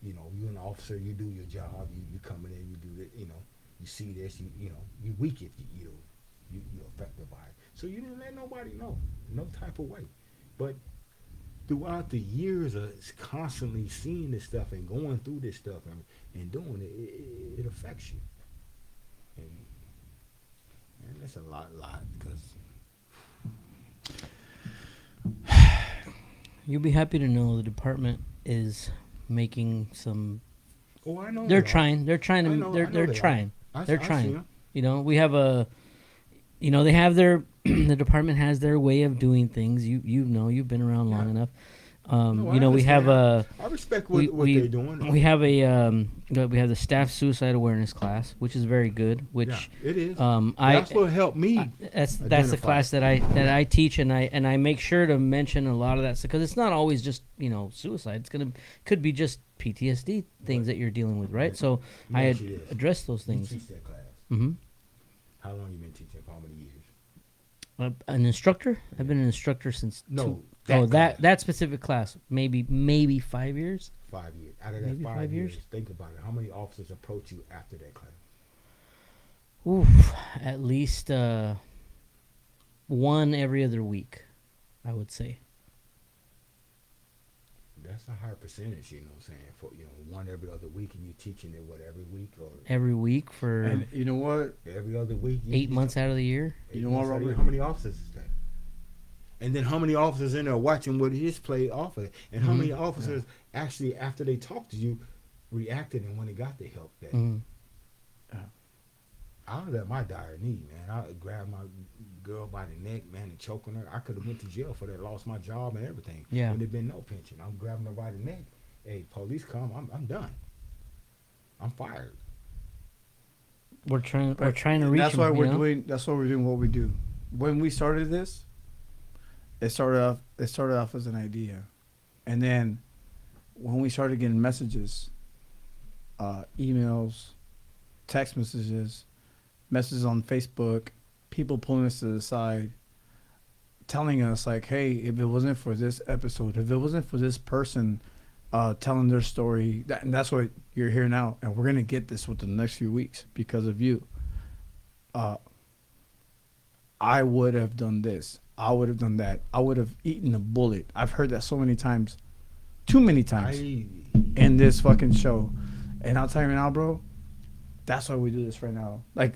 You're an officer. You do your job. You coming in. You do it. You see this. You weak if you're affected by it. So you didn't let nobody know, no type of way. But throughout the years of constantly seeing this stuff and going through this stuff and doing it, it affects you. And that's a lot, because You'll be happy to know the department is making some. I know They're they are. trying. They're trying I to. know They're they are. trying. They're I see trying. 'em. We have a. They have their. The department has their way of doing things. You've been around long Yeah. enough. No, I We have understand. a. I respect we- what they're doing. We have we have the staff suicide awareness class, which is very good. Which yeah, it is. I That's what helped me. that's the identify. class that I teach, and I make sure to mention a lot of that stuff, because it's not always just suicide. Could be just PTSD things that you're dealing with, right? So Let me I ask you this. address those You things. teach that class. Hmm. How long you been teaching? For how many years? An instructor. I've been an instructor since No, that specific class maybe 5 years. 5 years. Out of that Maybe 5 5 years, years. think about it. How many officers approach you after that class? Oof, at least one every other week, I would say. That's a higher percentage, you know what I'm saying? For one every other week, and you're teaching it every week or Every week for And you know what? every other week. 8 months out of the year. You know what, Robert? How many officers is that? And then how many officers in there watching what his play off of it? And how many officers actually, after they talked to you, reacted and when they got the help? That Mhm. I would let my dire knee, man. I would grab my girl by the neck, man, and choking her. I could have went to jail for that, lost my job and everything. Yeah. When there'd been no pension. I'm grabbing her by the neck. Hey, police come, I'm done. I'm fired. We're trying to And reach that's why them, we're doing. That's why we're doing what we do. When we started this, it started off as an idea, and then when we started getting messages, emails, text messages on Facebook, people pulling us to the side, telling us like, "Hey, if it wasn't for this episode, if it wasn't for this person telling their story," and that's what you're here now, and we're gonna get this within the next few weeks because of you. I would have done this. I would have done that. I would have eaten a bullet. I've heard that so many times, too many times in this fucking show. And I'll tell you now, bro, that's why we do this right now. Like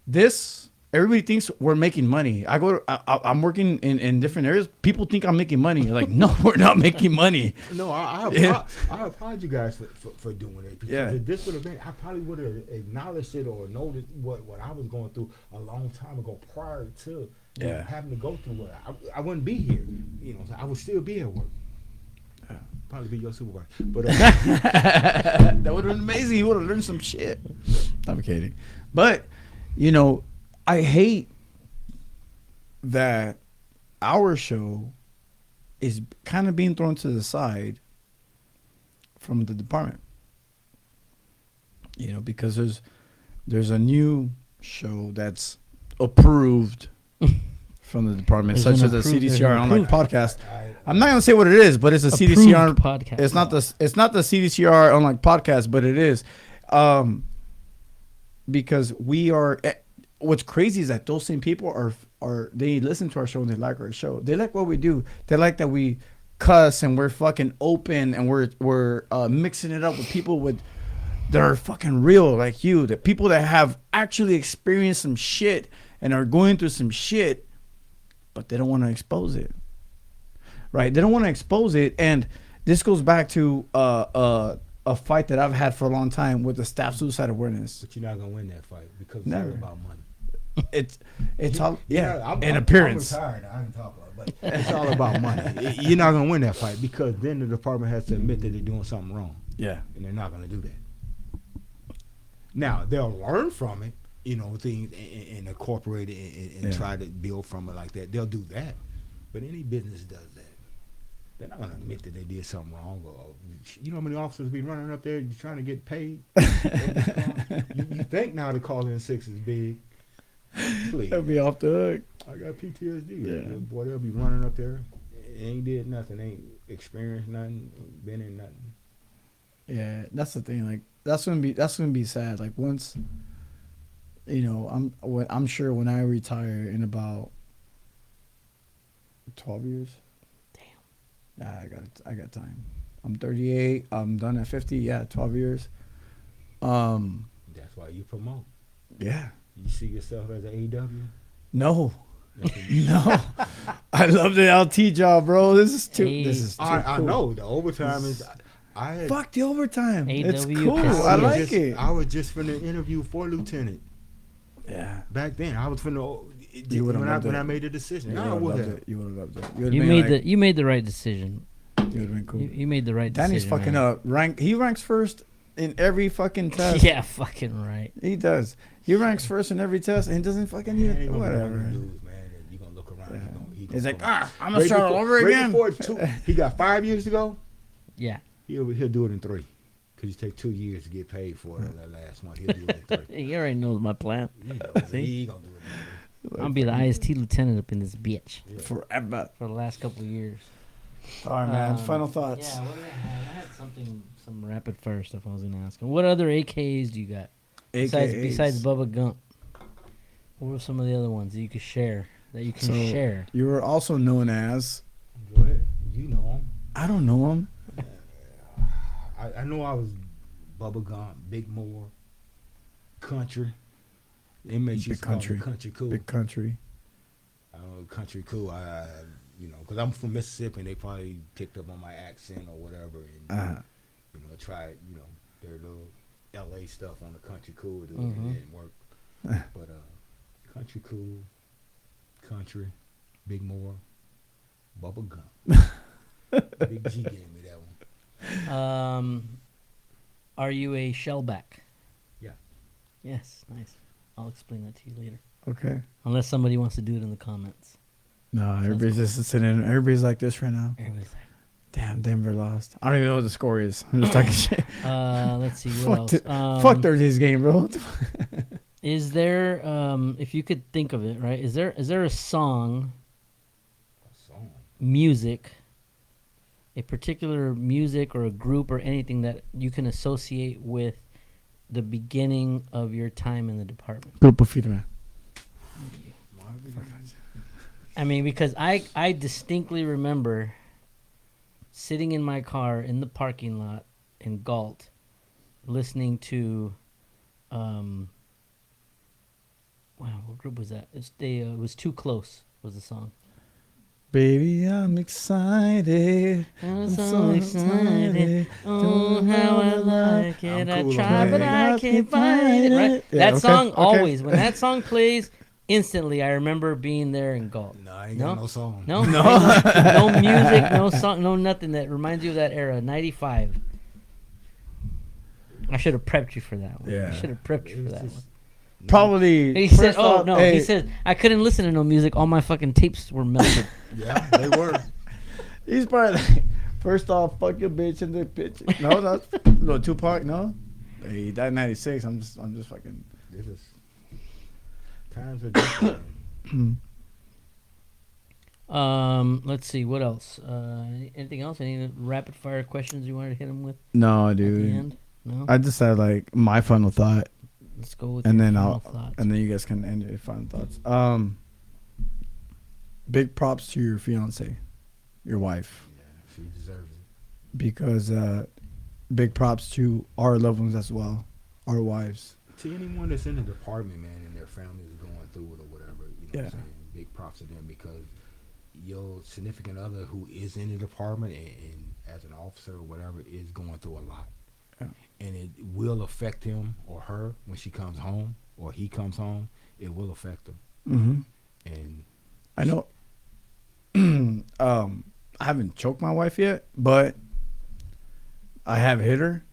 this, everybody thinks we're making money. I'm working in different areas. People think I'm making money. Like, no, we're not making money. No, I Yeah. applaud you guys for doing it. Because Yeah. if this would have been, I probably would have acknowledged it or noticed what I was going through a long time ago prior to Yeah. having to go through what I wouldn't be here. I would still be at work. Probably be your supervisor. But That would have been amazing. You would have learned some shit. I'm kidding. But, I hate that our show is kind of being thrown to the side from the department. Because there's a new show that's approved from the department, There's such an as the approved- there's CDCR an online approved- podcast. I'm not gonna say what it is, but it's a CDCR Approved podcast. It's not the CDCR online podcast, but it is, because we are. What's crazy is that those same people are they listen to our show and they like our show. They like what we do. They like that we cuss and we're fucking open and we're mixing it up with people that are fucking real like you. The people that have actually experienced some shit and are going through some shit, but they don't want to expose it. Right? They don't want to expose it, and this goes back to a fight that I've had for a long time with the staff suicide awareness. But you're not gonna win that fight because Never. it's all about money. It's all I'm appearance. I'm retired. I can talk about it, but it's all about money. You're not gonna win that fight because then the department has to admit that they're doing something wrong, Yeah. and they're not gonna do that. Now they'll learn from it, things and incorporate it and try to build from it like that. They'll do that, but any business does that. They're not gonna admit that they did something wrong. Or you know how many officers be running up there trying to get paid? you think now the call in 6 is big? Please. They'll be off the hook. I got PTSD. Yeah. Boy, they'll be running up there. Ain't did nothing. Ain't experienced nothing. Been in nothing. Yeah, that's the thing. Like that's gonna be sad. Like once, I'm sure when I retire in about 12 years. Damn. I got time. I'm 38. I'm done at 50. Yeah, 12 years. That's why you promote. Yeah. You see yourself as an AW? No. No. I love the LT job, bro. This is too cool. I know the overtime is. I had, Fuck the overtime. It's AW cool. pissed I me like just, it. I was just finna interview for lieutenant. Yeah. Back then, I was finna. You would've loved when it. I made the decision, You I would would have have. loved it. You would have loved it. You made the right decision. You would have been cool. You made the right Danny's decision. fucking man. up. He ranks first in every fucking test. Yeah, fucking right. He does. He ranks first in every test and doesn't fucking Ain't even gonna be whatever. on the news, man. And you gonna look around. Yeah. He He's like, come on. I'm gonna start all over again. He got 5 years to go. Yeah. He'll do it in 3. Cause you take 2 years to get paid for that last one. He'll do it in 3. He already knows my plan. See? He gonna do it in 3. I'll be the IST lieutenant up in this bitch Forever. for the last couple of years. All right, man. Final thoughts. Yeah, what did I have? I had some rapid fire stuff I was gonna ask. What other AKs do you got? Besides Bubba Gump, what were some of the other ones that you could share? Share. You were also known as. What? You know him. I don't know him. I know I was Bubba Gump, Big Moore, Country. They made you Country. Country Cool. Big country. Country Cool. Because I'm from Mississippi, and they probably picked up on my accent or whatever, and tried their little LA stuff on the Country Cool. It didn't work. But Country Cool, Country, Big Moore, Bubba Gump. Big G gave me that one. Are you a shellback? Yeah. Yes, nice. I'll explain that to you later. Okay. Unless somebody wants to do it in the comments. No, everybody's just sitting. Everybody's like this right now. Everybody's like, Damn, Denver lost. I don't even know what the score is. I'm just talking shit. let's see what else. Fuck Thursday's game, bro. Is there, if you could think of it, right? Is there a song, music, a particular music or a group or anything that you can associate with the beginning of your time in the department? Grupo Firme. I mean, because I distinctly remember sitting in my car in the parking lot in Galt, listening to, wow, what group was that? It was Too Close was the song. Baby, I'm excited. I'm so excited. Oh, how I like it. I cool try, on but that. I can't find it. Right? Yeah, That okay, song okay. always, when that song plays, instantly I remember being there in Galt. No, I ain't No? got no song. No, no music, no song, no nothing that reminds you of that era. 95. I should have prepped you for that one. Yeah. I should have prepped you for that one. Probably. He said, first "Oh off, no," hey, he said, "I couldn't listen to no music. All my fucking tapes were melted." Yeah, they were. He's probably like, first off, fuck your bitch in the bitch. No, that's no Tupac. No, hey, he died in '96. I'm just fucking. This is times are different. Let's see what else. Anything else? Any rapid fire questions you wanted to hit him with No, at the dude. end? No. I just had like my final thought, Let's go with and your then final I'll thoughts. and then you guys can end your final thoughts. Big props to your fiance, your wife, Yeah, she deserves it. because big props to our loved ones as well, our wives. To anyone that's in the department, man, and their family is going through it or whatever, you know what Yeah. I'm saying? Big props to them because your significant other who is in the department and as an officer or whatever is going through a lot. Yeah. And it will affect him or her when she comes home or he comes home. It will affect them. Mm-hmm. And I know. I haven't choked my wife yet, but I have hit her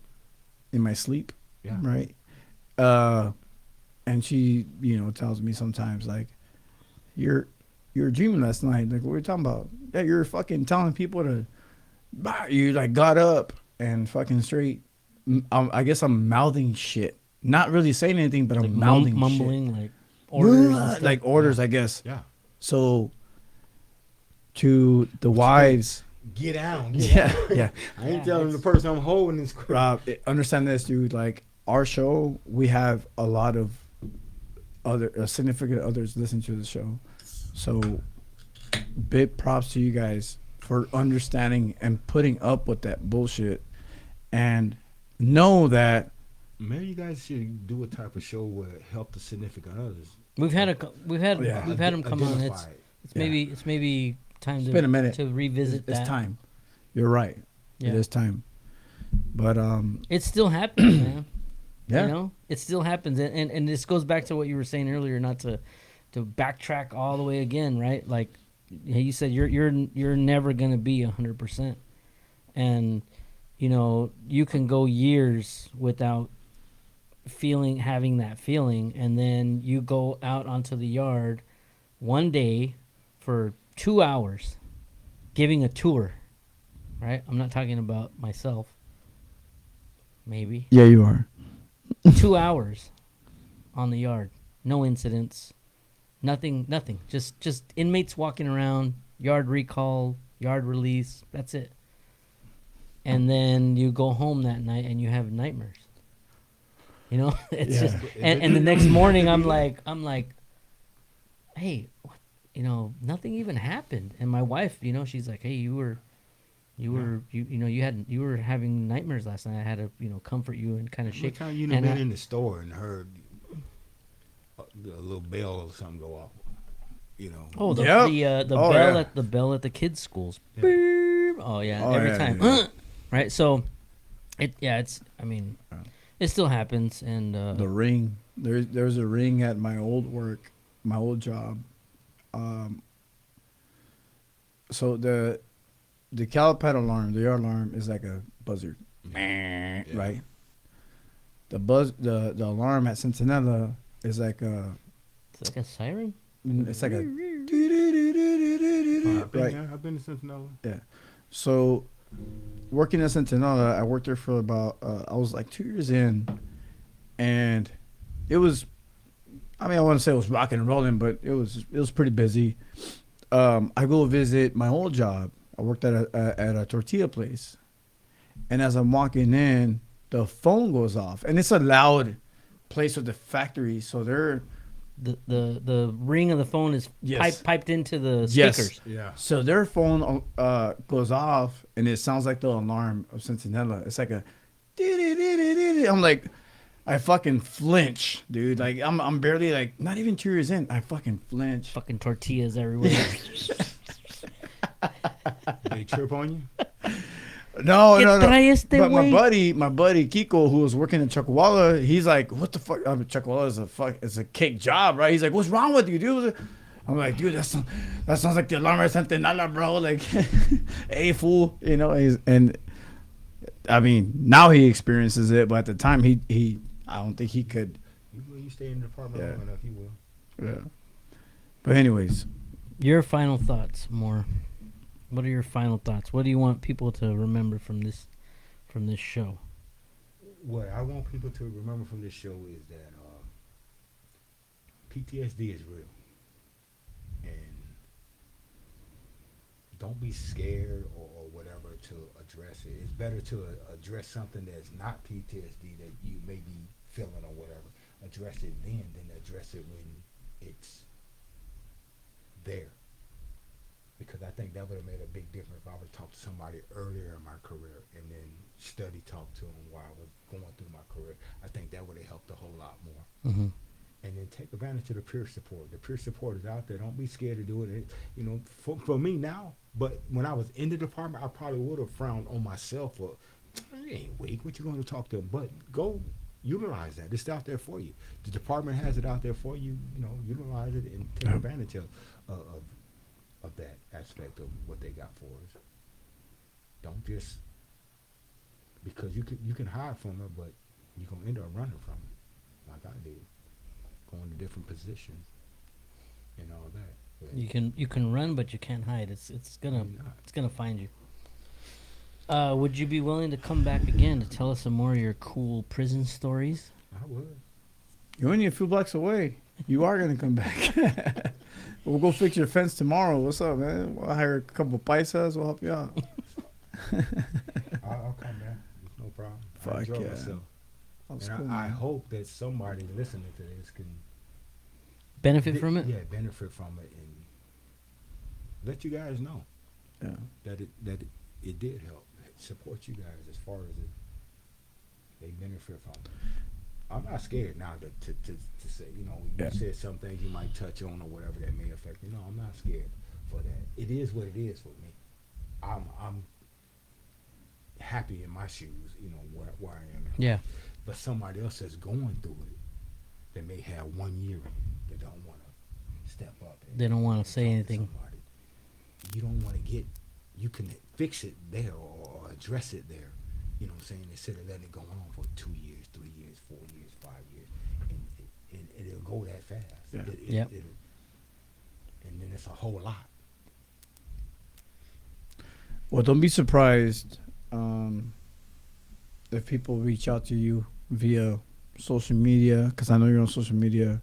in my sleep. yeah, Right. And she, tells me sometimes like, you're dreaming last night. Like, what are you talking about? Yeah, you're fucking telling people to, you like got up and fucking straight. I guess I'm mouthing shit, not really saying anything, but I'm Like mouthing mumbling, like shit. orders, and stuff. Like orders, I guess. yeah. So to the wives, Get down. yeah, yeah. I ain't Yeah, telling the it's- person I'm holding this. Rob, understand this, dude. Like our show, we have a lot of other significant others listen to the show, so big props to you guys for understanding and putting up with that bullshit, and know that Maybe you guys should do a type of show where help the significant others. we've had Yeah. we've had them come on. Identify it. It's maybe time it's to been a minute. to revisit It's that. time. You're right. Yeah. It is time. But It still happens, man. yeah. You know, it still happens, and this goes back to what you were saying earlier. Not to backtrack all the way again, right? Like you said, you're never gonna be 100%, and you can go years without having that feeling, and then you go out onto the yard one day for 2 hours giving a tour, right? I'm not talking about myself. Maybe Yeah, you are. 2 hours on the yard, no incidents, nothing, just inmates walking around, yard recall, yard release, that's it. And then you go home that night and you have nightmares. It's Yeah. just, and the next morning I'm like, hey, what, nothing even happened. And my wife, she's like, hey, you were having nightmares last night. I had to, comfort you and kind of What shake. time you and been I- in the store and heard a little bell or something go off? Oh, the Yep. the Oh, bell yeah. at the bell at the kids' schools. Yeah. Beep. Oh yeah, Oh, every yeah, time. yeah. Right. So, it's. I mean, it still happens, and The ring. There's a ring at my old work, my old job. So the Calipad alarm, the yard alarm, is like a buzzer, right? The alarm at Centinela is like a it's like a siren. it's like a right. I've been to Cincinnati. So working at Centinela, I worked there for about I was like 2 years in, and it was, I mean, I want to say it was rocking and rolling, but it was pretty busy. I go visit my old job. I worked at a tortilla place, and as I'm walking in, the phone goes off, and it's a loud place with the factory, so they're The ring of the phone is Yes. piped into the Yes. speakers. Yeah. so their phone goes off, and it sounds like the alarm of Centinela. It's like a I'm like, I fucking flinch, dude. Like I'm barely like not even 2 years in. I fucking flinch. Fucking tortillas everywhere. They trip on you? No, ¿Qué no, no. trae este But güey? my buddy Kiko, who was working in Chuckwalla, he's like, "What the fuck? Chuckwalla is a cake job, right?" He's like, "What's wrong with you, dude?" I'm like, "Dude, that sounds like the alarm at Centinela, bro." Like, hey, fool, and I mean, now he experiences it, but at the time, he I don't think he could. You stay in the department Yeah. long enough, you will. Yeah. But anyways, Your final thoughts, more. What are your final thoughts? What do you want people to remember from this show? What I want people to remember from this show is that PTSD is real, and don't be scared or whatever to address it. It's better to address something that's not PTSD that you may be feeling or whatever. Address it then than address it when it's there. Because I think that would have made a big difference if I would talk to somebody earlier in my career and then study talk to them while I was going through my career. I think that would have helped a whole lot more. Mm-hmm. And then take advantage of the peer support. The peer support is out there. Don't be scared to do it. You know, for me now, but when I was in the department, I probably would have frowned on myself for, it ain't weak. What you going to talk to them? But go utilize that. It's out there for you. The department has it out there for you. You know, utilize it and take advantage of that aspect of what they got for us. Don't just, because you can hide from it, but you're going to end up running from it, like I did. Going to different positions and all that. But You can run, but you can't hide. It's gonna find you. Would you be willing to come back again to tell us some more of your cool prison stories? I would. You're only a few blocks away. You are gonna come back. We'll go fix your fence tomorrow. What's up, man? We'll hire a couple paisas. We'll help you out. I'll come back. No problem. I Fuck enjoy yeah. myself. That's And cool, I man. hope that somebody listening to this can Benefit from it? Yeah, benefit from it and let you guys know Yeah. that it did help. Support you guys as far as they benefit from it. I'm not scared now to say, you know, you Yeah. said some things you might touch on or whatever that may affect you. No, I'm not scared for that. It is what it is for me. I'm happy in my shoes, you know, where I am. Yeah. But somebody else that's going through it, that may have 1 year in it, that don't want to step up. They don't wanna and say talk to anything. somebody. You don't want to you can fix it there or address it there. You know what I'm saying? Instead of letting it go on for 2 years, 3 years, 4 years, 5 years. And it'll go that fast. Yeah. Yep. And then it's a whole lot. Well, don't be surprised if people reach out to you via social media, because I know you're on social media,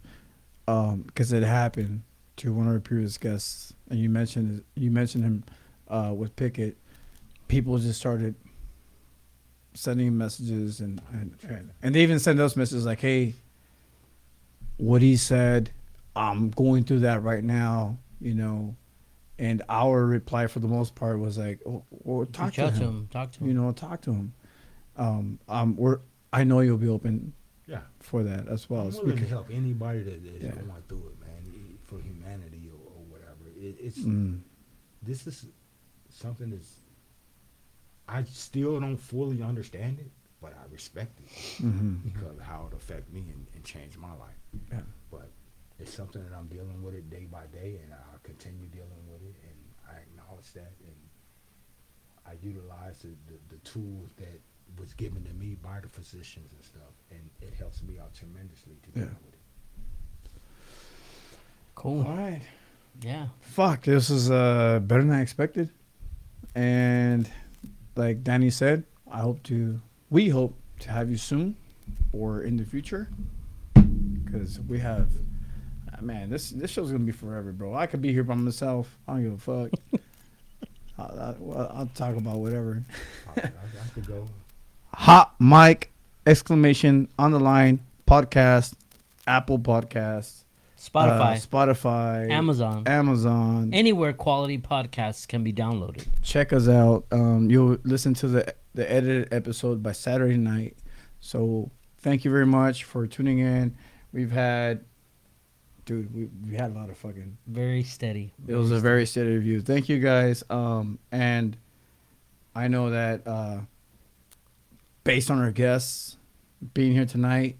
because it happened to one of our previous guests, and you mentioned him with Pickett. People just started sending him messages, and they even send us messages like, "Hey, what he said, I'm going through that right now," you know. And our reply for the most part was like, "Oh, talk Reach to out him. to him. Talk to him. You know, talk to him." I know you'll be open Yeah. for that as well. I'm So willing to help anybody that is Yeah. going through it, man, for humanity or whatever. This is something that's, I still don't fully understand it, but I respect it because of how it affected me and changed my life. Yeah. But it's something that I'm dealing with it day by day, and I'll continue dealing with it, and I acknowledge that, and I utilize the tools that was given to me by the physicians and stuff, and it helps me out tremendously to deal Yeah. with it. Cool. All right. Yeah. Fuck, this is better than I expected. And like Danny said, we hope to have you soon or in the future. Because we have, man, this show's going to be forever, bro. I could be here by myself. I don't give a fuck. I'll talk about whatever. I could go. Hot mic, exclamation, on the line, podcast, Apple Podcasts, Spotify, Spotify, Amazon. Anywhere quality podcasts can be downloaded. Check us out. You'll listen to the edited episode by Saturday night. So thank you very much for tuning in. We've had, we had a lot of fucking. Very steady. It was a very steady review. Thank you guys. And I know that based on our guests being here tonight,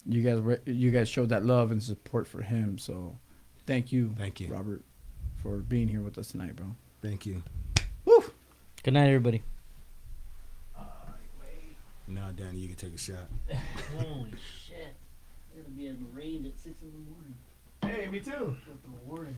you guys showed that love and support for him. So thank you, Robert, for being here with us tonight, bro. Thank you. Woo! Good night, everybody. Now, Danny, you can take a shot. Holy shit. It's going to be rained at 6 in the morning. Hey, me too. With the warning.